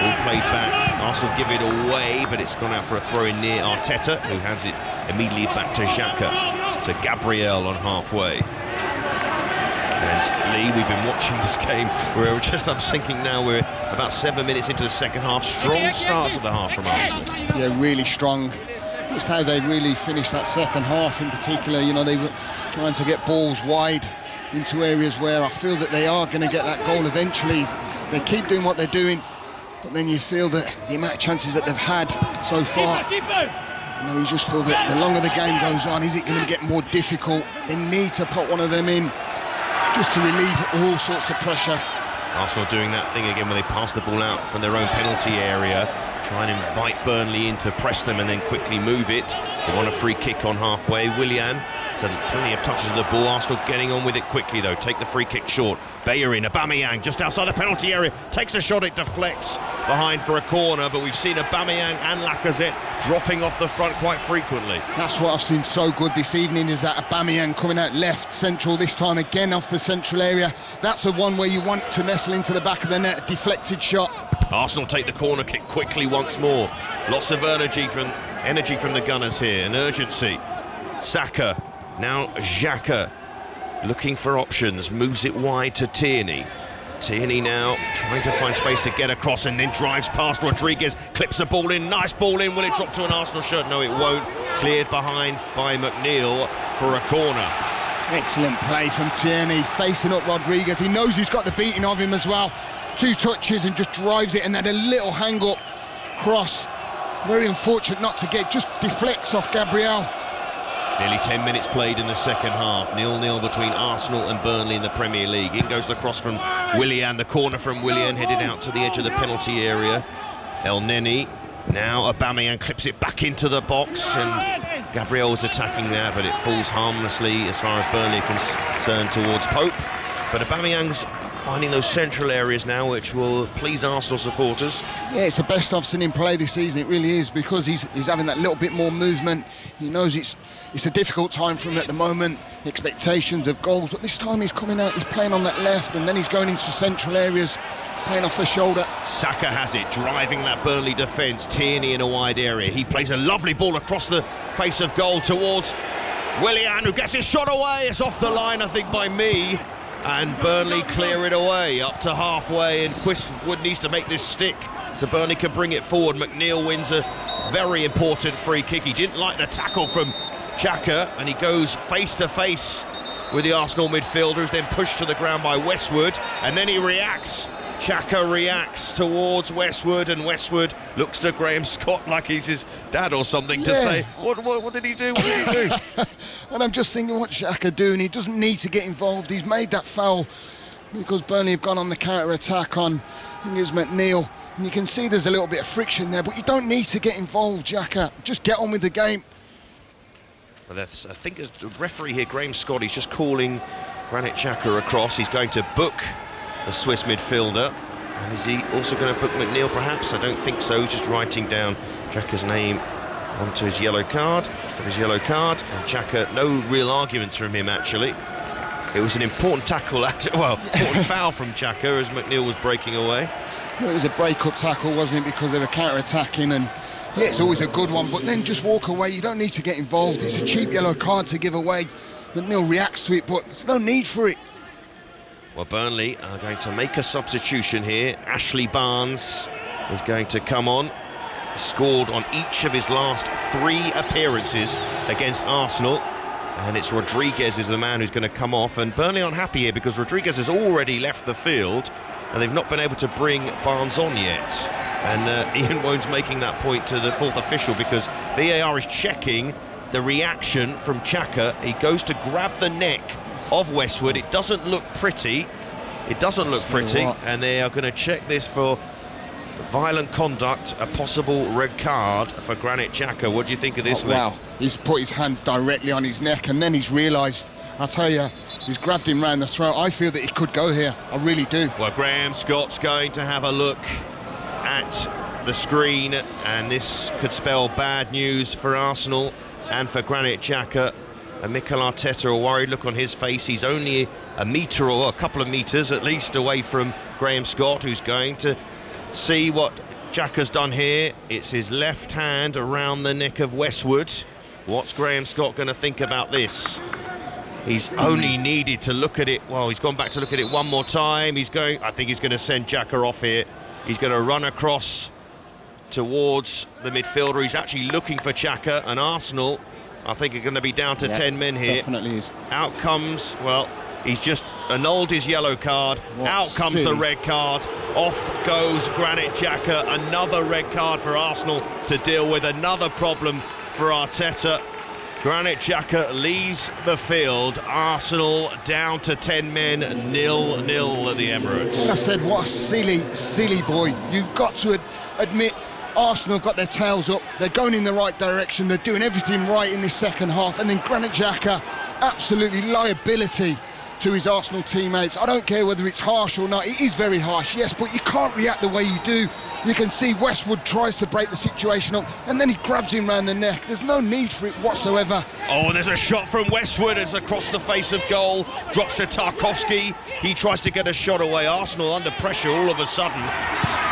All played back. Arsenal give it away, but it's gone out for a throw-in near Arteta, who hands it immediately back to Xhaka, to Gabriel on halfway. And Lee, we've been watching this game. I'm thinking now we're about 7 minutes into the second half. Strong start to the half from Arsenal. Yeah, really strong. Just how they really finished that second half in particular. You know, they were trying to get balls wide into areas where I feel that they are going to get that goal eventually. They keep doing what they're doing, but then you feel that the amount of chances that they've had so far, you know, you just feel that the longer the game goes on, is it going to get more difficult? They need to put one of them in just to relieve all sorts of pressure. Arsenal doing that thing again where they pass the ball out from their own penalty area, try and invite Burnley in to press them and then quickly move it. They want a free kick on halfway. Willian, so plenty of touches of the ball. Arsenal getting on with it quickly though. Take the free kick short. Bellerin, Aubameyang just outside the penalty area, takes a shot, it deflects behind for a corner, but we've seen Aubameyang and Lacazette dropping off the front quite frequently. That's what I've seen so good this evening, is that Aubameyang coming out left central, this time again off the central area. That's the one where you want to nestle into the back of the net, a deflected shot. Arsenal take the corner kick quickly once more. Lots of energy from the Gunners here, an urgency. Saka, now Xhaka, looking for options, moves it wide to Tierney. Tierney now trying to find space to get across and then drives past Rodriguez, clips the ball in, nice ball in. Will it drop to an Arsenal shirt? No, it won't. Cleared behind by McNeil for a corner. Excellent play from Tierney, facing up Rodriguez. He knows he's got the beating of him as well. 2 touches and just drives it, and then a little hang-up cross. Very unfortunate not to get, just deflects off Gabriel. Nearly 10 minutes played in the second half. 0-0 between Arsenal and Burnley in the Premier League. In goes the cross from Willian, the corner from Willian, headed out to the edge of the penalty area. El Neni, now Aubameyang clips it back into the box, and Gabriel's attacking there, but it falls harmlessly as far as Burnley are concerned towards Pope. But Aubameyang's finding those central areas now, which will please Arsenal supporters. Yeah, it's the best I've seen him play this season. It really is, because he's having that little bit more movement. He knows it's a difficult time for him at the moment, expectations of goals, but this time he's coming out, he's playing on that left, and then he's going into central areas, playing off the shoulder. Saka has it, driving that Burnley defence. Tierney in a wide area. He plays a lovely ball across the face of goal towards Willian, who gets his shot away. It's off the line, I think, by me. And Burnley clear it away up to halfway, and Quistwood needs to make this stick so Burnley can bring it forward. McNeil wins a very important free kick. He didn't like the tackle from Xhaka, and he goes face to face with the Arsenal midfielder, who's then pushed to the ground by Westwood, and then he reacts. Xhaka reacts towards Westwood, and Westwood looks to Graham Scott like he's his dad or something, to say, what did he do? What did he do? And I'm just thinking, what's Xhaka doing? He doesn't need to get involved. He's made that foul because Burnley have gone on the counter-attack on, I think it was McNeil, and you can see there's a little bit of friction there, but you don't need to get involved, Xhaka. Just get on with the game. Well, I think the referee here, Graham Scott, he's just calling Granit Xhaka across. He's going to book the Swiss midfielder. And is he also going to book McNeil perhaps? I don't think so. He's just writing down Xhaka's name onto his yellow card. And Xhaka, no real arguments from him actually. It was an important tackle, important foul from Xhaka as McNeil was breaking away. It was a break-up tackle, wasn't it, because they were counter-attacking, and yeah, it's always a good one, but then just walk away. You don't need to get involved. It's a cheap yellow card to give away. McNeil reacts to it, but there's no need for it. Well, Burnley are going to make a substitution here. Ashley Barnes is going to come on. Scored on each of his last 3 appearances against Arsenal. And it's Rodriguez is the man who's going to come off. And Burnley aren't happy here because Rodriguez has already left the field and they've not been able to bring Barnes on yet. And Ian Wone's making that point to the 4th official because VAR is checking the reaction from Xhaka. He goes to grab the neck of Westwood. It doesn't look pretty. And they are going to check this for Violent conduct, a possible red card for Granit Xhaka. What do you think of this, Lee? Wow, he's put his hands directly on his neck and then he's realised, I'll tell you, he's grabbed him round the throat. I feel that he could go here, I really do. Well, Graham Scott's going to have a look at the screen, and this could spell bad news for Arsenal and for Granit Xhaka. And Mikel Arteta, a worried look on his face. He's only a metre or a couple of metres at least away from Graham Scott, who's going to see what Xhaka's done here. It's his left hand around the neck of Westwood. What's Graham Scott going to think about this? He's only needed to look at it. Well, he's gone back to look at it one more time. I think he's going to send Xhaka off here. He's going to run across towards the midfielder. He's actually looking for Xhaka, and Arsenal, I think, are going to be down to 10 men here. Definitely is. Out comes, well, he's just annulled his yellow card. Out comes the red card. Off goes Granit Xhaka. Another red card for Arsenal to deal with. Another problem for Arteta. Granit Xhaka leaves the field. Arsenal down to 10 men, 0-0 at the Emirates. I said, what a silly boy. You've got to admit, Arsenal got their tails up. They're going in the right direction. They're doing everything right in this second half. And then Granit Xhaka, absolutely liability to his Arsenal teammates. I don't care whether it's harsh or not. It is very harsh, yes, but you can't react the way you do. You can see Westwood tries to break the situation up, and then he grabs him round the neck. There's no need for it whatsoever. Oh, there's a shot from Westwood. It's across the face of goal. Drops to Tarkowski. He tries to get a shot away. Arsenal under pressure all of a sudden.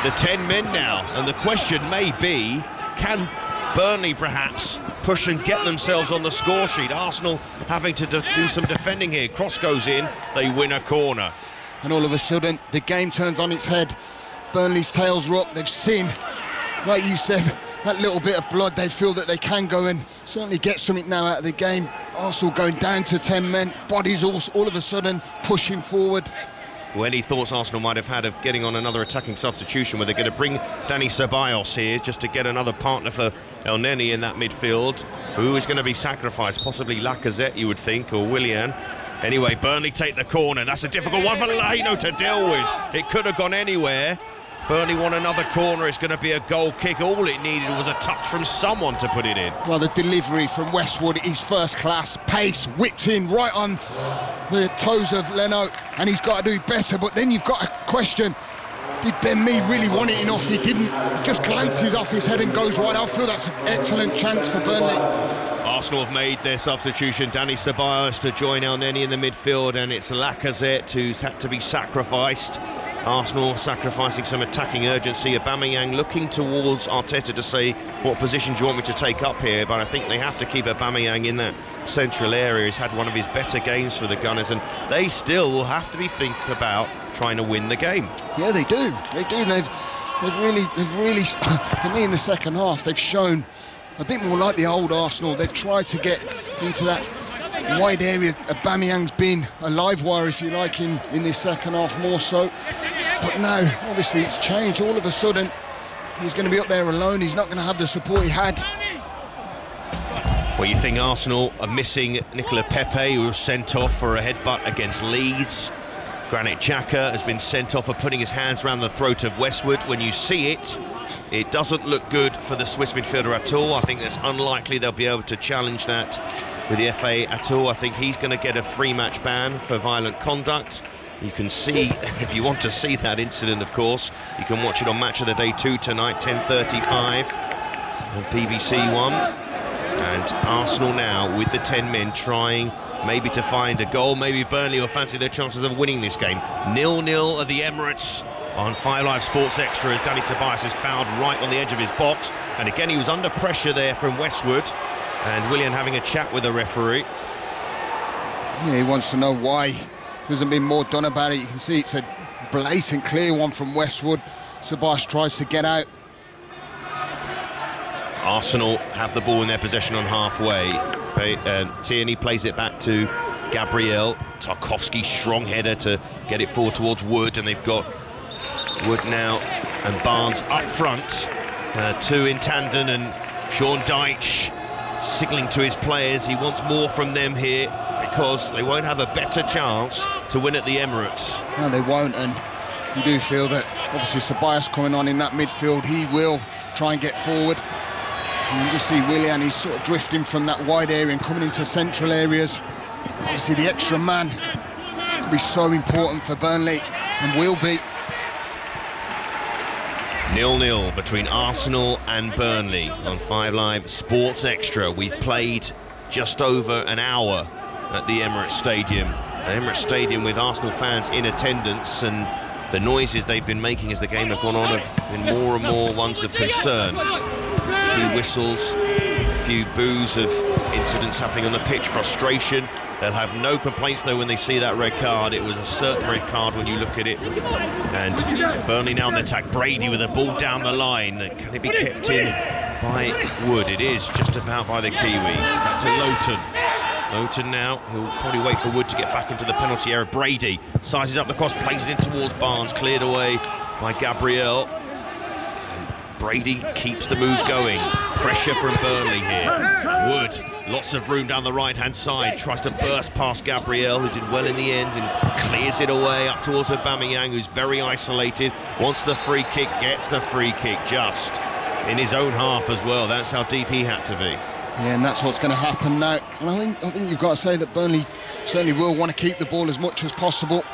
The 10 men now, and the question may be, can Burnley perhaps push and get themselves on the score sheet? Arsenal having to do some defending here. Cross goes in, they win a corner. And all of a sudden, the game turns on its head. Burnley's tails are up. They've seen, like you said, that little bit of blood. They feel that they can go and certainly get something now out of the game. Arsenal going down to 10 men. Bodies all of a sudden pushing forward. Well, any thoughts Arsenal might have had of getting on another attacking substitution, where they're going to bring Dani Ceballos here just to get another partner for El Neni in that midfield? Who is going to be sacrificed? Possibly Lacazette, you would think, or Willian. Anyway, Burnley take the corner. That's a difficult one for Leno to deal with. It could have gone anywhere. Burnley want another corner. It's going to be a goal kick. All it needed was a touch from someone to put it in. Well, the delivery from Westwood is first class. Pace whipped in right on the toes of Leno, and he's got to do better. But then you've got a question. Did Ben Mee really want it enough? He didn't. He just glances off his head and goes wide. I feel that's an excellent chance for Burnley. Arsenal have made their substitution. Dani Ceballos to join El Neni in the midfield, and it's Lacazette who's had to be sacrificed. Arsenal sacrificing some attacking urgency. Aubameyang looking towards Arteta to say, what position do you want me to take up here? But I think they have to keep Aubameyang in that central area. He's had one of his better games for the Gunners, and they still will have to be thinking about trying to win the game. Yeah, they do. They do. They've really, for me, in the second half, they've shown a bit more like the old Arsenal. They've tried to get into that wide area. Aubameyang's been a live wire, if you like, in this second half more so. But now, obviously, it's changed. All of a sudden, he's going to be up there alone. He's not going to have the support he had. Well, you think Arsenal are missing Nicola Pepe, who was sent off for a headbutt against Leeds. Granit Xhaka has been sent off for putting his hands around the throat of Westwood. When you see it, it doesn't look good for the Swiss midfielder at all. I think it's unlikely they'll be able to challenge that with the FA at all. I think he's going to get a 3-match ban for violent conduct. You can see, if you want to see that incident, of course, you can watch it on Match of the Day 2 tonight, 10:35 on BBC One. And Arsenal now with the 10 men trying maybe to find a goal. Maybe Burnley will fancy their chances of winning this game. 0-0 at the Emirates on 5 Live Sports Extra, as Dani Ceballos is fouled right on the edge of his box. And again, he was under pressure there from Westwood. And Willian having a chat with the referee. Yeah, he wants to know why there hasn't been more done about it. You can see it's a blatant clear one from Westwood. Ceballos tries to get out. Arsenal have the ball in their possession on halfway. Tierney plays it back to Gabriel. Tarkowski, strong header to get it forward towards Wood, and they've got Wood now and Barnes up front. Two in tandem, and Sean Dyche signalling to his players he wants more from them here, because they won't have a better chance to win at the Emirates. No, they won't, and you do feel that Obviously, Ceballos coming on in that midfield. He will try and get forward. And you just see Willian, he's sort of drifting from that wide area and coming into central areas. Obviously, the extra man will be so important for Burnley, and will be. 0-0 between Arsenal and Burnley on 5 Live Sports Extra. We've played just over an hour at the Emirates Stadium. The Emirates Stadium with Arsenal fans in attendance, and the noises they've been making as the game have gone on have been more and more ones of concern. A few whistles, a few boos of incidents happening on the pitch, frustration. They'll have no complaints though when they see that red card. It was a certain red card when you look at it. And Burnley now on the attack. Brady with a ball down the line. Can it be kept in by Wood? It is just about by the Kiwi. Back to Lowton. Lowton now, he'll probably wait for Wood to get back into the penalty area. Brady sizes up the cross, plays it in towards Barnes, cleared away by Gabriel. Brady keeps the move going. Pressure from Burnley here. Wood, lots of room down the right-hand side, tries to burst past Gabriel, who did well in the end, and clears it away up towards Aubameyang, who's very isolated, wants the free kick, gets the free kick just in his own half as well. That's how deep he had to be. Yeah, and that's what's going to happen now. And I think you've got to say that Burnley certainly will want to keep the ball as much as possible.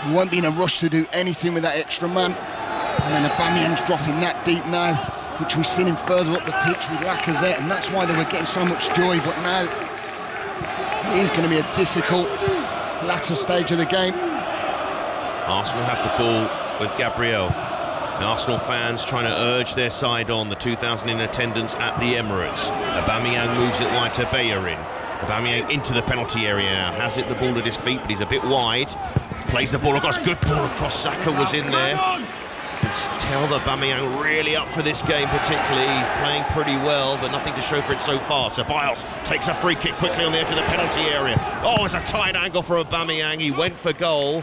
He won't be in a rush to do anything with that extra man. And then Aubameyang's dropping that deep now, which we've seen him further up the pitch with Lacazette, and that's why they were getting so much joy. But now it is going to be a difficult latter stage of the game. Arsenal have the ball with Gabriel. The Arsenal fans trying to urge their side on, the 2,000 in attendance at the Emirates. Aubameyang moves it wide to Bellerin. Aubameyang into the penalty area now. Has it the ball at his feet, but he's a bit wide. Plays the ball across. Good ball across. Saka was in there. You can tell that Aubameyang really up for this game particularly. He's playing pretty well, but nothing to show for it so far. So Biles takes a free kick quickly on the edge of the penalty area. Oh, it's a tight angle for Aubameyang. He went for goal.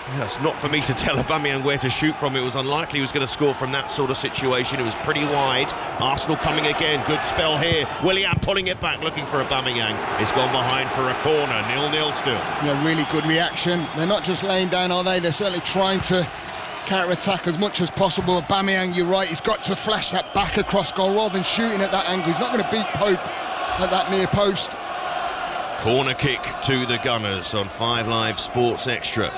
Yeah, it's not for me to tell Aubameyang where to shoot from. It was unlikely he was going to score from that sort of situation. It was pretty wide. Arsenal coming again. Good spell here. Willian pulling it back, looking for Aubameyang. It's gone behind for a corner. 0-0 still. Yeah, really good reaction. They're not just laying down, are they? They're certainly trying to counter-attack as much as possible. Aubameyang, you're right, he's got to flash that back across goal rather than shooting at that angle. He's not going to beat Pope at that near post. Corner kick to the Gunners on 5 Live Sports Extra.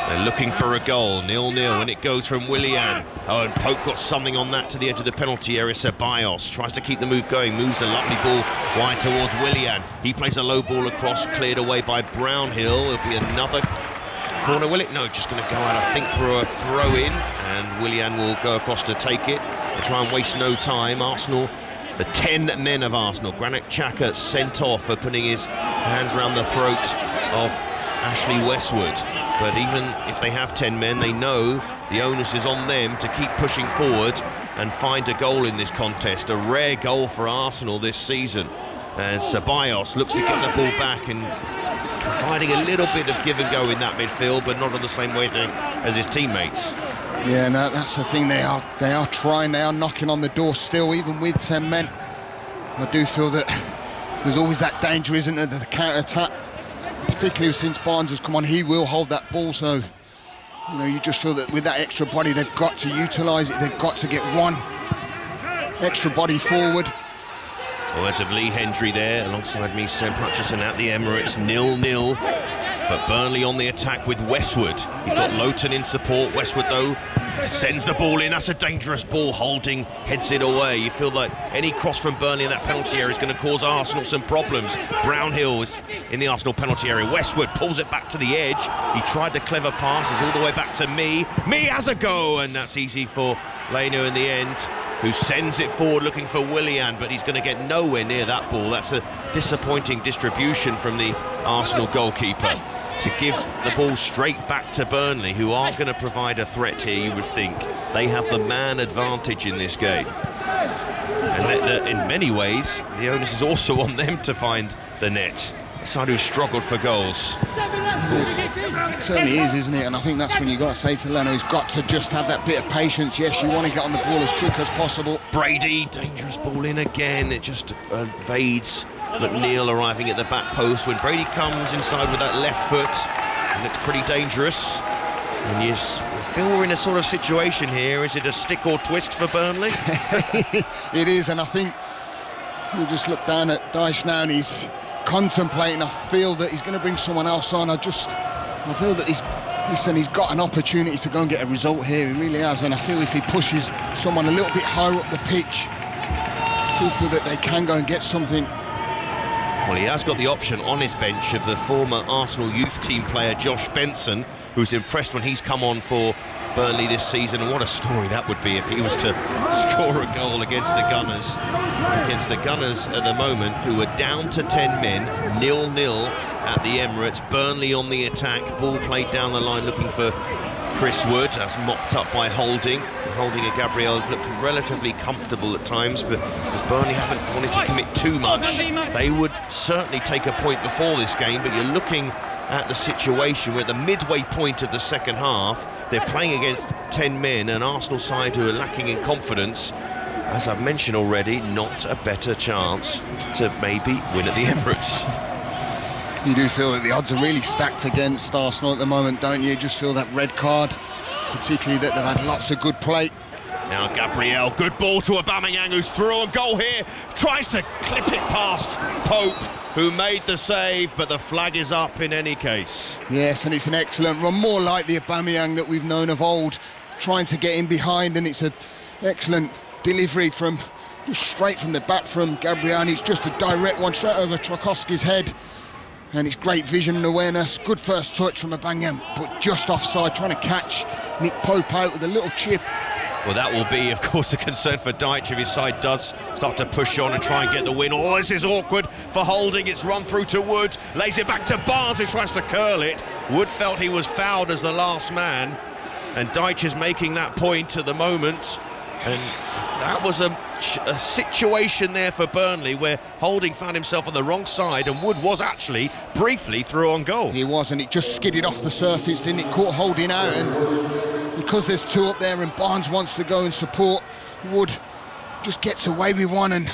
They're looking for a goal, 0-0, and it goes from Willian. Oh, and Pope got something on that to the edge of the penalty area. Ceballos tries to keep the move going, moves a lovely ball wide towards Willian. He plays a low ball across, cleared away by Brownhill. It'll be another corner, will it? No, just going to go out, I think, for a throw-in, and Willian will go across to take it. They try and waste no time. Arsenal, the 10 men of Arsenal. Granit Xhaka sent off for putting his hands around the throat of Ashley Westwood. But even if they have 10 men, they know the onus is on them to keep pushing forward and find a goal in this contest. A rare goal for Arsenal this season. And Ceballos looks to get the ball back and providing a little bit of give and go in that midfield, but not on the same way as his teammates. Yeah, no, that's the thing. They are trying. They are knocking on the door still, even with 10 men. I do feel that there's always that danger, isn't there, the counter-attack. Particularly since Barnes has come on, he will hold that ball. So, you know, you just feel that with that extra body, they've got to utilise it. They've got to get one extra body forward. Words of Lee Hendry there, alongside me, Seb Hutchison at the Emirates, 0-0. But Burnley on the attack with Westwood. He's got Lowton in support. Westwood, though, sends the ball in. That's a dangerous ball. Holding heads it away. You feel like any cross from Burnley in that penalty area is going to cause Arsenal some problems. Brownhill is in the Arsenal penalty area. Westwood pulls it back to the edge. He tried the clever pass. It's all the way back to Me. Me has a go, and that's easy for Leno in the end, who sends it forward looking for Willian, but he's going to get nowhere near that ball. That's a disappointing distribution from the Arsenal goalkeeper to give the ball straight back to Burnley, who aren't going to provide a threat here, you would think. They have the man advantage in this game. And in many ways, the onus is also on them to find the net. The side who struggled for goals. It certainly is, isn't it? And I think that's when you've got to say to Leno, he's got to just have that bit of patience. Yes, you want to get on the ball as quick as possible. Brady, dangerous ball in again. It just evades McNeil arriving at the back post. When Brady comes inside with that left foot, it looks pretty dangerous. And you feel we're in a sort of situation here. Is it a stick or twist for Burnley? It is, and I think you just look down at Dyche now and he's contemplating. I feel that he's going to bring someone else on. I feel that he's got an opportunity to go and get a result here. He really has, and I feel if he pushes someone a little bit higher up the pitch, I do feel that they can go and get something. Well, he has got the option on his bench of the former Arsenal youth team player Josh Benson, who's impressed when he's come on for Burnley this season. And what a story that would be if he was to score a goal against the Gunners. Against the Gunners at the moment, who are down to 10 men, 0-0 at the Emirates. Burnley on the attack, ball played down the line looking for Chris Wood. That's mopped up by Holding. Holding and Gabriel looked relatively comfortable at times, but as Burnley haven't wanted to commit too much, they would certainly take a point before this game. But you're looking at the situation where at the midway point of the second half, they're playing against 10 men, an Arsenal side who are lacking in confidence. As I've mentioned already, not a better chance to maybe win at the Emirates. You do feel that the odds are really stacked against Arsenal at the moment, don't you? You just feel that red card, particularly that they've had lots of good play. Now Gabriel, good ball to Aubameyang, who's through a goal here, tries to clip it past Pope, who made the save, but the flag is up in any case. Yes, and it's an excellent run, more like the Aubameyang that we've known of old, trying to get in behind, and it's an excellent delivery from just straight from the back from Gabriel. It's just a direct one straight over Tarkowski's head. And it's great vision and awareness. Good first touch from Aubameyang, but just offside, trying to catch Nick Pope out with a little chip. Well, that will be, of course, a concern for Dyche if his side does start to push on and try and get the win. Oh, this is awkward for Holding. It's run through to Wood, lays it back to Barnes, who tries to curl it. Wood felt he was fouled as the last man, and Dyche is making that point at the moment. And that was a situation there for Burnley where Holding found himself on the wrong side, and Wood was actually briefly through on goal. He was, and it just skidded off the surface, didn't it? Caught Holding out, and because there's two up there and Barnes wants to go and support, Wood just gets away with one, and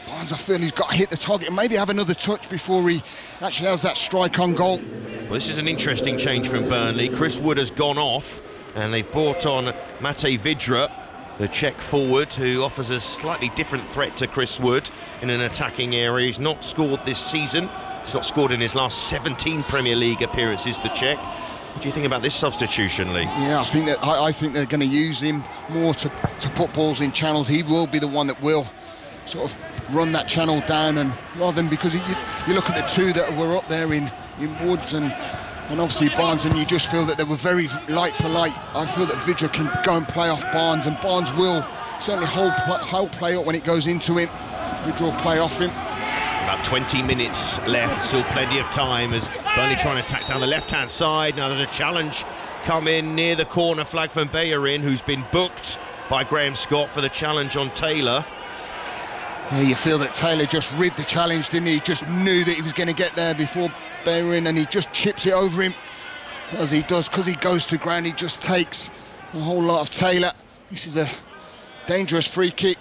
Barnes, I feel he's got to hit the target and maybe have another touch before he actually has that strike on goal. Well, this is an interesting change from Burnley. Chris Wood has gone off, and they've brought on Matej Vydra, the Czech forward, who offers a slightly different threat to Chris Wood in an attacking area. He's not scored this season. He's not scored in his last 17 Premier League appearances, the Czech. What do you think about this substitution, Lee? Yeah, I think they're going to use him more to put balls in channels. He will be the one that will sort of run that channel down, and rather than, because you look at the two that were up there in Woods and obviously Barnes, and you just feel that they were very light for light. I feel that Vydra can go and play off Barnes, and Barnes will certainly hold play up when it goes into him. Vydra will play off him. About 20 minutes left, still plenty of time as Burnley trying to attack down the left-hand side. Now there's a challenge come in near the corner flag from Bellerin, who's been booked by Graham Scott for the challenge on Taylor. Yeah, you feel that Taylor just read the challenge, didn't he? He just knew that he was going to get there before Bellerin, and he just chips it over him, as he does, because he goes to ground. He just takes a whole lot of Taylor. This is a dangerous free kick.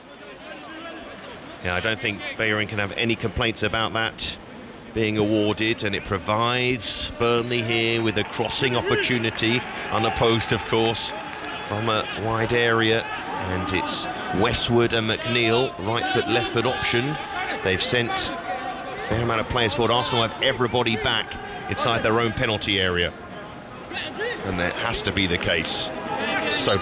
Yeah, I don't think Bellerin can have any complaints about that being awarded, and it provides Burnley here with a crossing opportunity, unopposed of course, from a wide area, and it's Westwood and McNeil, right foot, left foot option. They've sent a fair amount of players forward. Arsenal have everybody back inside their own penalty area, and that has to be the case. So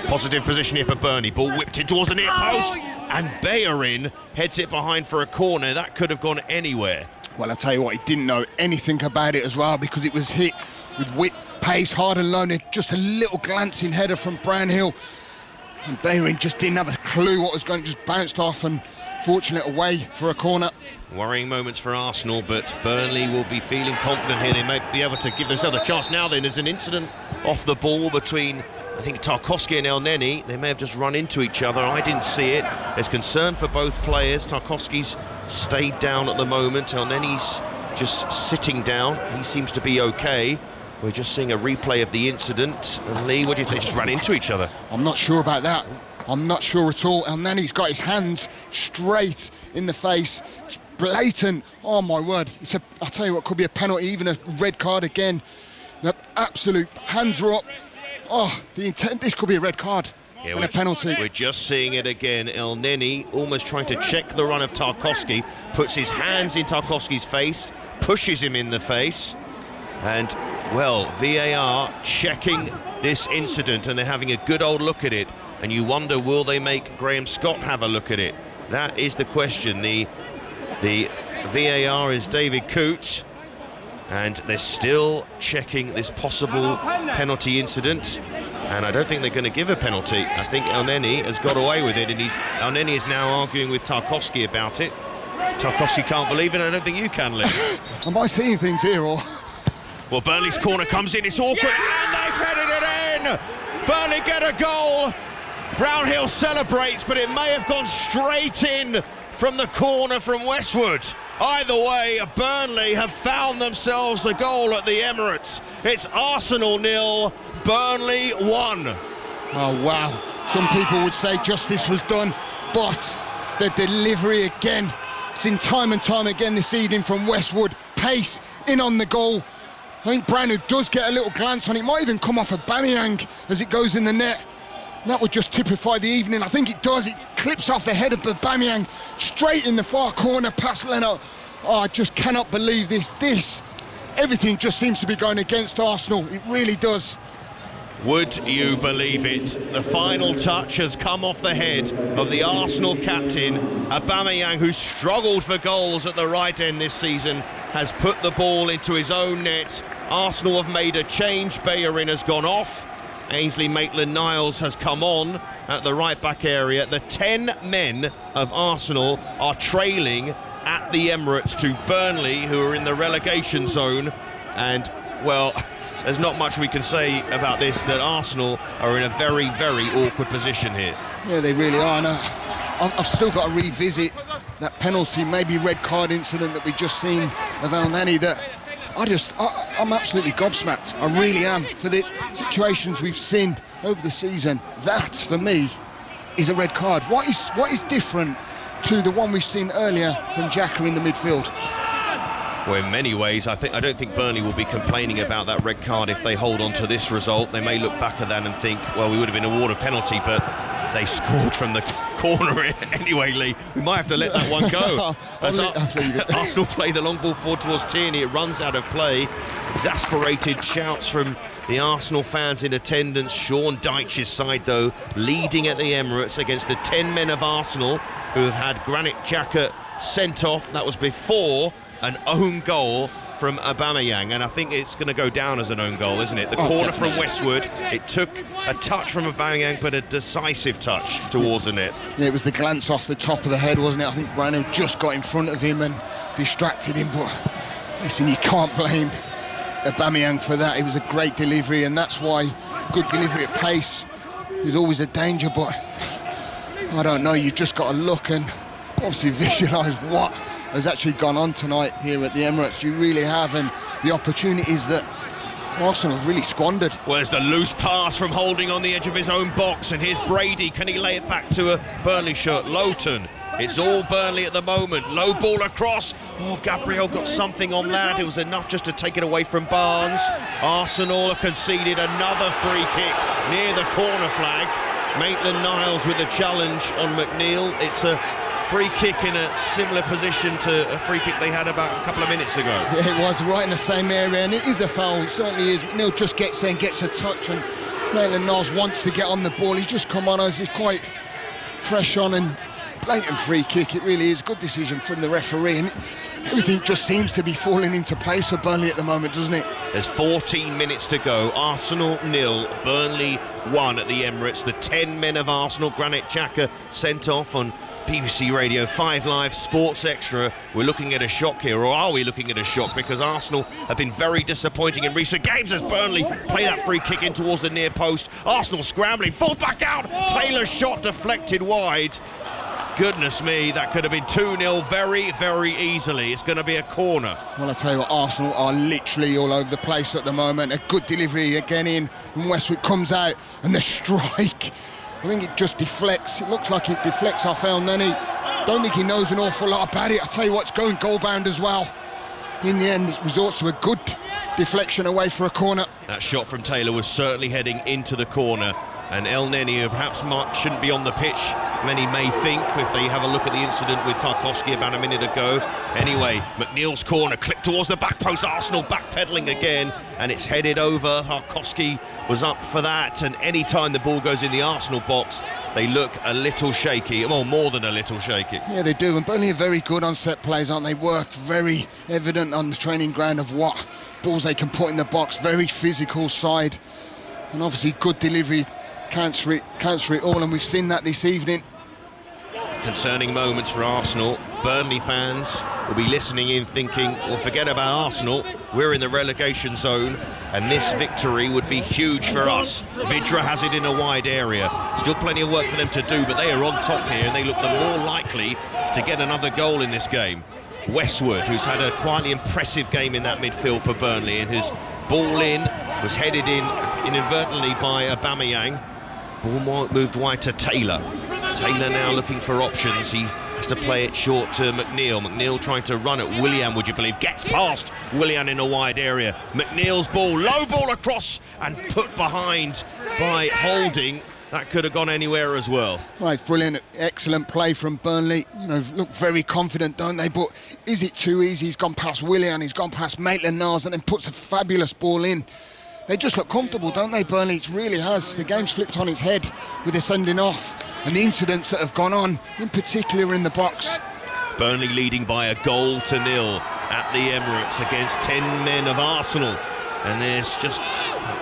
positive position here for Burnley. Ball whipped in towards the near post, and Bellerin heads it behind for a corner. That could have gone anywhere. Well, I tell you what, he didn't know anything about it as well, because it was hit with whip, pace, hard and low. Just a little glancing header from Brownhill, and Bellerin just didn't have a clue what was going, just bounced off and fortunate away for a corner. Worrying moments for Arsenal, but Burnley will be feeling confident here. They may be able to give themselves a chance. Now then, there's an incident off the ball between, I think, Tarkowski and Elneny. They may have just run into each other. I didn't see it. There's concern for both players. Tarkowski's stayed down at the moment. Elneny's just sitting down. He seems to be okay. We're just seeing a replay of the incident. And Lee, what do you think? They just ran into each other. I'm not sure about that. I'm not sure at all. Elneny's got his hands straight in the face. It's blatant. Oh my word. I'll tell you what, could be a penalty, even a red card again. The absolute hands are up. the intent, this could be a red card and a penalty. We're just seeing it again. El Neni almost trying to check the run of Tarkowski, puts his hands in Tarkowski's face, pushes him in the face, and, well, VAR checking this incident, and they're having a good old look at it, and you wonder, will they make Graham Scott have a look at it? That is the question. The VAR is David Coote, and they're still checking this possible penalty incident, and I don't think they're going to give a penalty. I think El Neni has got away with it, and El Neni is now arguing with Tarkowski about it. Tarkowski can't believe it. I don't think you can, Lee. Am I seeing things here, or? Well, Burnley's corner comes in, it's awkward, and they've headed it in! Burnley get a goal! Brownhill celebrates, but it may have gone straight in from the corner from Westwood. Either way, Burnley have found themselves a goal at the Emirates. It's Arsenal 0, Burnley 1. Oh, wow. Some people would say justice was done, but the delivery again, seen time and time again this evening from Westwood. Pace in on the goal. I think Brownhill does get a little glance on it. Might even come off Aubameyang as it goes in the net. And that would just typify the evening. I think it does. It clips off the head of Aubameyang straight in the far corner past Leno. Oh, I just cannot believe this. Everything just seems to be going against Arsenal. It really does. Would you believe it? The final touch has come off the head of the Arsenal captain, Aubameyang, who struggled for goals at the right end this season, has put the ball into his own net. Arsenal have made a change. Bellerin has gone off. Ainsley Maitland-Niles has come on at the right-back area. The 10 men of Arsenal are trailing at the Emirates to Burnley, who are in the relegation zone. And, well, there's not much we can say about this, that Arsenal are in a very, very awkward position here. Yeah, they really are. And I've still got to revisit that penalty, maybe red card incident that we just seen of El Neni, that I'm absolutely gobsmacked. I really am. For the situations we've seen over the season, that, for me, is a red card. What is different to the one we've seen earlier from Xhaka in the midfield? Well, in many ways, I don't think Burnley will be complaining about that red card if they hold on to this result. They may look back at that and think, well, we would have been awarded a penalty, but they scored from the corner anyway, Lee. We might have to let that one go. Arsenal play the long ball forward towards Tierney. It runs out of play. Exasperated shouts from the Arsenal fans in attendance. Sean Dyche's side, though, leading at the Emirates against the 10 men of Arsenal who have had Granit Xhaka sent off. That was before an own goal from Aubameyang, and I think it's going to go down as an own goal, isn't it? The corner from Westwood, it took a touch from Aubameyang, but a decisive touch towards the net. Yeah, it was the glance off the top of the head, wasn't it? I think Brownhill just got in front of him and distracted him, but listen, you can't blame Aubameyang for that. It was a great delivery, and that's why good delivery at pace is always a danger, but I don't know, you've just got to look and obviously visualise what has actually gone on tonight here at the Emirates. You really have, and the opportunities that Arsenal have really squandered. Well, there's the loose pass from Holding on the edge of his own box, and here's Brady. Can he lay it back to a Burnley shirt? Lowton. It's all Burnley at the moment. Low ball across. Oh, Gabriel got something on that. It was enough just to take it away from Barnes. Arsenal have conceded another free kick near the corner flag. Maitland-Niles with a challenge on McNeil. It's a free kick in a similar position to a free kick they had about a couple of minutes ago. Yeah, it was right in the same area, and it is a foul. It certainly is. McNeil just gets there and gets a touch, and Maitland-Niles wants to get on the ball. He's just come on as he's quite fresh on, and blatant free kick. It really is. Good decision from the referee, and everything just seems to be falling into place for Burnley at the moment, doesn't it? There's 14 minutes to go. Arsenal 0, Burnley 1 at the Emirates. The 10 men of Arsenal, Granit Xhaka sent off on BBC Radio 5 Live Sports Extra. We're looking at a shock here, or are we looking at a shock? Because Arsenal have been very disappointing in recent games as Burnley play that free kick in towards the near post. Arsenal scrambling, falls back out. Taylor's shot deflected wide. Goodness me, that could have been 2-0 very, very easily. It's going to be a corner. Well, I tell you what, Arsenal are literally all over the place at the moment. A good delivery again in, and Westwood comes out, and the strike, I think it just deflects. It looks like it deflects off El Neni. Don't think he knows an awful lot about it. I tell you what, it's going goal bound as well. In the end, it resorts to a good deflection away for a corner. That shot from Taylor was certainly heading into the corner, and El Neni, who perhaps shouldn't be on the pitch, many may think, if they have a look at the incident with Tarkowski about a minute ago. Anyway, McNeil's corner, clipped towards the back post, Arsenal backpedaling again, and it's headed over. Tarkowski was up for that, and any time the ball goes in the Arsenal box, they look a little shaky, well, more than a little shaky. Yeah, they do, and Burnley are very good on set plays, aren't they? Work very evident on the training ground of what balls they can put in the box, very physical side, and obviously good delivery counts for it all, and we've seen that this evening. Concerning moments for Arsenal. Burnley fans will be listening in thinking, well, forget about Arsenal, we're in the relegation zone, and this victory would be huge for us. Vidra has it in a wide area, still plenty of work for them to do, but they are on top here, and they look the more likely to get another goal in this game. Westwood, who's had a quietly impressive game in that midfield for Burnley, and his ball in was headed in inadvertently by Aubameyang. Ball moved wide to Taylor. Taylor now looking for options. He has to play it short to McNeil. McNeil trying to run at Willian, would you believe? Gets past Willian in a wide area. McNeil's ball, low ball across and put behind by Holding. That could have gone anywhere as well. Right, brilliant, excellent play from Burnley. You know, look very confident, don't they? But is it too easy? He's gone past Willian, he's gone past Maitland-Niles, and then puts a fabulous ball in. They just look comfortable, don't they, Burnley? It really has. The game's flipped on its head with the sending off and the incidents that have gone on, in particular in the box. Burnley leading by 1-0 at the Emirates against 10 men of Arsenal. And there's just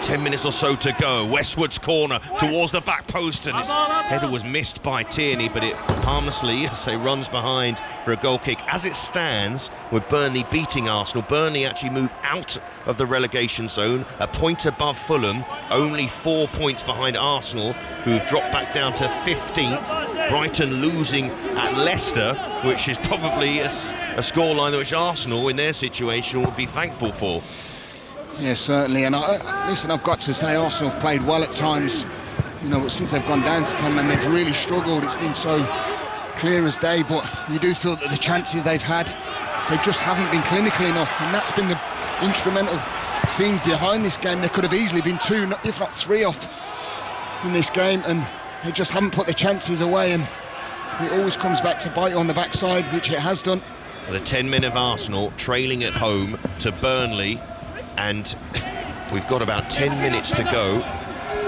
10 minutes or so to go. Westwood's corner towards the back post, and his header was missed by Tierney, but it harmlessly, runs behind for a goal kick. As it stands, with Burnley beating Arsenal, Burnley actually moved out of the relegation zone, a point above Fulham, only 4 points behind Arsenal, who've dropped back down to 15th. Brighton losing at Leicester, which is probably a scoreline which Arsenal, in their situation, would be thankful for. Yeah, certainly. And listen, I've got to say, Arsenal have played well at times. You know, since they've gone down to 10 men, they've really struggled. It's been so clear as day, but you do feel that the chances they've had, they just haven't been clinical enough, and that's been the instrumental scenes behind this game. There could have easily been 2, if not 3 up in this game, and they just haven't put the chances away, and it always comes back to bite on the backside, which it has done. The 10 men of Arsenal trailing at home to Burnley, and we've got about 10 minutes to go.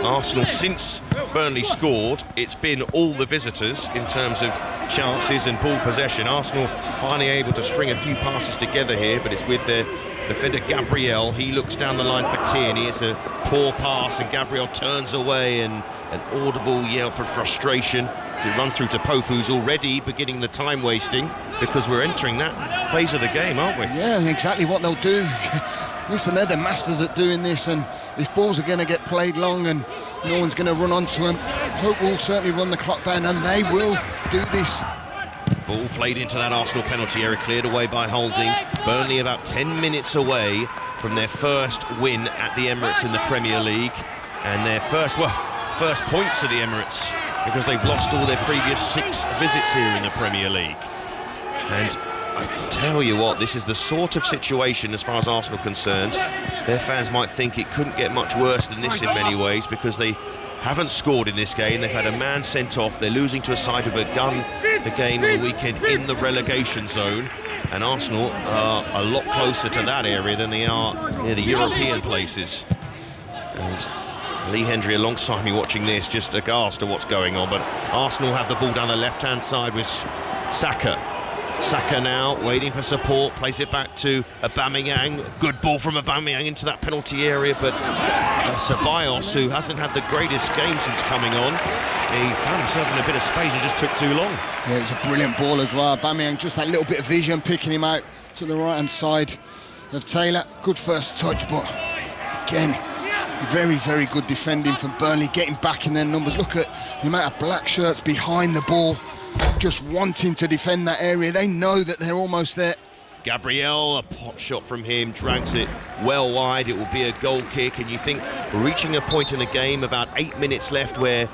Arsenal, since Burnley scored, it's been all the visitors in terms of chances and ball possession. Arsenal finally able to string a few passes together here, but it's with their defender Gabriel. He looks down the line for Tierney. It's a poor pass, and Gabriel turns away, and an audible yell for frustration as it runs through to Pope, who's already beginning the time wasting, because we're entering that phase of the game, aren't we? Yeah, exactly what they'll do. Listen, they're the masters at doing this, and if balls are going to get played long and no one's going to run onto them, Hope will certainly run the clock down, and they will do this. Ball played into that Arsenal penalty area, cleared away by Holding. Burnley about 10 minutes away from their first win at the Emirates in the Premier League, and their first points at the Emirates, because they've lost all their previous 6 visits here in the Premier League. And I tell you what, this is the sort of situation, as far as Arsenal are concerned, their fans might think it couldn't get much worse than this in many ways, because they haven't scored in this game. They've had a man sent off. They're losing to a side who have gun the game on the weekend in the relegation zone, and Arsenal are a lot closer to that area than they are near the European places. And Lee Hendry alongside me watching this, just aghast at what's going on. But Arsenal have the ball down the left-hand side with Saka. Saka now waiting for support, plays it back to Aubameyang. Good ball from Aubameyang into that penalty area, but Ceballos, who hasn't had the greatest game since coming on, he found himself in a bit of space and just took too long. Yeah, it's a brilliant ball as well. Aubameyang, just that little bit of vision, picking him out to the right-hand side of Taylor. Good first touch, but again, very, very good defending from Burnley, getting back in their numbers. Look at the amount of black shirts behind the ball, just wanting to defend that area. They know that they're almost there. Gabriel, a pot shot from him, drags it well wide. It will be a goal kick, and you think we're reaching a point in the game, about 8 minutes left, where,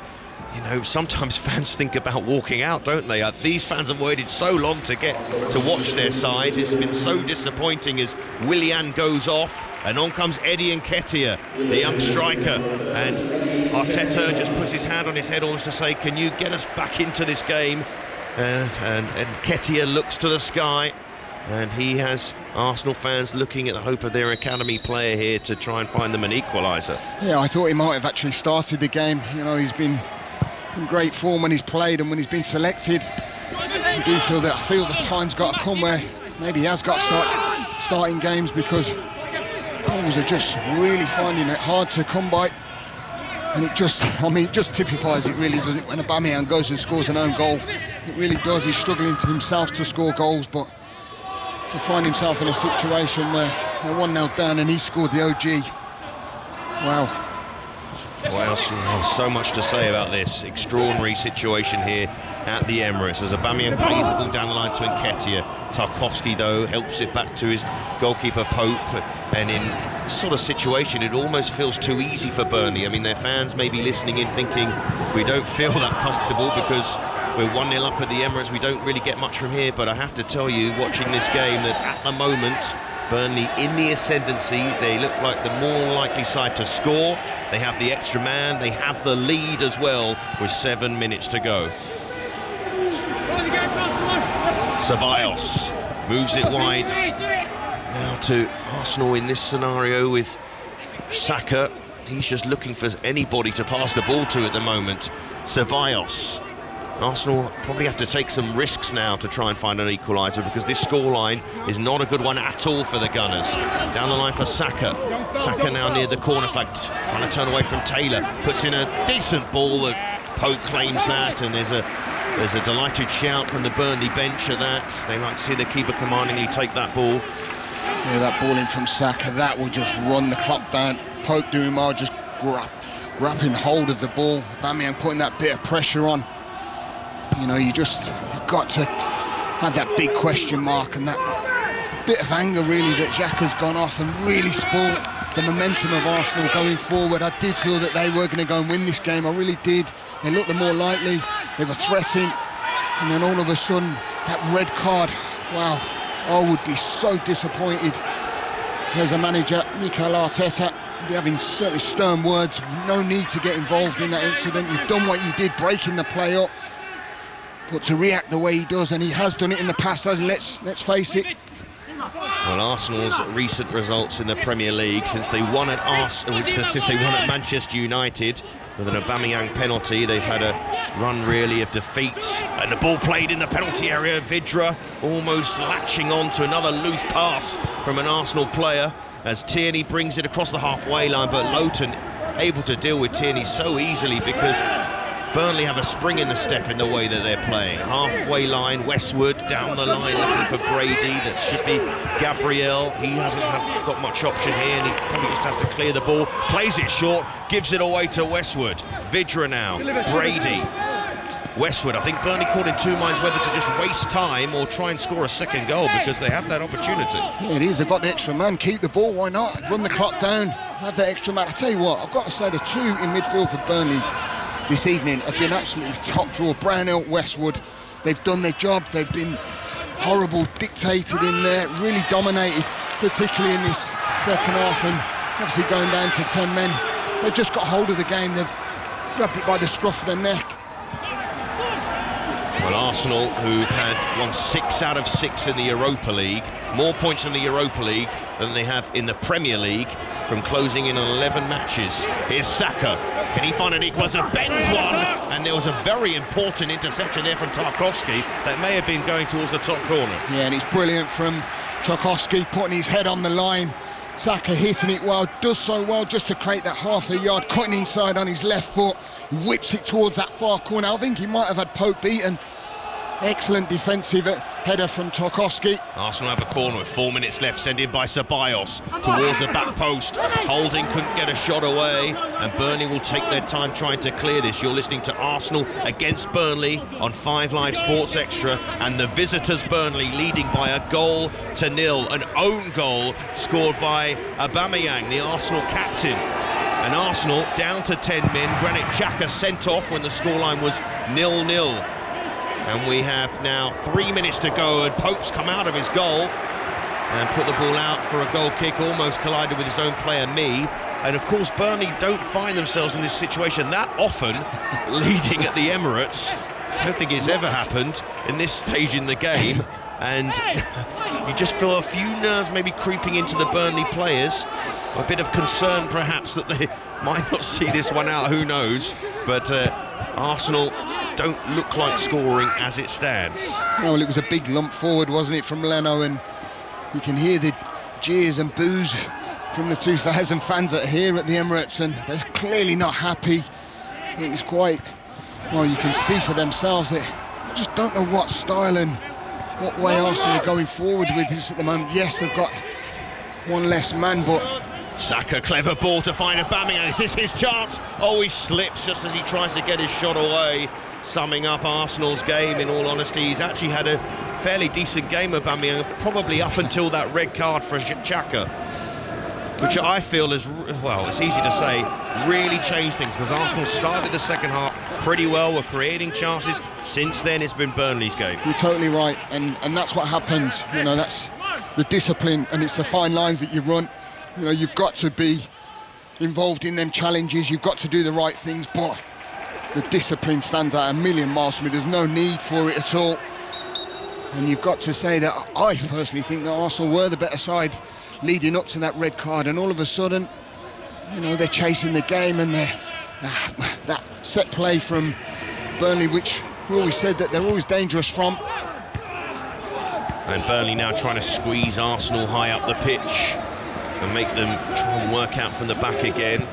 you know, sometimes fans think about walking out, don't they? These fans have waited so long to get to watch their side. It's been so disappointing as Willian goes off. and on comes Eddie Nketiah, the young striker, and Arteta just puts his hand on his head almost to say, can you get us back into this game? And Nketiah looks to the sky, and he has Arsenal fans looking at the hope of their academy player here to try and find them an equaliser. Yeah, I thought he might have actually started the game. You know, he's been in great form when he's played and when he's been selected. I do feel that the time's got to come where maybe he has got to start starting games, because goals are just really finding it hard to come by. And it just typifies it, really, doesn't it? When Aubameyang goes and scores an own goal, it really does. He's struggling to himself to score goals, but to find himself in a situation where they're 1-0 down and he scored the OG. Wow. Well, so much to say about this extraordinary situation here at the Emirates as Aubameyang plays the ball down the line to Nketiah. Tarkowski, though, helps it back to his goalkeeper Pope, and in this sort of situation it almost feels too easy for Burnley. I mean, their fans may be listening in thinking we don't feel that comfortable because we're 1-0 up at the Emirates, we don't really get much from here, but I have to tell you, watching this game, that at the moment Burnley in the ascendancy, they look like the more likely side to score. They have the extra man, they have the lead as well with 7 minutes to go. Ceballos moves it wide now to Arsenal in this scenario with Saka. He's just looking for anybody to pass the ball to at the moment. Ceballos. Arsenal probably have to take some risks now to try and find an equaliser, because this scoreline is not a good one at all for the Gunners. Down the line for Saka. Saka now near the corner flag, trying to turn away from Taylor. Puts in a decent ball. That Pope claims that, and there's a delighted shout from the Burnley bench at that. They like to see the keeper commandingly take that ball. Yeah, that ball in from Saka, that will just run the clock down. Pope doing well, just grabbing hold of the ball. Aubameyang putting that bit of pressure on. You know, you've got to have that big question mark and that bit of anger, really, that Xhaka's gone off and really spoiled the momentum of Arsenal going forward. I did feel that they were going to go and win this game. I really did. They looked the more likely. They were threatening. And then all of a sudden, that red card. Wow. I would be so disappointed. There's a manager, Mikel Arteta, be having certainly stern words. No need to get involved in that incident. You've done what you did, breaking the play up. But to react the way he does, and he has done it in the past, let's face it. Well, Arsenal's recent results in the Premier League since they won at Manchester United with an Aubameyang penalty, they've had a run really of defeats, and the ball played in the penalty area. Vidra almost latching on to another loose pass from an Arsenal player as Tierney brings it across the halfway line, but Lowton able to deal with Tierney so easily because Burnley have a spring in the step in the way that they're playing. Halfway line, Westwood down the line looking for Brady. That should be Gabriel. He hasn't got much option here, and he probably just has to clear the ball. Plays it short, gives it away to Westwood. Vidra now, Brady. Westwood, I think Burnley caught in two minds whether to just waste time or try and score a second goal, because they have that opportunity. Yeah, it is. They've got the extra man. Keep the ball, why not? Run the clock down, have that extra man. I tell you what, I've got to say the two in midfield for Burnley this evening have been absolutely top draw. Brownhill, Westwood, they've done their job. They've been horrible, dictated in there, really dominated, particularly in this second half, and obviously going down to 10 men. They've just got hold of the game. They've grabbed it by the scruff of their neck. Well, Arsenal, who've had won 6 out of 6 in the Europa League, more points in the Europa League than they have in the Premier League, from closing in on 11 matches. Here's Saka. Can he find an equaliser? Bends one, and there was a very important interception there from Tarkowski that may have been going towards the top corner. Yeah, and it's brilliant from Tarkowski, putting his head on the line. Saka hitting it well, does so well just to create that half a yard, cutting inside on his left foot, whips it towards that far corner. I think he might have had Pope beaten. Excellent defensive header from Tarkowski. Arsenal have a corner with 4 minutes left, sent in by Ceballos towards the back post. Holding couldn't get a shot away, and Burnley will take their time trying to clear this. You're listening to Arsenal against Burnley on 5 Live Sports Extra, and the visitors Burnley leading by 1-0. An own goal scored by Aubameyang, the Arsenal captain. And Arsenal down to 10 men. Granit Xhaka sent off when the scoreline was 0-0. And we have now 3 minutes to go, and Pope's come out of his goal. and put the ball out for a goal kick, almost collided with his own player, Me. And of course, Burnley don't find themselves in this situation that often, leading at the Emirates. I don't think it's ever happened in this stage in the game. And you just feel a few nerves maybe creeping into the Burnley players. A bit of concern perhaps that they might not see this one out, who knows. But Arsenal don't look like scoring as it stands. Well, it was a big lump forward, wasn't it, from Leno, and you can hear the jeers and boos from the 2,000 fans that are here at the Emirates, and they're clearly not happy. I think it's quite, well, you can see for themselves that I just don't know what style and what way Arsenal are going forward with this at the moment. Yes, they've got one less man, but Saka, clever ball to find Aubameyang. Is this his chance? Oh, he slips just as he tries to get his shot away. Summing up Arsenal's game, in all honesty, he's actually had a fairly decent game, Aubameyang, probably up until that red card for Xhaka, which I feel is, well, it's easy to say, really changed things, because Arsenal started the second half pretty well, were creating chances. Since then, it's been Burnley's game. You're totally right, and that's what happens. You know, that's the discipline, and it's the fine lines that you run. You know, you've got to be involved in them challenges, you've got to do the right things, but the discipline stands out a million miles from me. There's no need for it at all. And you've got to say that I personally think that Arsenal were the better side leading up to that red card, and all of a sudden, you know, they're chasing the game, and that set play from Burnley, which we always said that they're always dangerous from. And Burnley now trying to squeeze Arsenal high up the pitch and make them try and work out from the back again.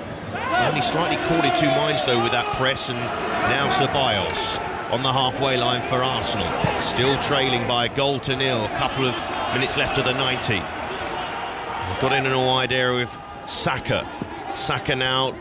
Only slightly caught in two minds though with that press, and now Ceballos on the halfway line for Arsenal, still trailing by a goal to nil. A couple of minutes left of the 90. Got in a wide area with Saka. Saka now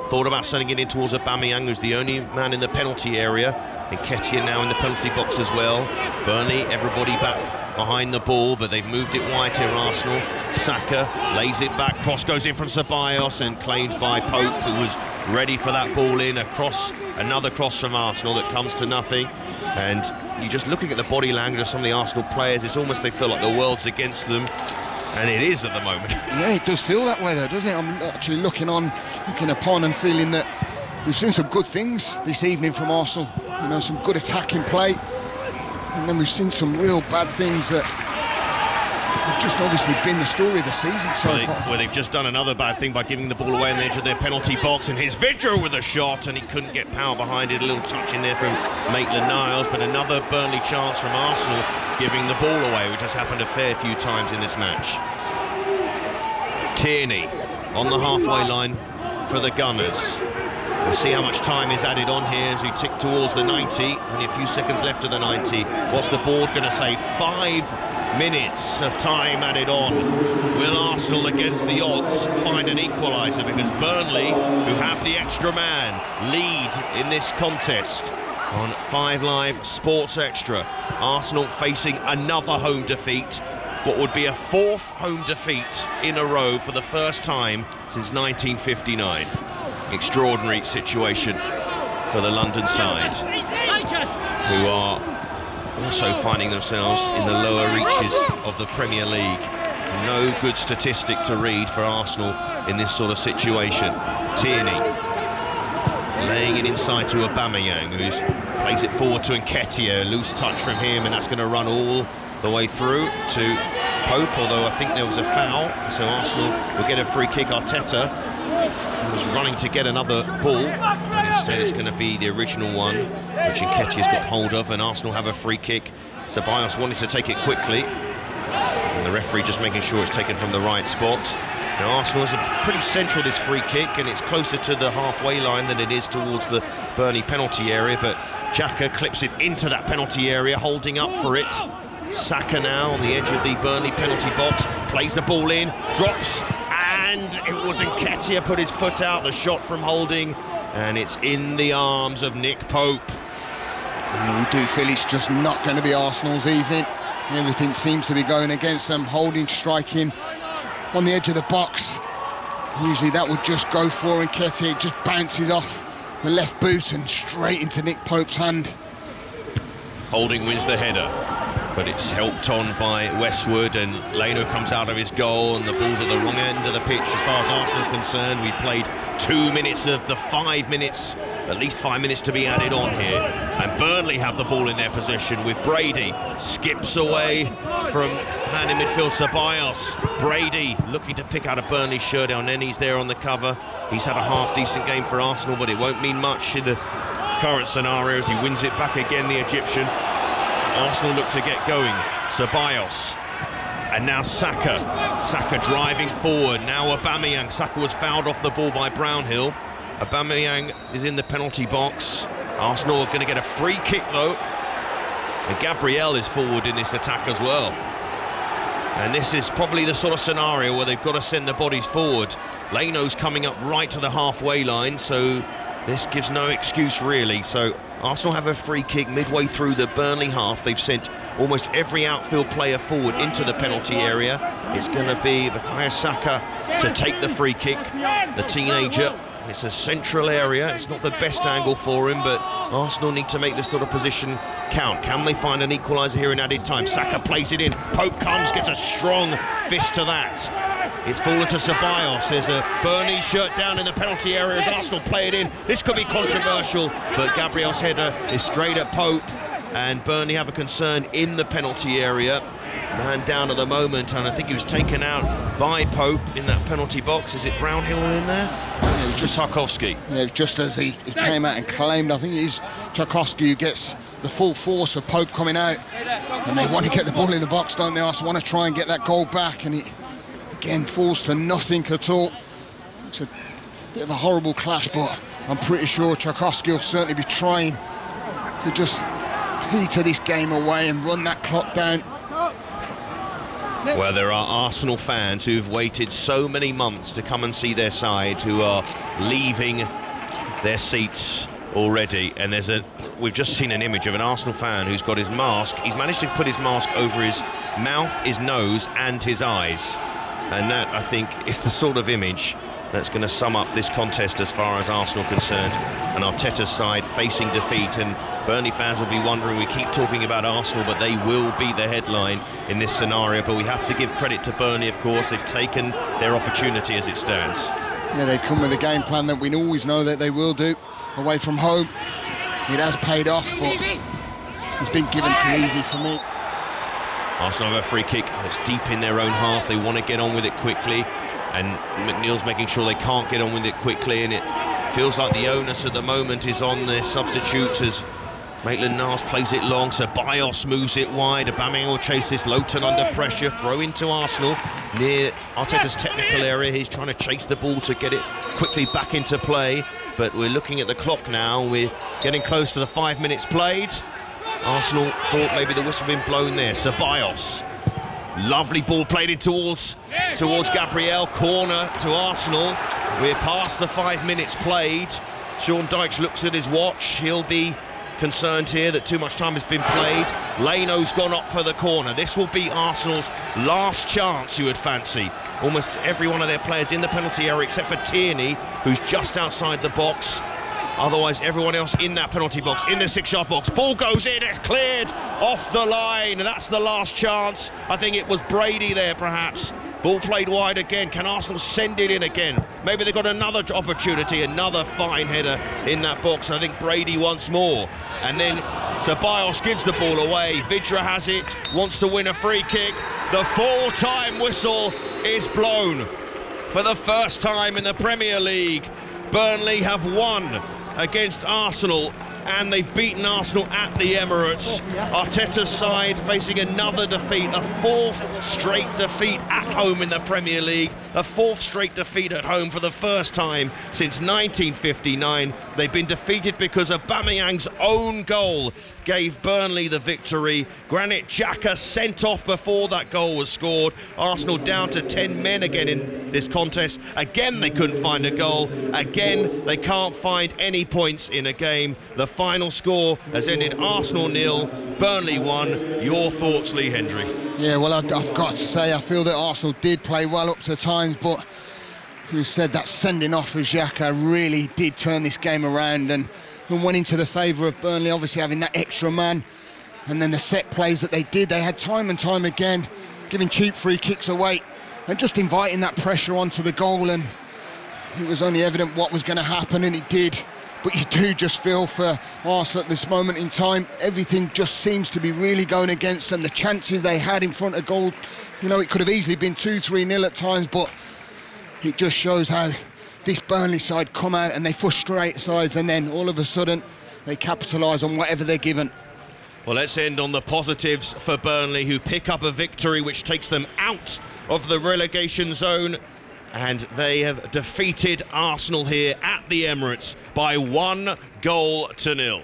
thought about sending it in towards Aubameyang, who's the only man in the penalty area. And Nketiah now in the penalty box as well. Burnley, everybody back behind the ball, but they've moved it wide here, Arsenal. Saka lays it back, cross goes in from Ceballos and claimed by Pope, who was ready for that ball in. Another cross from Arsenal that comes to nothing. And you're just looking at the body language of some of the Arsenal players, it's almost they feel like the world's against them. And it is at the moment. Yeah, it does feel that way though, doesn't it? I'm actually looking upon and feeling that we've seen some good things this evening from Arsenal. You know, some good attacking play, and then we've seen some real bad things that have just obviously been the story of the season so far. Where they've just done another bad thing by giving the ball away on the edge of their penalty box, and his Vidra with a shot, and he couldn't get power behind it. A little touch in there from Maitland-Niles, but another Burnley chance from Arsenal giving the ball away, which has happened a fair few times in this match. Tierney on the halfway line for the Gunners. We'll see how much time is added on here as we tick towards the 90. Only a few seconds left of the 90. What's the board going to say? 5 minutes of time added on. Will Arsenal, against the odds, find an equaliser? Because Burnley, who have the extra man, lead in this contest. On 5 Live Sports Extra, Arsenal facing another home defeat, what would be a 4th home defeat in a row for the first time since 1959. Extraordinary situation for the London side, who are also finding themselves in the lower reaches of the Premier League. No good statistic to read for Arsenal in this sort of situation. Tierney laying it inside to Aubameyang, who plays it forward to Nketiah. Loose touch from him, and that's going to run all the way through to Pope, although I think there was a foul, so Arsenal will get a free kick. Arteta was running to get another ball, and instead it's going to be the original one, which Nketiah's got hold of, and Arsenal have a free kick. Ceballos wanted to take it quickly, and the referee just making sure it's taken from the right spot. Now Arsenal is pretty central, this free kick, and it's closer to the halfway line than it is towards the Burnley penalty area, but Xhaka clips it into that penalty area, holding up for it. Saka now on the edge of the Burnley penalty box, plays the ball in, drops, and it was Nketiah put his foot out, the shot from Holding, and it's in the arms of Nick Pope. You do feel it's just not going to be Arsenal's evening. Everything seems to be going against them. Holding, striking on the edge of the box. Usually that would just go for Nketiah. It just bounces off the left boot and straight into Nick Pope's hand. Holding wins the header. but it's helped on by Westwood, and Leno comes out of his goal, and the ball's at the wrong end of the pitch as far as Arsenal is concerned. We've played 2 minutes of the 5 minutes, at least 5 minutes to be added on here, and Burnley have the ball in their possession with Brady, skips away from man in midfield Ceballos. Brady looking to pick out a Burnley shirt, and then he's there on the cover. He's had a half decent game for Arsenal, but it won't mean much in the current scenario as he wins it back again, the Egyptian. Arsenal look to get going. Ceballos, and now Saka driving forward. Now Aubameyang. Saka was fouled off the ball by Brownhill. Aubameyang is in the penalty box. Arsenal are going to get a free kick though, and Gabriel is forward in this attack as well. And this is probably the sort of scenario where they've got to send the bodies forward. Leno's coming up right to the halfway line, so this gives no excuse really. So Arsenal have a free kick midway through the Burnley half. They've sent almost every outfield player forward into the penalty area. It's going to be Bukayo Saka to take the free kick, the teenager. It's a central area. It's not the best angle for him, but Arsenal need to make this sort of position count. Can they find an equaliser here in added time? Saka plays it in. Pope comes, gets a strong fist to that. It's fallen to Ceballos. There's a Burnley shirt down in the penalty area as Arsenal play it in. This could be controversial, but Gabriel's header is straight at Pope, and Burnley have a concern in the penalty area. Man down at the moment, and I think he was taken out by Pope in that penalty box. Is it Brownhill in there? Yeah, just Tarkowski. Yeah, just as he came out and claimed, I think it is Tarkowski who gets the full force of Pope coming out, and they want to get the ball in the box, don't they? Arsenal want to try and get that goal back, and it again falls to nothing at all. It's a bit of a horrible clash, but I'm pretty sure Tarkowski will certainly be trying to just peter this game away and run that clock down. Well, there are Arsenal fans who've waited so many months to come and see their side, who are leaving their seats already, and we've just seen an image of an Arsenal fan who's got his mask. He's managed to put his mask over his mouth, his nose and his eyes, and that, I think, is the sort of image that's going to sum up this contest as far as Arsenal concerned. And Arteta's side facing defeat, and Burnley fans will be wondering, we keep talking about Arsenal, but they will be the headline in this scenario. But we have to give credit to Burnley, of course. They've taken their opportunity as it stands. Yeah, they come with a game plan that we always know that they will do away from home. It has paid off, but it's been given too easy for me. Arsenal have a free kick. It's deep in their own half. They want to get on with it quickly, and McNeil's making sure they can't get on with it quickly, and it feels like the onus at the moment is on their substitutes as Maitland-Niles plays it long. Ceballos moves it wide. Aubameyang will chase this. Lowton under pressure. Throw into Arsenal near Arteta's technical area. He's trying to chase the ball to get it quickly back into play, but we're looking at the clock now. We're getting close to the 5 minutes played. Arsenal thought maybe the whistle had been blown there. Ceballos, lovely ball played in towards Gabriel. Corner to Arsenal. We're past the 5 minutes played. Sean Dyche looks at his watch. He'll be concerned here that too much time has been played. Leno's gone up for the corner. This will be Arsenal's last chance, you would fancy. Almost every one of their players in the penalty area except for Tierney, who's just outside the box. Otherwise, everyone else in that penalty box, in the 6-yard box. Ball goes in, it's cleared off the line. That's the last chance. I think it was Brady there, perhaps. Ball played wide again. Can Arsenal send it in again? Maybe they've got another opportunity, another fine header in that box. I think Brady once more. And then Ceballos gives the ball away. Vidra has it, wants to win a free kick. The full-time whistle is blown. For the first time in the Premier League, Burnley have won against Arsenal, and they've beaten Arsenal at the Emirates. Arteta's side facing another defeat, a 4th straight defeat at home in the Premier League, a 4th straight defeat at home for the first time since 1959. They've been defeated because Aubameyang's own goal gave Burnley the victory. Granit Xhaka sent off before that goal was scored. Arsenal down to 10 men again in this contest. Again, they couldn't find a goal. Again, they can't find any points in a game. The final score has ended Arsenal 0, Burnley 1. Your thoughts, Lee Hendry? Yeah, well, I've got to say, I feel that Arsenal did play well up to times, but you said that sending off of Xhaka really did turn this game around and went into the favour of Burnley, obviously having that extra man. And then the set plays that they did, they had time and time again, giving cheap free kicks away and just inviting that pressure onto the goal. And it was only evident what was going to happen, and it did. But you do just feel for Arsenal at this moment in time. Everything just seems to be really going against them. The chances they had in front of goal, it could have easily been 2-3-0 at times, but it just shows how this Burnley side come out and they frustrate sides, and then all of a sudden they capitalise on whatever they're given. Well, let's end on the positives for Burnley, who pick up a victory which takes them out of the relegation zone. And they have defeated Arsenal here at the Emirates by 1-0.